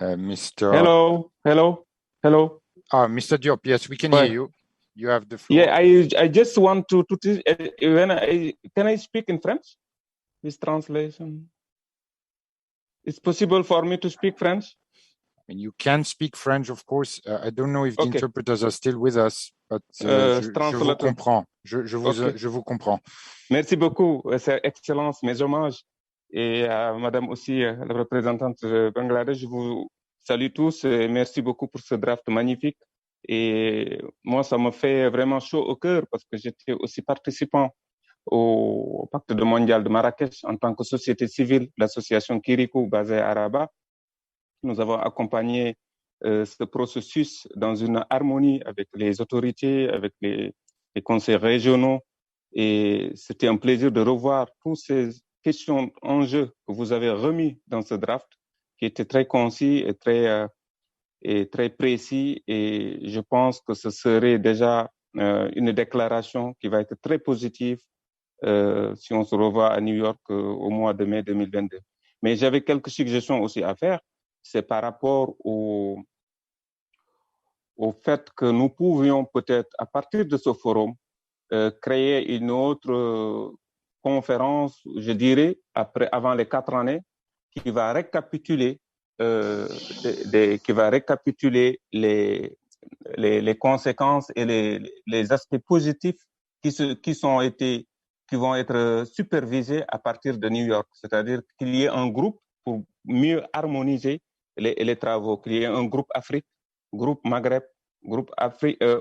Mr. Hello. Mr. Diop, yes, we can hear you. You have the floor. Yeah, I just want to can I speak in French? This translation. It's possible for me to speak French? And you can speak French, of course. I don't know if the interpreters are still with us, but je vous comprends. Je vous comprends. Merci beaucoup, Excellence, mes hommages. Et à Madame aussi, la représentante de Bangladesh, je vous salue tous et merci beaucoup pour ce draft magnifique. Et moi, ça me fait vraiment chaud au cœur parce que j'étais aussi participant au pacte mondial de Marrakech en tant que société civile, l'association Kirikou basée à Rabat. Nous avons accompagné ce processus dans une harmonie avec les autorités, avec les conseils régionaux. Et c'était un plaisir de revoir toutes ces questions, enjeux que vous avez remis dans ce draft, qui était très concis et très précis. Et je pense que ce serait déjà une déclaration qui va être très positive si on se revoit à New York au mois de mai 2022. Mais j'avais quelques suggestions aussi à faire. C'est par rapport au fait que nous pouvions peut-être, à partir de ce forum, créer une autre conférence, je dirais, avant les 4 années, qui va récapituler, les conséquences et les aspects positifs qui vont être supervisés à partir de New York. C'est-à-dire qu'il y ait un groupe pour mieux harmoniser les travaux, qu'il y ait un groupe Afrique, groupe Maghreb, groupe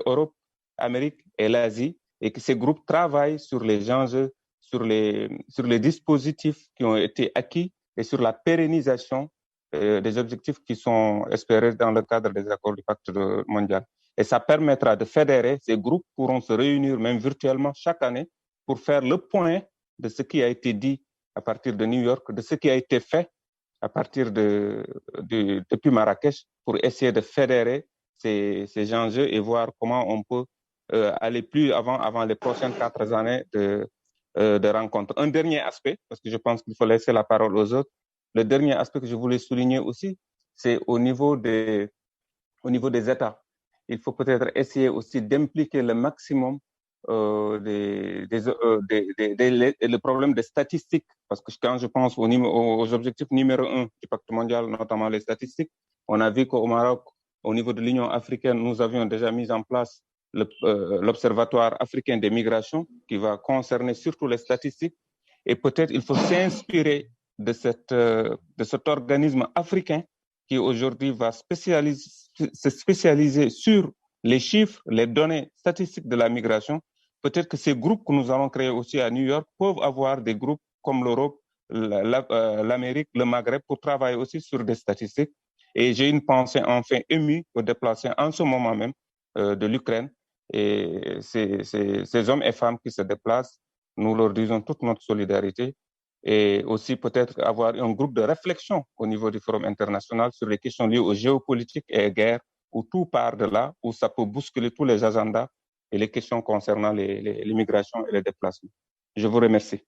Europe, Amérique et l'Asie, et que ces groupes travaillent sur les enjeux, sur les dispositifs qui ont été acquis et sur la pérennisation des objectifs qui sont espérés dans le cadre des accords du pacte mondial. Et ça permettra de fédérer, ces groupes pourront se réunir même virtuellement chaque année pour faire le point de ce qui a été dit à partir de New York, de ce qui a été fait à partir depuis Marrakech pour essayer de fédérer ces enjeux et voir comment on peut aller plus avant les prochaines 4 années de rencontres. Un dernier aspect, parce que je pense qu'il faut laisser la parole aux autres. Le dernier aspect que je voulais souligner aussi, c'est au niveau des États. Il faut peut-être essayer aussi d'impliquer le maximum le problème des statistiques, parce que quand je pense aux objectifs numéro 1 du pacte mondial, notamment les statistiques, on a vu qu'au Maroc, au niveau de l'Union africaine, nous avions déjà mis en place l'Observatoire africain des migrations, qui va concerner surtout les statistiques, et peut-être il faut s'inspirer de cet organisme africain qui aujourd'hui va se spécialiser sur les chiffres, les données statistiques de la migration. Peut-être que ces groupes que nous allons créer aussi à New York peuvent avoir des groupes comme l'Europe, l'Amérique, le Maghreb, pour travailler aussi sur des statistiques. Et j'ai une pensée enfin émue pour déplacer en ce moment même de l'Ukraine. Et ces hommes et femmes qui se déplacent, nous leur disons toute notre solidarité. Et aussi peut-être avoir un groupe de réflexion au niveau du Forum international sur les questions liées aux géopolitiques et aux guerres, où tout part de là, où ça peut bousculer tous les agendas et les questions concernant l'immigration et les déplacements. Je vous remercie.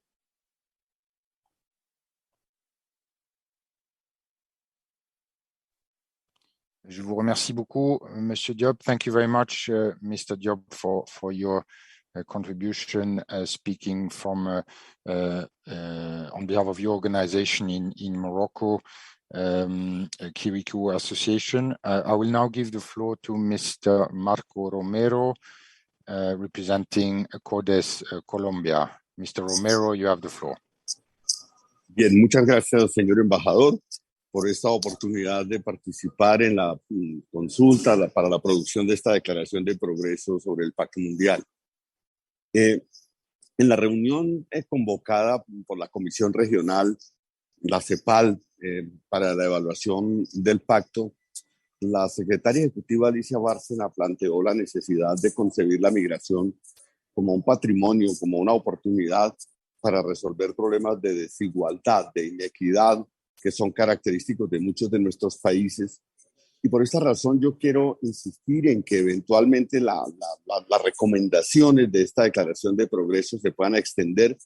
Je vous remercie beaucoup, Monsieur Diop. Thank you very much, Mr. Diop, for your contribution, speaking from on behalf of your organization in Morocco, Kirikou Association. I will now give the floor to Mr. Marco Romero, representing CODES Colombia. Mr. Romero, you have the floor. Bien, muchas gracias, señor embajador, por esta oportunidad de participar en la consulta para la producción de esta declaración de progreso sobre el Pacto Mundial. En la reunión convocada por la Comisión Regional, la CEPAL, para la evaluación del pacto, la secretaria ejecutiva Alicia Bárcena planteó la necesidad de concebir la migración como un patrimonio, como una oportunidad para resolver problemas de desigualdad, de inequidad, que son característicos de muchos de nuestros países, Y por esta razón yo quiero insistir en que eventualmente las recomendaciones de esta declaración de progreso se puedan extender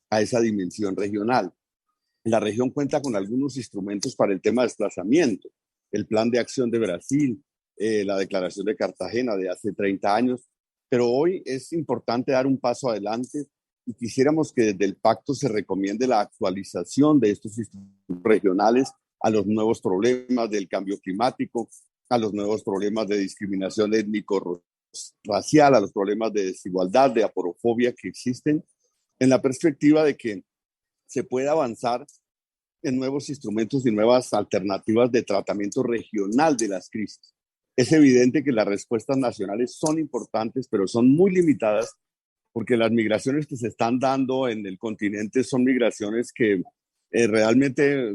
a esa dimensión regional. La región cuenta con algunos instrumentos para el tema de desplazamiento, el Plan de Acción de Brasil, la Declaración de Cartagena de hace 30 años, pero hoy es importante dar un paso adelante y quisiéramos que desde el pacto se recomiende la actualización de estos instrumentos regionales a los nuevos problemas del cambio climático, a los nuevos problemas de discriminación étnico-racial, a los problemas de desigualdad, de aporofobia que existen, en la perspectiva de que se pueda avanzar en nuevos instrumentos y nuevas alternativas de tratamiento regional de las crisis. Es evidente que las respuestas nacionales son importantes, pero son muy limitadas porque las migraciones que se están dando en el continente son migraciones que realmente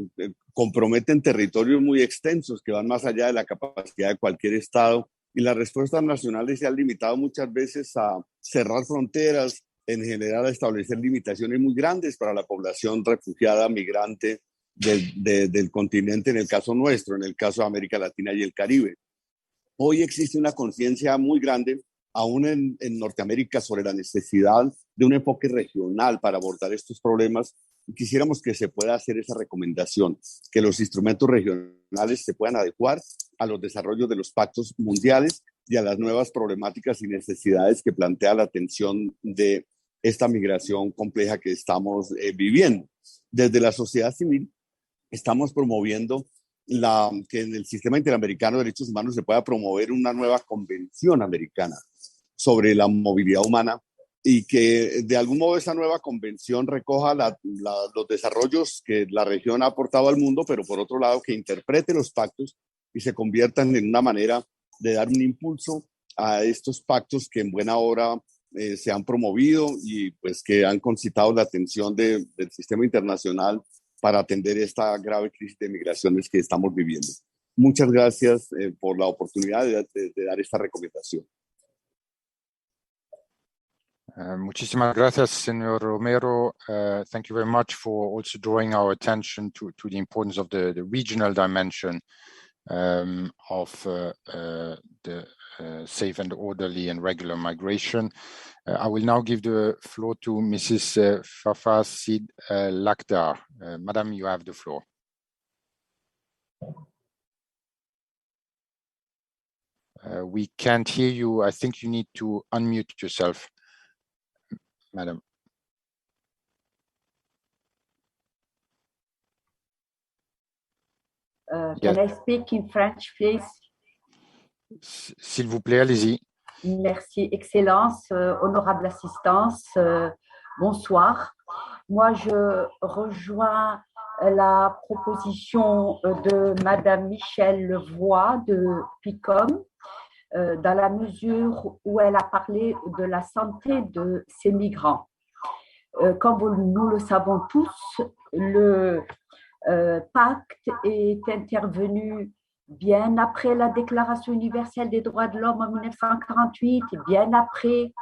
comprometen territorios muy extensos que van más allá de la capacidad de cualquier estado, y las respuestas nacionales se han limitado muchas veces a cerrar fronteras, en general a establecer limitaciones muy grandes para la población refugiada, migrante del continente, en el caso nuestro, en el caso de América Latina y el Caribe. Hoy existe una conciencia muy grande, aún en Norteamérica, sobre la necesidad de un enfoque regional para abordar estos problemas. Y quisiéramos que se pueda hacer esa recomendación, que los instrumentos regionales se puedan adecuar a los desarrollos de los pactos mundiales y a las nuevas problemáticas y necesidades que plantea la atención de esta migración compleja que estamos viviendo. Desde la sociedad civil estamos promoviendo que en el sistema interamericano de derechos humanos se pueda promover una nueva convención americana sobre la movilidad humana, y que de algún modo esa nueva convención recoja los desarrollos que la región ha aportado al mundo, pero por otro lado que interprete los pactos y se conviertan en una manera de dar un impulso a estos pactos que en buena hora se han promovido y pues que han concitado la atención del sistema internacional para atender esta grave crisis de migraciones que estamos viviendo. Muchas gracias por la oportunidad de dar esta recomendación. Muchísimas gracias, señor Romero. Thank you very much for also drawing our attention to the importance of the regional dimension of the safe and orderly and regular migration. I will now give the floor to Mrs. Fafa Sid Lakhdar. Madam, you have the floor. We can't hear you. I think you need to unmute yourself, Madam. Can I speak in French, please? S'il vous plaît, allez-y. Merci, Excellence, honorable assistance, bonsoir. Moi, je rejoins la proposition de Madame Michèle Levoix de PICOM dans la mesure où elle a parlé de la santé de ces migrants. Comme nous le savons tous, le pacte est intervenu bien après la Déclaration universelle des droits de l'homme en 1948, et bien après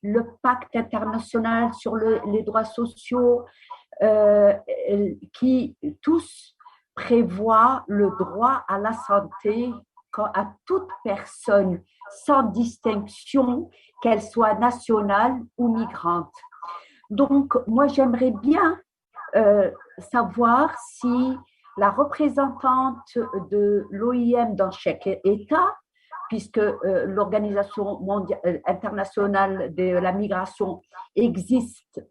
le pacte international sur les droits sociaux, qui tous prévoient le droit à la santé à toute personne, sans distinction, qu'elle soit nationale ou migrante. Donc, moi, j'aimerais bien savoir si la représentante de l'OIM dans chaque État, puisque l'Organisation internationale de la migration existe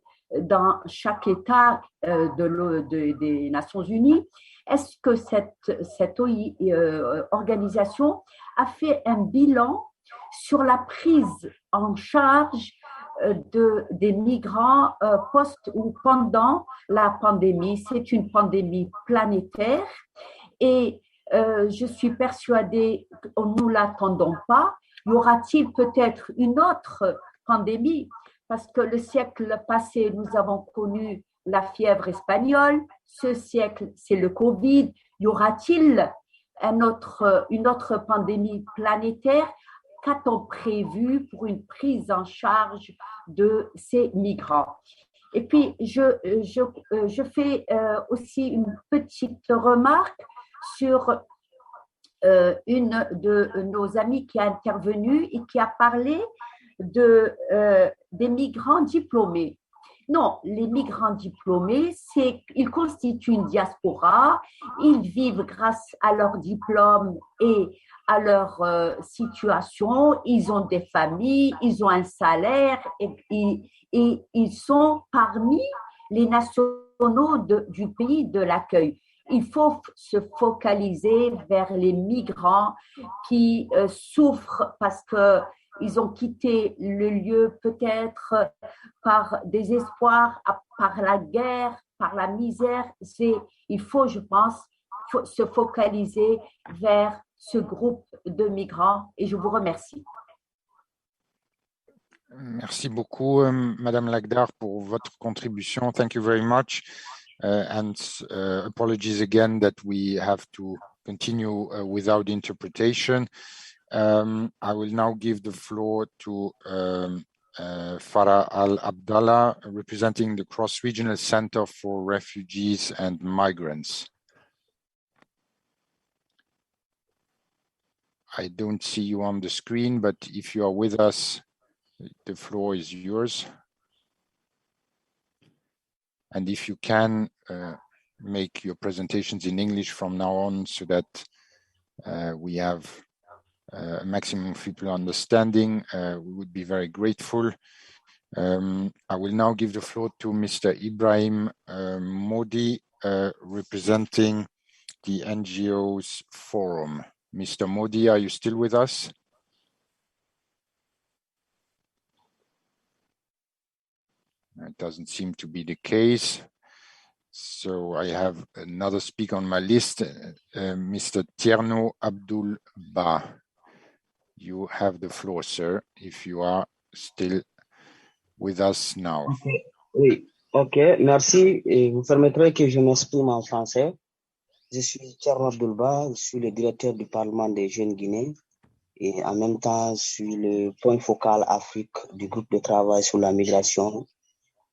dans chaque État des Nations Unies, est-ce que cette organisation a fait un bilan sur la prise en charge des migrants post ou pendant la pandémie? C'est une pandémie planétaire et je suis persuadée que nous ne l'attendons pas. Y aura-t-il peut-être une autre pandémie? Parce que le siècle passé, nous avons connu la fièvre espagnole. Ce siècle, c'est le Covid. Y aura-t-il une autre pandémie planétaire? Qu'a-t-on prévu pour une prise en charge de ces migrants? Et puis, je fais aussi une petite remarque sur une de nos amies qui a intervenu et qui a parlé des migrants diplômés. Non, les migrants diplômés, ils constituent une diaspora, ils vivent grâce à leur diplôme et à leur situation, ils ont des familles, ils ont un salaire et ils sont parmi les nationaux du pays de l'accueil. Il faut se focaliser vers les migrants qui souffrent parce qu'ils ont quitté le lieu peut-être par désespoir, par la guerre, par la misère. Il faut, je pense, se focaliser vers ce groupe de migrants et je vous remercie. Merci beaucoup, Madame Lagdar, pour votre contribution. Thank you very much. And apologies again that we have to continue without interpretation. I will now give the floor to Farah Al-Abdallah, representing the Cross-Regional Center for Refugees and Migrants. I don't see you on the screen, but if you are with us, the floor is yours. And if you can make your presentations in English from now on so that we have a maximum of people understanding, we would be very grateful. I will now give the floor to Mr. Ibrahim Modi, representing the NGOs Forum. Mr. Modi, are you still with us? It doesn't seem to be the case. So I have another speaker on my list, Mr. Tierno Abdul Ba. You have the floor, sir, if you are still with us now. Okay. Oui, ok, merci. Et vous permettrez que je m'exprime en français. Je suis Tierno Abdul Ba, je suis le directeur du Parlement des Jeunes Guinéens et en même temps, je suis le point focal Afrique du groupe de travail sur la migration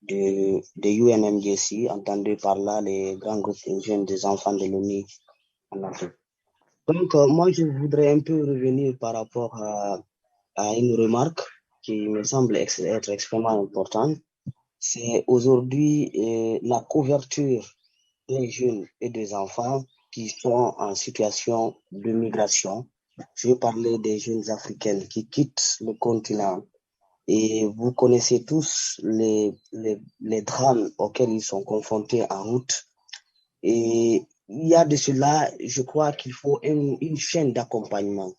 de UNMJC, entendu par là les grands groupes de jeunes des enfants de l'ONU en Afrique. Donc, moi, je voudrais un peu revenir par rapport à une remarque qui me semble être extrêmement importante. C'est aujourd'hui la couverture des jeunes et des enfants qui sont en situation de migration. Je vais parler des jeunes africaines qui quittent le continent. Et vous connaissez tous les drames auxquels ils sont confrontés en route. Et il y a de cela, je crois qu'il faut une chaîne d'accompagnement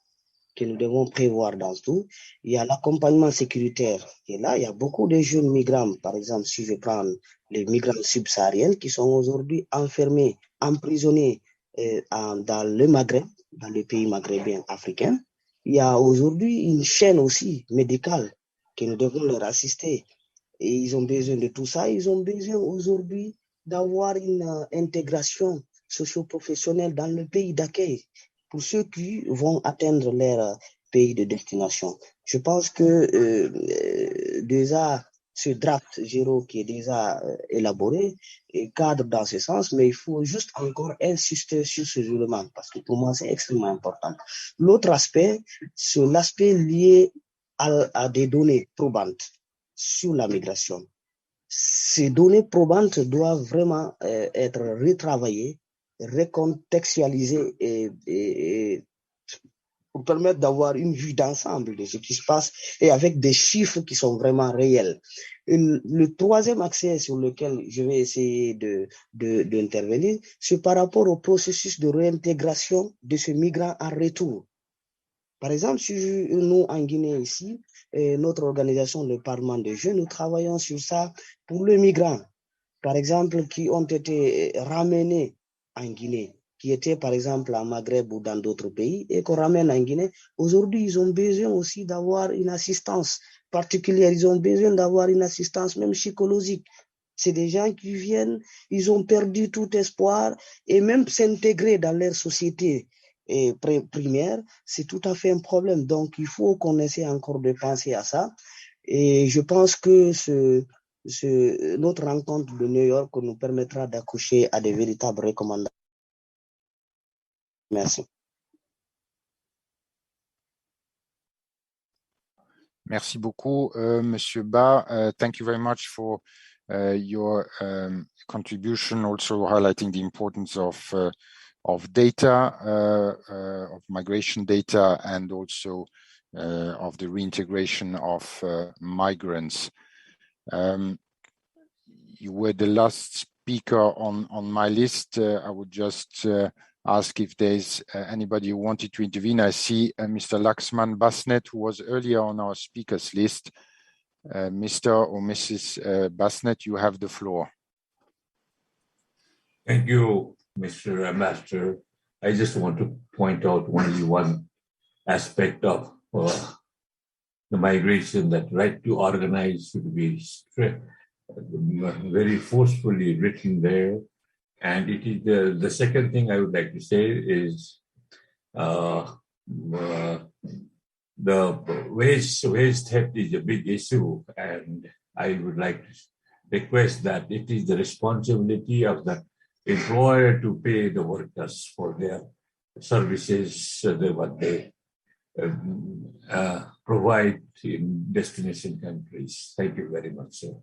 que nous devons prévoir dans tout. Il y a l'accompagnement sécuritaire qui est là. Il y a beaucoup de jeunes migrants, par exemple, si je prends les migrants subsahariens qui sont aujourd'hui enfermés, emprisonnés dans le Maghreb, dans les pays maghrébins africains. Il y a aujourd'hui une chaîne aussi médicale que nous devons leur assister. Et ils ont besoin de tout ça. Ils ont besoin aujourd'hui d'avoir une intégration socio-professionnelle dans le pays d'accueil pour ceux qui vont atteindre leur pays de destination. Je pense que déjà, ce draft zéro qui est déjà élaboré cadre dans ce sens, mais il faut juste encore insister sur ce élément parce que pour moi, c'est extrêmement important. L'autre aspect, c'est l'aspect lié à des données probantes sur la migration. Ces données probantes doivent vraiment être retravaillées, recontextualisées et pour permettre d'avoir une vue d'ensemble de ce qui se passe et avec des chiffres qui sont vraiment réels. Et le troisième axe sur lequel je vais essayer d'intervenir, c'est par rapport au processus de réintégration de ces migrants en retour. Par exemple, si nous, en Guinée ici, notre organisation, le Parlement des Jeunes, nous travaillons sur ça pour les migrants, par exemple, qui ont été ramenés en Guinée, qui étaient par exemple en Maghreb ou dans d'autres pays et qu'on ramène en Guinée. Aujourd'hui, ils ont besoin aussi d'avoir une assistance particulière, ils ont besoin d'avoir une assistance même psychologique. C'est des gens qui viennent, ils ont perdu tout espoir et même s'intégrer dans leur société primaire, c'est tout à fait un problème. Donc, il faut qu'on essaie encore de penser à ça. Et je pense que notre rencontre de New York nous permettra d'accoucher à des véritables recommandations. Merci. Merci beaucoup, Monsieur Ba. Thank you very much for your contribution, also highlighting the importance of data, of migration data, and also of the reintegration of migrants. You were the last speaker on my list. I would just ask if there's anybody who wanted to intervene. I see Mr. Laxman Basnet, who was earlier on our speakers list. Mr. or Mrs. Basnet, you have the floor. Thank you, Mr. Ambassador. I just want to point out only one aspect of the migration, that right to organize should be very forcefully written there. And it is the second thing I would like to say is the wage theft is a big issue, and I would like to request that it is the responsibility of the employer to pay the workers for their services, what they provide in destination countries. Thank you very much, sir.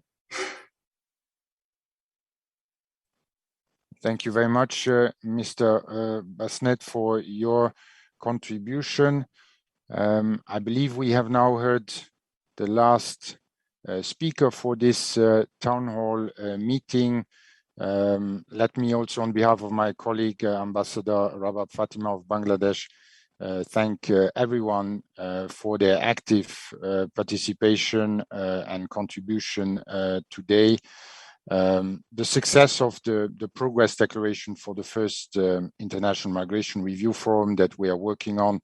Thank you very much, Mr. Basnet, for your contribution. I believe we have now heard the last speaker for this town hall meeting. Let me also, on behalf of my colleague, Ambassador Rabab Fatima of Bangladesh, thank everyone for their active participation and contribution today. The success of the progress declaration for the first International Migration Review Forum that we are working on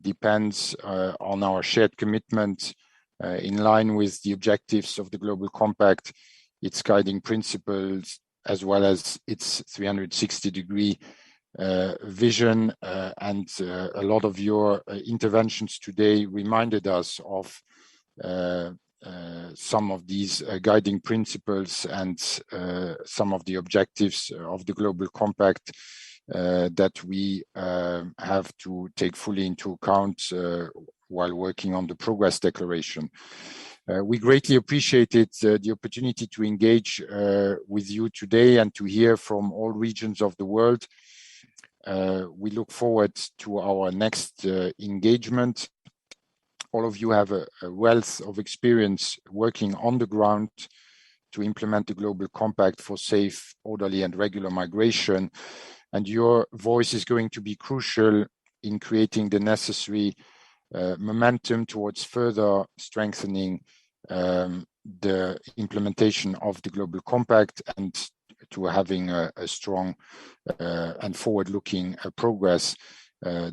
depends on our shared commitment in line with the objectives of the Global Compact, its guiding principles, as well as its 360-degree vision. And a lot of your interventions today reminded us of some of these guiding principles and some of the objectives of the Global Compact that we have to take fully into account while working on the Progress Declaration. We greatly appreciated the opportunity to engage with you today and to hear from all regions of the world. We look forward to our next engagement. All of you have a wealth of experience working on the ground to implement the Global Compact for safe, orderly, and regular migration. And your voice is going to be crucial in creating the necessary momentum towards further strengthening the implementation of the Global Compact and to having a strong and forward-looking progress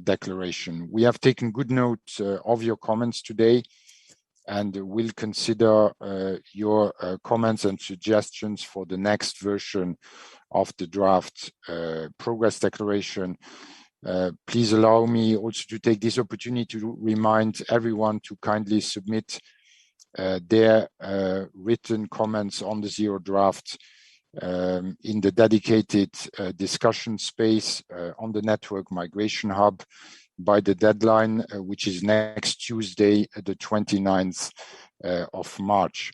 declaration. We have taken good note of your comments today, and will consider your comments and suggestions for the next version of the draft Progress Declaration. Please allow me also to take this opportunity to remind everyone to kindly submit their written comments on the Zero Draft in the dedicated discussion space on the Network Migration Hub by the deadline, which is next Tuesday, the 29th of March.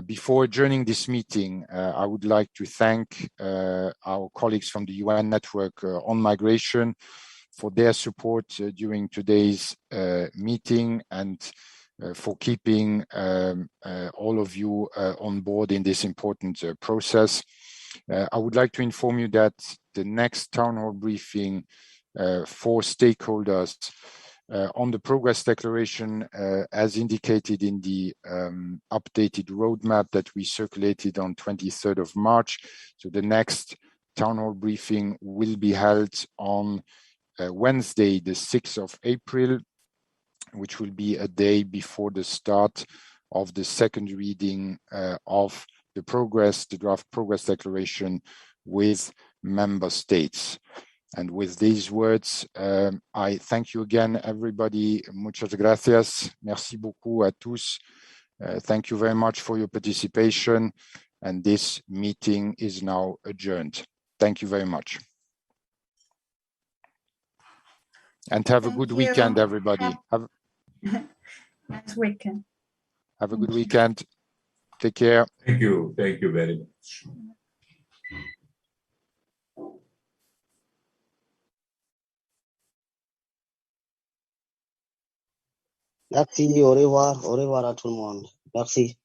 Before adjourning this meeting, I would like to thank our colleagues from the UN Network on Migration for their support during today's meeting and for keeping all of you on board in this important process. I would like to inform you that the next town hall briefing for stakeholders on the Progress Declaration, as indicated in the updated roadmap that we circulated on 23rd of March. So the next town hall briefing will be held on Wednesday, the 6th of April, which will be a day before the start of the second reading of the draft Progress Declaration with member states. And with these words, I thank you again, everybody. Muchas gracias. Merci beaucoup à tous. Thank you very much for your participation. And this meeting is now adjourned. Thank you very much. And have a good weekend, everybody. Nice weekend. Have a good weekend. Take care. Thank you. Thank you very much. Merci, au revoir à tout le monde. Merci.